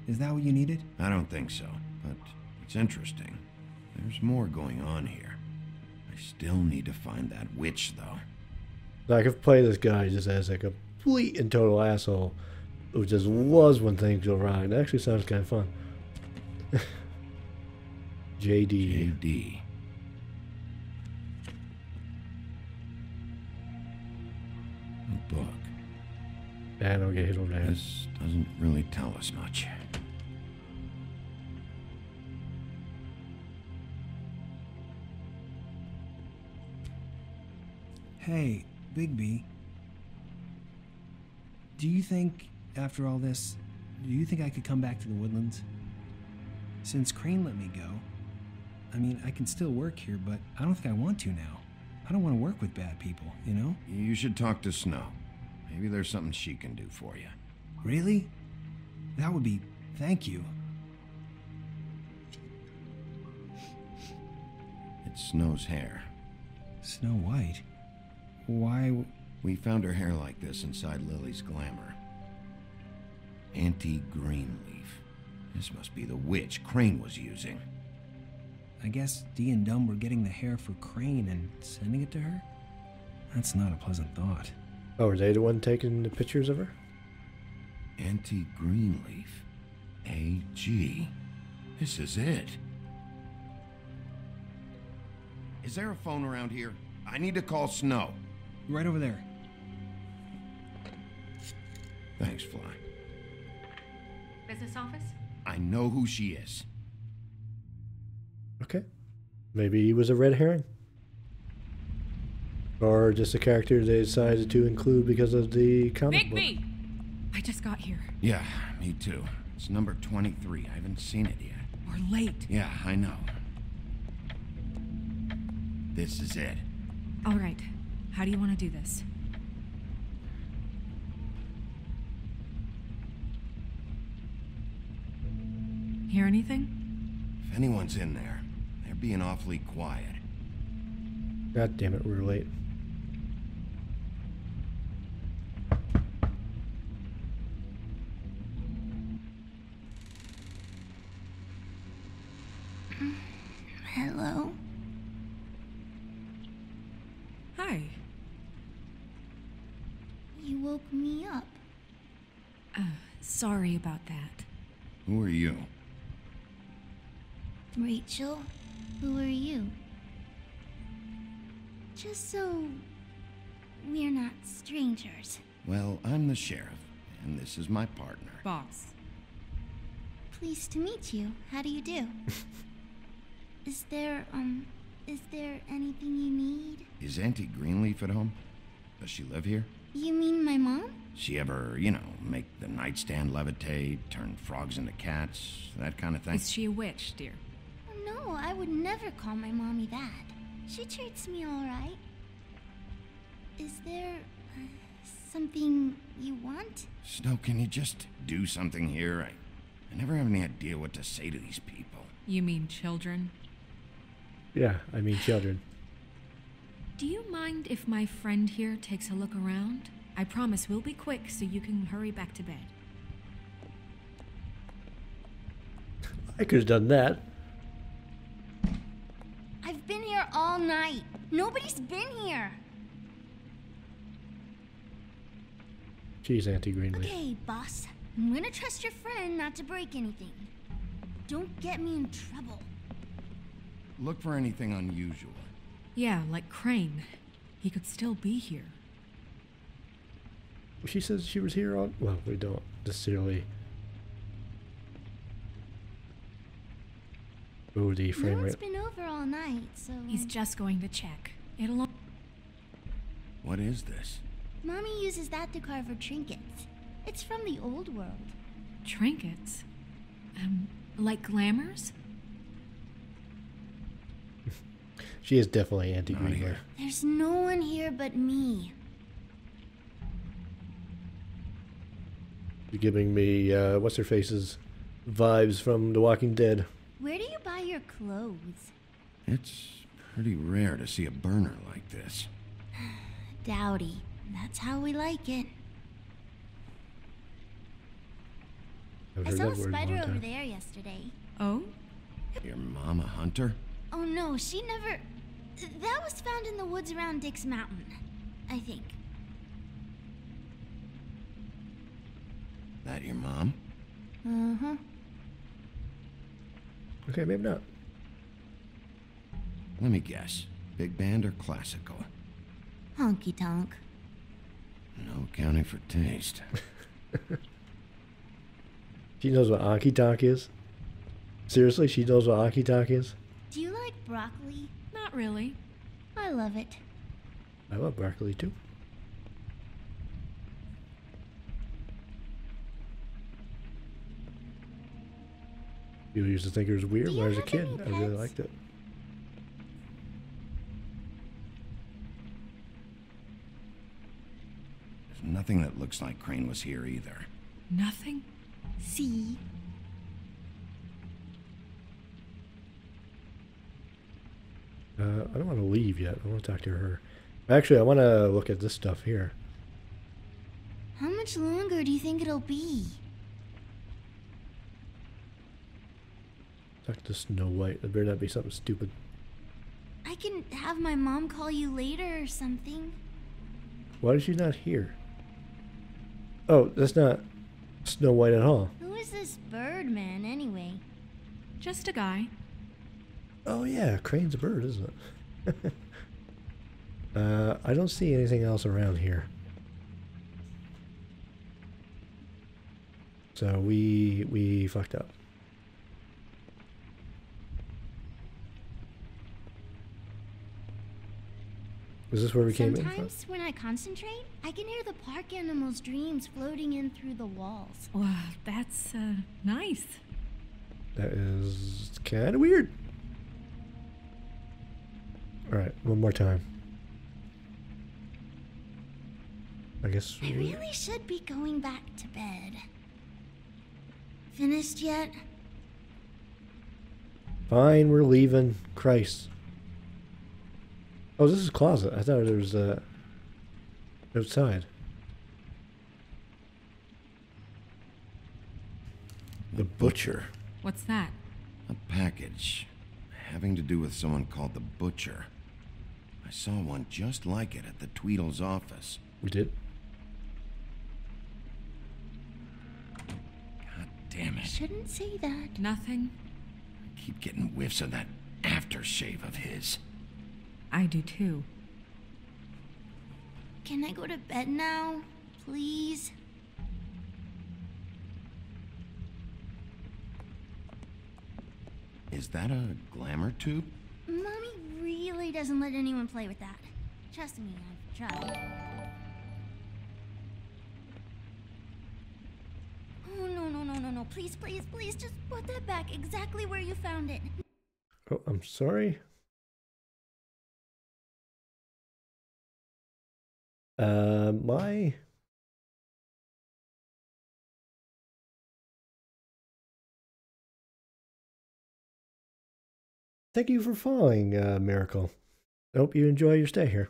Is that what you needed? I don't think so, but it's interesting. There's more going on here. I still need to find that witch, though. I could play this guy just as a complete and total asshole who just was when things go wrong. That actually sounds kind of fun. JD. JD. A book. I don't get hit over the head. This doesn't really tell us much. Hey, Bigby. Do you think, after all this, do you think I could come back to the Woodlands? Since Crane let me go, I mean, I can still work here, but I don't think I want to now. I don't want to work with bad people, you know? You should talk to Snow. Maybe there's something she can do for you. Really? That would be... thank you. It's Snow's hair. Snow White? Why... We found her hair like this inside Lily's glamour. Anti-Greenleaf. This must be the witch Crane was using. I guess Dee and Dumb were getting the hair for Crane and sending it to her? That's not a pleasant thought. Oh, are they the one taking the pictures of her? Anti-Greenleaf. AG. This is it. Is there a phone around here? I need to call Snow. Right over there. Thanks, Fly. Business office? I know who she is. Okay. Maybe he was a red herring. Or just a character they decided to include because of the comic book. Bigby! I just got here. Yeah, me too. It's number 23. I haven't seen it yet. We're late. Yeah, I know. This is it. All right. How do you want to do this? Hear anything? If anyone's in there, they're being awfully quiet. God damn it, we're late. Hello? Hi. You woke me up. Sorry about that. Who are you? Rachel, who are you? Just so we're not strangers. Well, I'm the sheriff, and this is my partner. Boss. Pleased to meet you. How do you do? Is there anything you need? Is Auntie Greenleaf at home? Does she live here? You mean my mom? She ever, make the nightstand levitate, turn frogs into cats, that kind of thing? Is she a witch, dear? No, I would never call my mommy that. She treats me all right. Is there something you want? Snow, can you just do something here? I never have any idea what to say to these people. You mean children? Yeah, I mean children. Do you mind if my friend here takes a look around? I promise we'll be quick so you can hurry back to bed. I could have done that. I've been here all night. Nobody's been here. Jeez, Auntie Greenlee. Okay, boss. I'm gonna trust your friend not to break anything. Don't get me in trouble. Look for anything unusual. Yeah, like Crane. He could still be here. She says she was here on... Well, we don't necessarily... Oh, the frame No one's rate. been over all night, so... He's just going to check. It'll... What is this? Mommy uses that to carve her trinkets. It's from the old world. Trinkets? Like glamours? She is definitely Auntie Greenlee. There's no one here but me. You're giving me, what's-her-face's vibes from The Walking Dead. Where do you buy your clothes? It's pretty rare to see a burner like this. Dowdy. That's how we like it. I saw a spider over there yesterday. Oh? Your mom a hunter? Oh no, she never... That was found in the woods around Dick's Mountain, I think. That your mom? Uh-huh. Okay, maybe not. Let me guess. Big band or classical? Honky tonk. No accounting for taste. She knows what Honky Tonk is? Seriously, she knows what Honky Tonk is? Do you like broccoli? Not really. I love it. I love broccoli too. People used to think it was weird when I was a kid. I really liked it. There's nothing that looks like Crane was here either. Nothing? See? I don't want to leave yet. I want to talk to her. Actually, I want to look at this stuff here. How much longer do you think it'll be? Talk to Snow White. It better not be something stupid. I can have my mom call you later or something. Why is she not here? Oh, that's not Snow White at all. Who is this bird man anyway? Just a guy. Oh yeah, Crane's a bird, isn't it? I don't see anything else around here. So we fucked up. Is this where we came in from? Sometimes when I concentrate, I can hear the park animals' dreams floating in through the walls. Wow, that's nice. That is kind of weird. Alright, one more time. I guess I really should be going back to bed. Finished yet? Fine, we're leaving. Christ. Oh, this is a closet. I thought it was outside. The Butcher. What's that? A package having to do with someone called the Butcher. I saw one just like it at the Tweedle's office. We did? God damn it. Shouldn't say that. Nothing. I keep getting whiffs of that aftershave of his. I do too. Can I go to bed now, please? Is that a glamour tube? Mommy really doesn't let anyone play with that. Trust me, I've tried. Please, please, please, just put that back exactly where you found it. Oh, I'm sorry. Thank you for following, Miracle. I hope you enjoy your stay here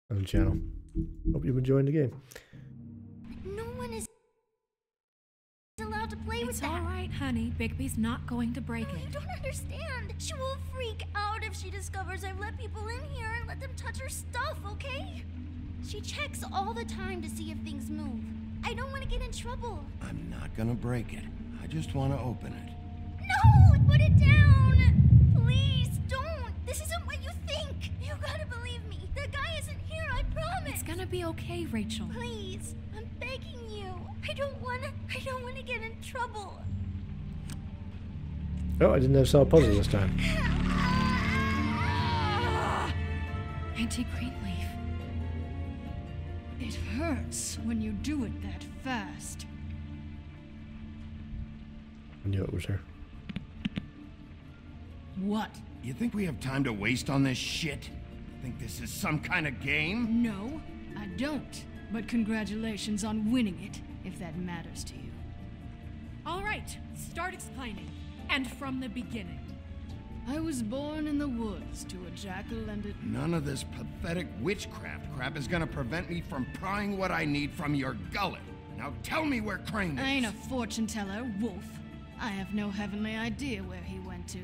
on the channel. Hope you've enjoyed the game. No one is allowed to play with that. It's all right, honey. Bigby's not going to break it. You don't understand. She will freak out if she discovers I've let people in here and let them touch her stuff, okay? She checks all the time to see if things move. I don't want to get in trouble. I'm not gonna break it. I just want to open it. No! Put it down! Please, don't! This isn't what you think! You gotta believe me. The guy isn't here, I promise! It's gonna be okay, Rachel. Please, I'm begging you. I don't wanna get in trouble. Oh, I didn't have saw a puzzle this time. Auntie Greenleaf. It hurts when you do it that fast. I knew it was her. What? You think we have time to waste on this shit? Think this is some kind of game? No, I don't. But congratulations on winning it, if that matters to you. All right, start explaining. And from the beginning. I was born in the woods to a jackal and a... None of this pathetic witchcraft crap is gonna prevent me from prying what I need from your gullet. Now tell me where Crane is. I ain't a fortune teller, Wolf. I have no heavenly idea where he went to.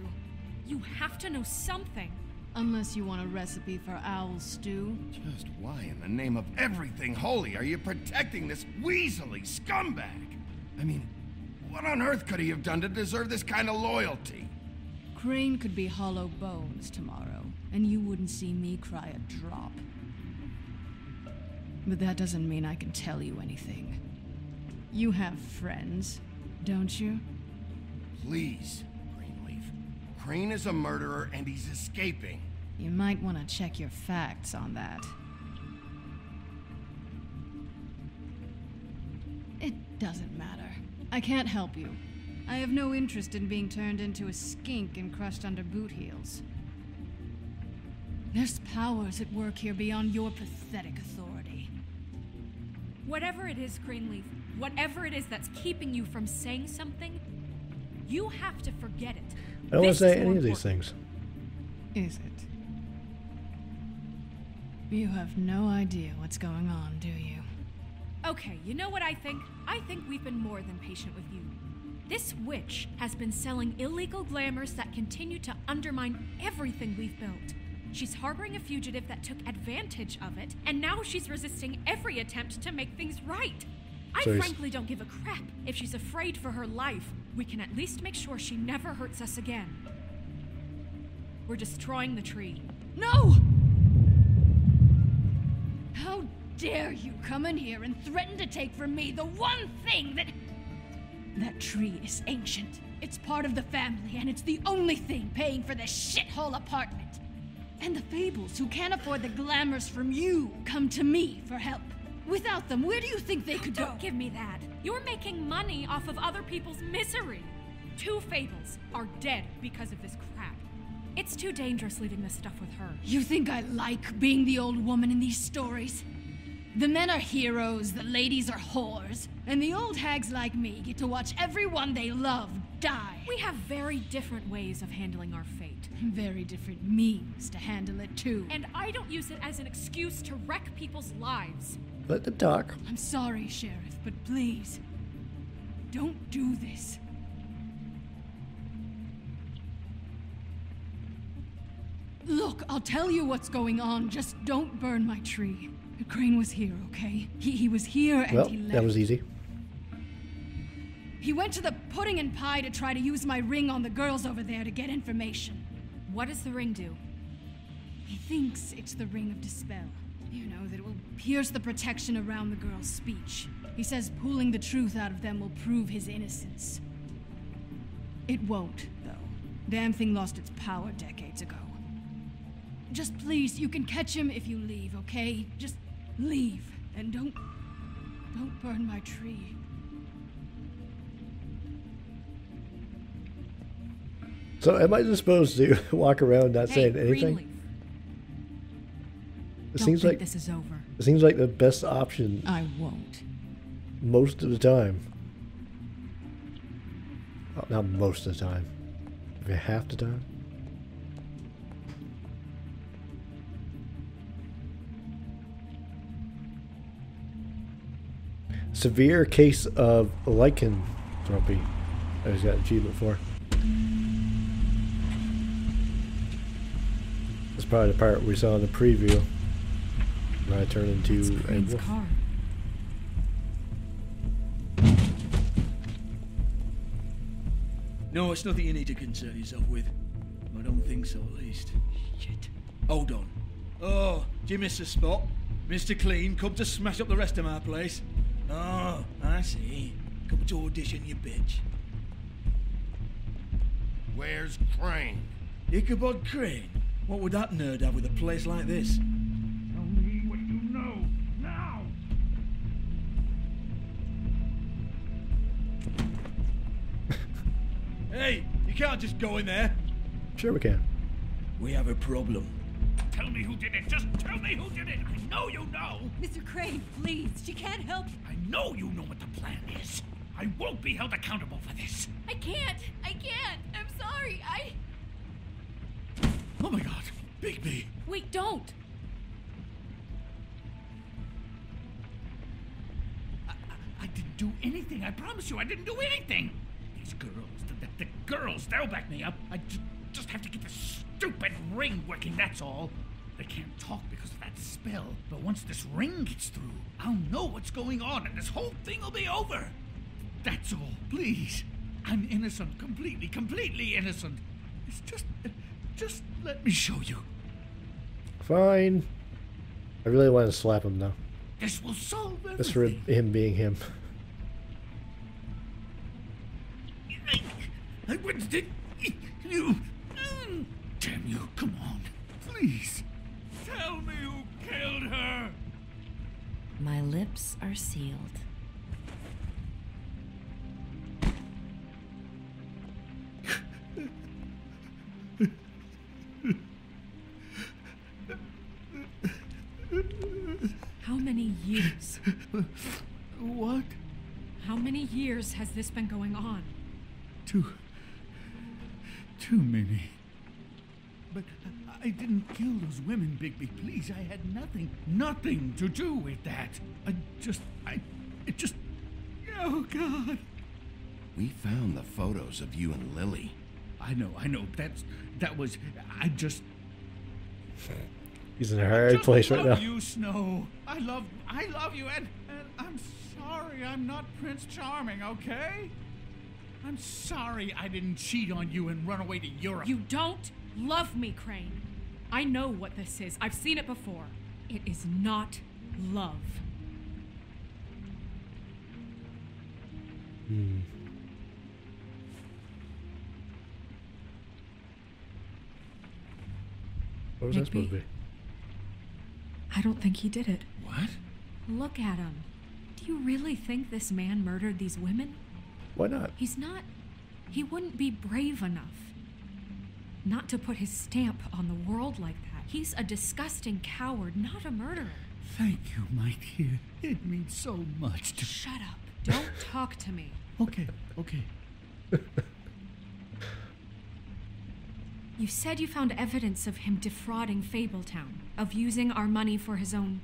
You have to know something. Unless you want a recipe for owl stew. Just why in the name of everything holy are you protecting this weaselly scumbag? I mean, what on earth could he have done to deserve this kind of loyalty? Crane could be hollow bones tomorrow, and you wouldn't see me cry a drop. But that doesn't mean I can tell you anything. You have friends, don't you? Please, Greenleaf. Crane is a murderer and he's escaping. You might want to check your facts on that. It doesn't matter. I can't help you. I have no interest in being turned into a skink and crushed under boot heels. There's powers at work here beyond your pathetic authority. Whatever it is, Greenleaf, whatever it is that's keeping you from saying something, you have to forget it. I don't want to say any of these things. Is it? You have no idea what's going on, do you? Okay, you know what I think? I think we've been more than patient with you. This witch has been selling illegal glamours that continue to undermine everything we've built. She's harboring a fugitive that took advantage of it, and now she's resisting every attempt to make things right. I frankly don't give a crap if she's afraid for her life. We can at least make sure she never hurts us again. We're destroying the tree. No! How dare you come in here and threaten to take from me the one thing that... That tree is ancient. It's part of the family, and it's the only thing paying for this shithole apartment. And the Fables, who can't afford the glamours from you, come to me for help. Without them, where do you think they could go? Don't give me that. You're making money off of other people's misery. 2 Fables are dead because of this crap. It's too dangerous leaving this stuff with her. You think I like being the old woman in these stories? The men are heroes, the ladies are whores, and the old hags like me get to watch everyone they love die. We have very different ways of handling our fate. Very different means to handle it, too. And I don't use it as an excuse to wreck people's lives. Let them talk. I'm sorry, Sheriff, but please, don't do this. Look, I'll tell you what's going on, just don't burn my tree. Crane was here, okay? He was here and he left. That was easy. He went to the pudding and pie to try to use my ring on the girls over there to get information. What does the ring do? He thinks it's the ring of dispel. You know, that it will pierce the protection around the girls' speech. He says pulling the truth out of them will prove his innocence. It won't, though. Damn thing lost its power decades ago. Just please, you can catch him if you leave, okay? Just leave, and don't burn my tree. So am I just supposed to walk around not saying anything? Greenleaf. It Don't seems think like this is over. It seems like the best option. I won't. Most of the time. Well, not most of the time. Maybe half the time. Severe case of lycanthropy. I just got an achievement for. That's probably the part we saw in the preview. Where I turn into a wolf. Car. No, it's nothing you need to concern yourself with. I don't think so, at least. Shit. Hold on. Oh, do you miss a spot? Mr. Clean, come to smash up the rest of my place. Oh, I see. Come to audition, you bitch. Where's Crane? Ichabod Crane? What would that nerd have with a place like this? Tell me what you know, now! Hey, you can't just go in there. Sure we can. We have a problem. Tell me who did it! Just tell me who did it! I know you know! Mr. Crane, please, she can't help. I know you know what the plan is. I won't be held accountable for this. I can't. I'm sorry. Oh my god, Bigby! Wait, don't! I didn't do anything. I promise you, I didn't do anything. These girls, the girls, they'll back me up. I just have to get this stupid ring working, that's all. They can't talk because of that spell, but once this ring gets through, I'll know what's going on and this whole thing will be over. That's all, please. I'm innocent, completely innocent. It's just let me show you. Fine. I really want to slap him though. This will solve everything. Just for him being him. I wouldn't you. Damn you, come on. Please. Tell me who killed her. My lips are sealed. How many years? What? How many years has this been going on? Too many. But I didn't kill those women, Bigby. Please, I had nothing to do with that. Oh, God. We found the photos of you and Lily. I know. That was, He's in a hard place right now. I love you, Snow. I love you, and I'm sorry I'm not Prince Charming, okay? I'm sorry I didn't cheat on you and run away to Europe. You don't love me, Crane. I know what this is. I've seen it before. It is not love. What was that supposed to be? I don't think he did it. What? Look at him. Do you really think this man murdered these women? Why not? He wouldn't be brave enough not to put his stamp on the world like that. He's a disgusting coward, not a murderer. Thank you, my dear. It means so much to... Shut up. Don't talk to me. Okay. You said you found evidence of him defrauding Fabletown, of using our money for his own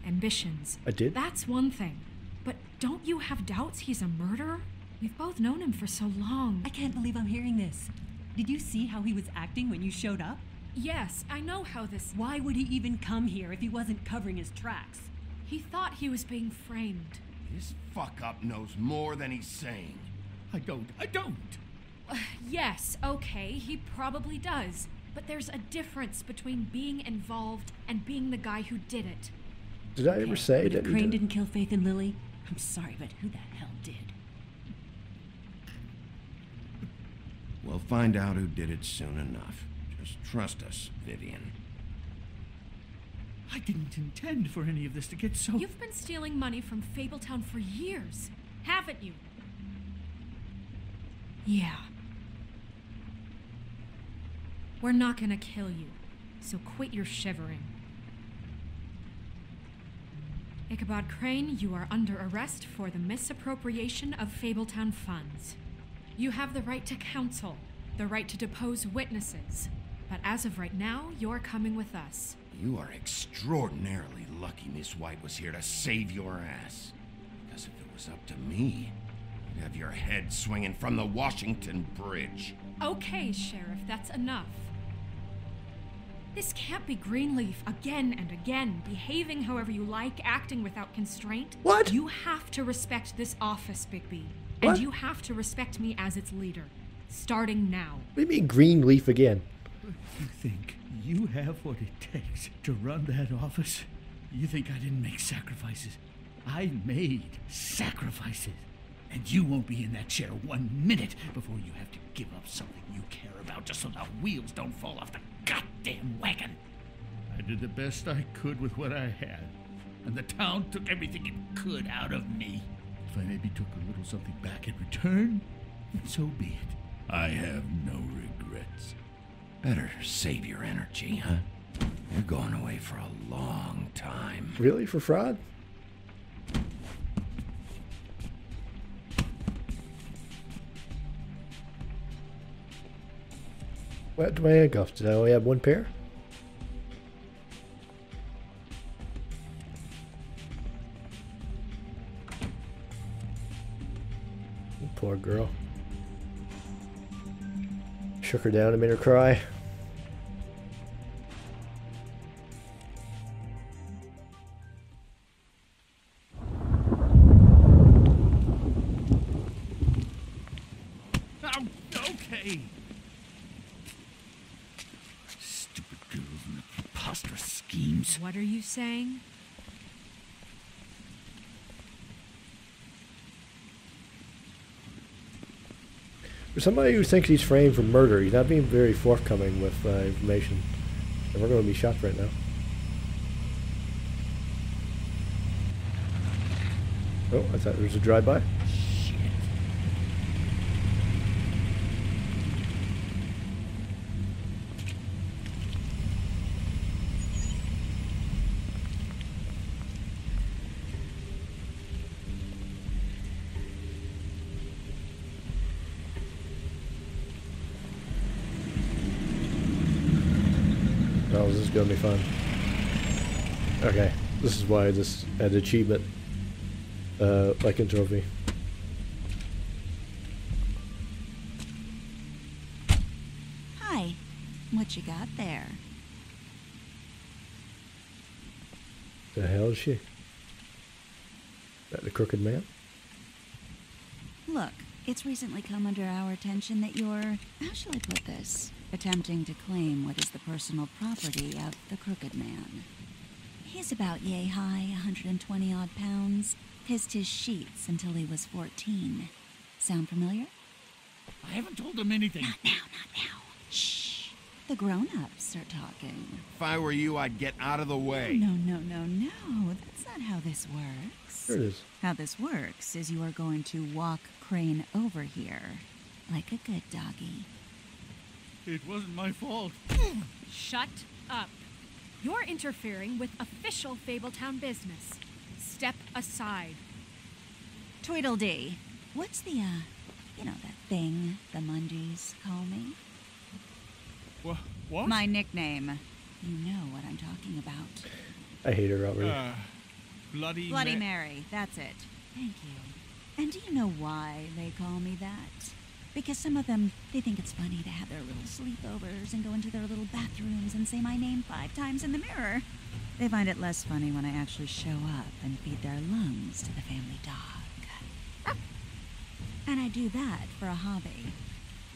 ambitions. I did? That's one thing. But don't you have doubts he's a murderer? We've both known him for so long. I can't believe I'm hearing this. Did you see how he was acting when you showed up? Yes, I know how this... Why would he even come here if he wasn't covering his tracks? He thought he was being framed. This fuck-up knows more than he's saying. I don't. Yes, okay, he probably does. But there's a difference between being involved and being the guy who did it. Did I ever say that Crane didn't kill Faith and Lily? I'm sorry, but who the hell did? We'll find out who did it soon enough. Just trust us, Vivian. I didn't intend for any of this to get so... You've been stealing money from Fabletown for years, haven't you? Yeah. We're not gonna kill you, so quit your shivering. Ichabod Crane, you are under arrest for the misappropriation of Fabletown funds. You have the right to counsel, the right to depose witnesses, but as of right now, you're coming with us. You are extraordinarily lucky Miss White was here to save your ass. Because if it was up to me, you'd have your head swinging from the Washington Bridge. Okay, Sheriff, that's enough. This can't be Greenleaf again and again, behaving however you like, acting without constraint. What? You have to respect this office, Bigby. What? And you have to respect me as its leader. Starting now. What do you mean Greenleaf again? You think you have what it takes to run that office? You think I didn't make sacrifices? I made sacrifices. And you won't be in that chair 1 minute before you have to give up something you care about just so the wheels don't fall off the goddamn wagon. I did the best I could with what I had, and the town took everything it could out of me. If I maybe took a little something back in return, then so be it. I have no regrets. Better save your energy, huh? You're going away for a long time. Really? For fraud? What do my handcuffs? Did I only have one pair? Poor girl. Shook her down and made her cry. Oh, okay. Stupid girls and their preposterous schemes. What are you saying? For somebody who thinks he's framed for murder, he's not being very forthcoming with information. And we're going to be shot right now. Oh, I thought there was a drive-by. Oh, this is gonna be fun. Okay, this is why this had achievement, like a trophy. Hi, what you got there? The hell is she? That the crooked man? Look, it's recently come under our attention that you're, how shall I put this, attempting to claim what is the personal property of the crooked man. He's about yay high, 120 odd pounds, pissed his sheets until he was 14. Sound familiar? I haven't told him anything. Not now. Shh. The grown-ups are talking. If I were you, I'd get out of the way. No. That's not how this works. There it is. How this works is you are going to walk Crane over here, like a good doggy. It wasn't my fault. Shut up. You're interfering with official Fabletown business. Step aside. Tweedledee. What's the, that thing the Mundies call me? What? My nickname. You know what I'm talking about. I hate her already. Bloody Mary, that's it. Thank you. And do you know why they call me that? Because some of them, they think it's funny to have their little sleepovers and go into their little bathrooms and say my name 5 times in the mirror. They find it less funny when I actually show up and feed their lungs to the family dog. And I do that for a hobby.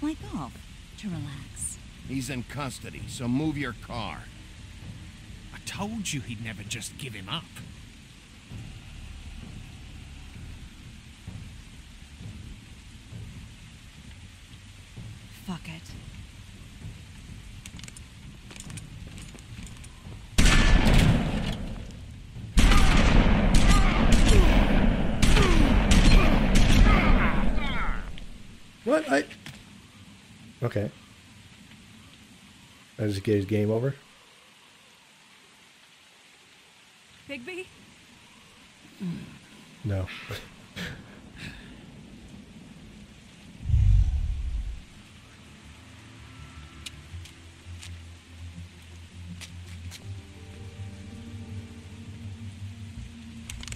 Like golf, to relax. He's in custody, so move your car. I told you he'd never just give him up. Fuck it. What? Okay. I just get his game over. Bigby? No.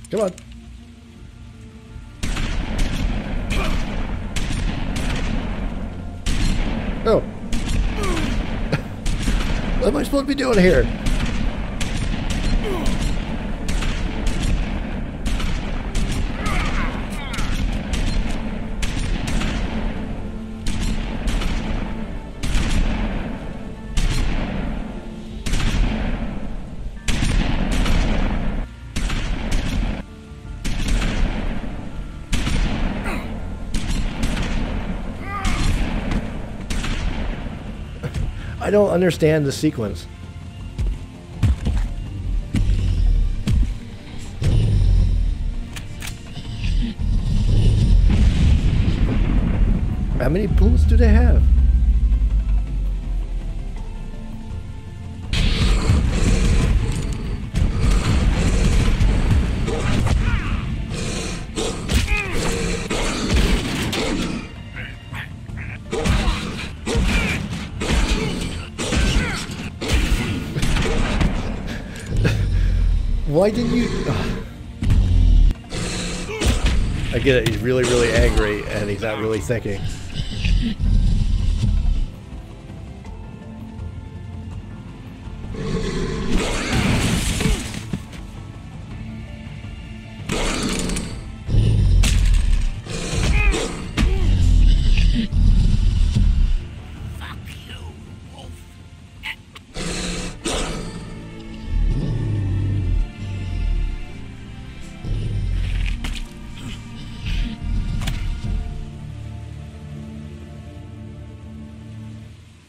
Come on. Oh. What am I supposed to be doing here? I don't understand the sequence. How many bullets do they have? Why didn't you... I get it, he's really, really angry and he's not really thinking.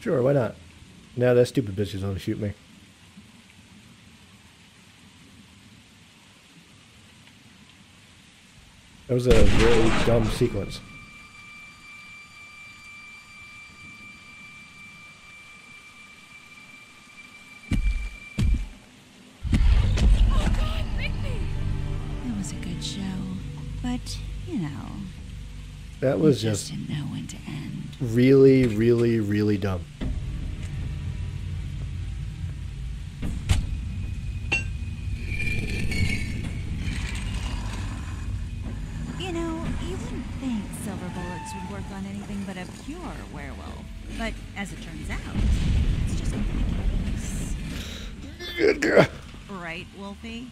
Sure, why not? Now that stupid bitch is gonna shoot me. That was a really dumb sequence. It was a good show, but, you know... That was just didn't know when to end. really, really, really dumb. You know, you wouldn't think silver bullets would work on anything but a pure werewolf. But as it turns out, it's just ridiculous. Right, Wolfie?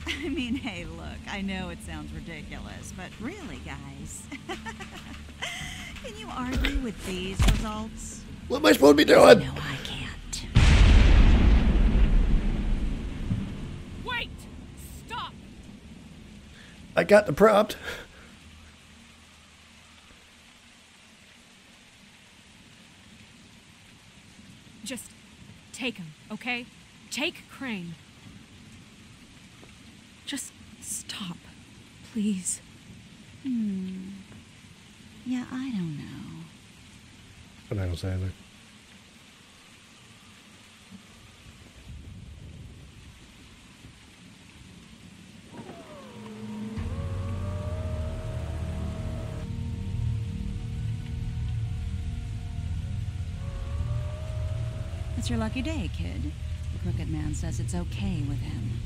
I mean, hey, look, I know it sounds ridiculous, but really, guys, can you argue with these results? What am I supposed to be doing? No, I can't. Wait! Stop! I got the prompt. Just take him, okay? Take Crane. Just stop, please. Yeah, I don't know. And I don't say anything. It's your lucky day, kid. The Crooked Man says it's okay with him.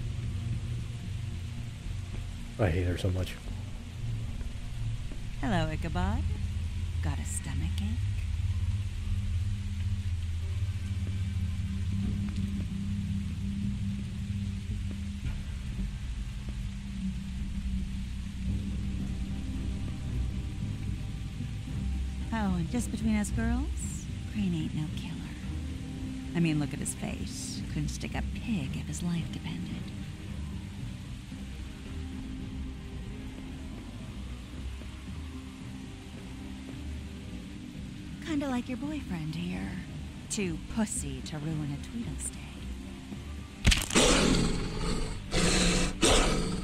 I hate her so much. Hello, Ichabod. Got a stomachache? Oh, and just between us girls, Crane ain't no killer. I mean, look at his face. Couldn't stick a pig if his life depended. Kinda like your boyfriend here. Too pussy to ruin a Tweedle stay.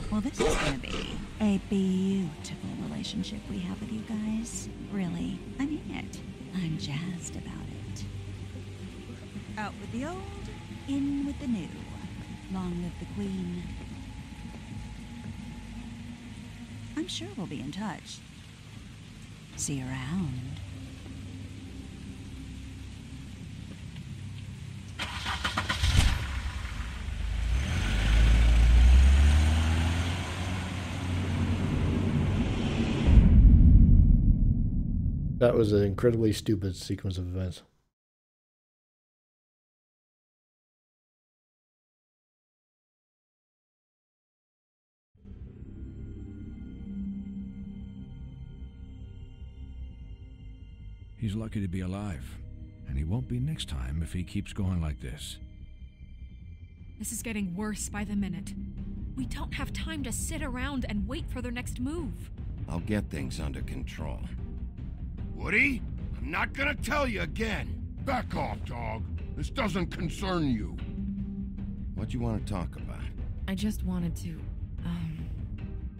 Well, this is gonna be a beautiful relationship we have with you guys. Really, I mean it. I'm jazzed about it. Out with the old, in with the new. Long live the Queen. I'm sure we'll be in touch. See you around. That was an incredibly stupid sequence of events. He's lucky to be alive, and he won't be next time if he keeps going like this. This is getting worse by the minute. We don't have time to sit around and wait for their next move. I'll get things under control. Woody, I'm not gonna tell you again. Back off, dog. This doesn't concern you. What do you want to talk about? I just wanted to,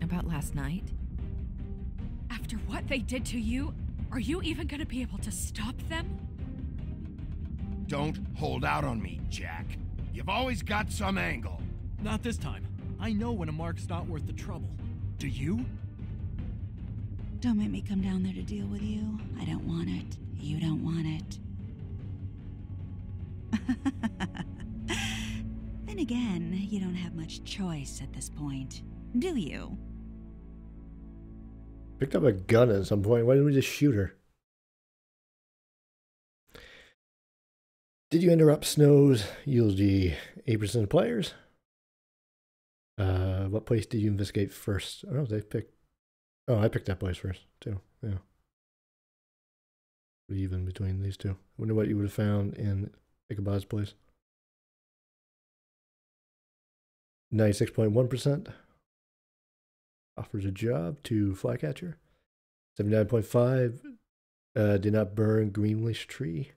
about last night. After what they did to you, are you even gonna be able to stop them? Don't hold out on me, Jack. You've always got some angle. Not this time. I know when a mark's not worth the trouble. Do you? Don't make me come down there to deal with you. I don't want it. You don't want it. Then again, you don't have much choice at this point, do you? Picked up a gun at some point. Why didn't we just shoot her? Did you interrupt Snow's eulogy? 8% of players? What place did you investigate first? Oh, they picked. Oh, I picked that place first, too. Yeah. Even between these two. I wonder what you would have found in Ichabod's place. 96.1%. Offers a job to Flycatcher. 79.5%. Did not burn Greenleaf tree.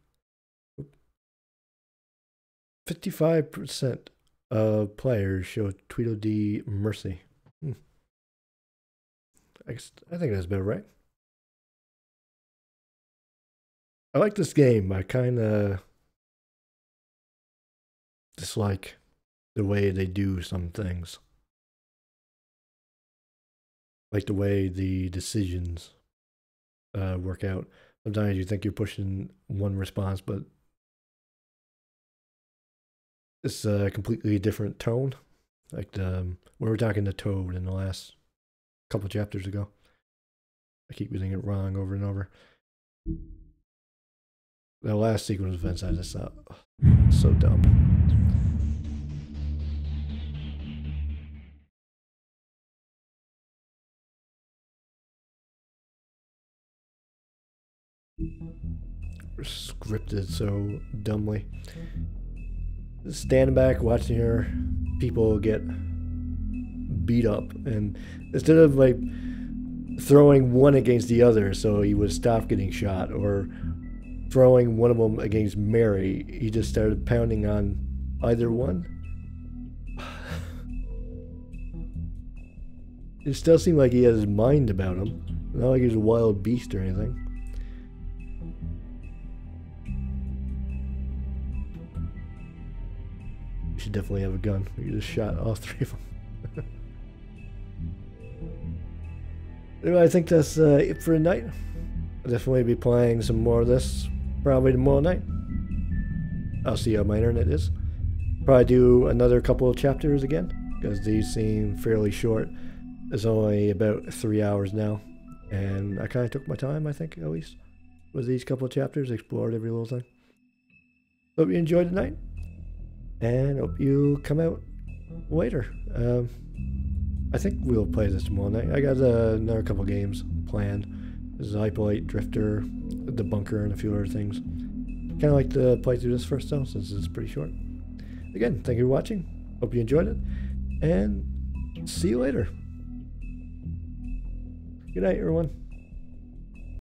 55% of players show Tweedledee mercy. I think that's about right. I like this game. I kind of dislike the way they do some things. Like the way the decisions work out. Sometimes you think you're pushing one response, but it's a completely different tone. Like when we were talking to Toad in the last couple chapters ago. I keep getting it wrong over and over. The last sequence of events I just thought, so dumb. Scripted so dumbly. Just standing back watching her people get beat up, and instead of like throwing one against the other so he would stop getting shot, or throwing one of them against Mary, he just started pounding on either one. It still seemed like he had his mind about him, not like he was a wild beast or anything. You should definitely have a gun. You just shot all three of them. Anyway, I think that's it for tonight. I'll definitely be playing some more of this probably tomorrow night. I'll see how my internet is. Probably do another couple of chapters again, because these seem fairly short. It's only about 3 hours now, and I kind of took my time, I think, at least, with these couple of chapters, explored every little thing. Hope you enjoyed tonight, and hope you come out later. I think we'll play this tomorrow night. I got another couple games planned. This is Hypolite, Drifter, The Bunker, and a few other things. Kind of like to play through this first though, since it's pretty short. Again, thank you for watching. Hope you enjoyed it, and see you later. Good night, everyone.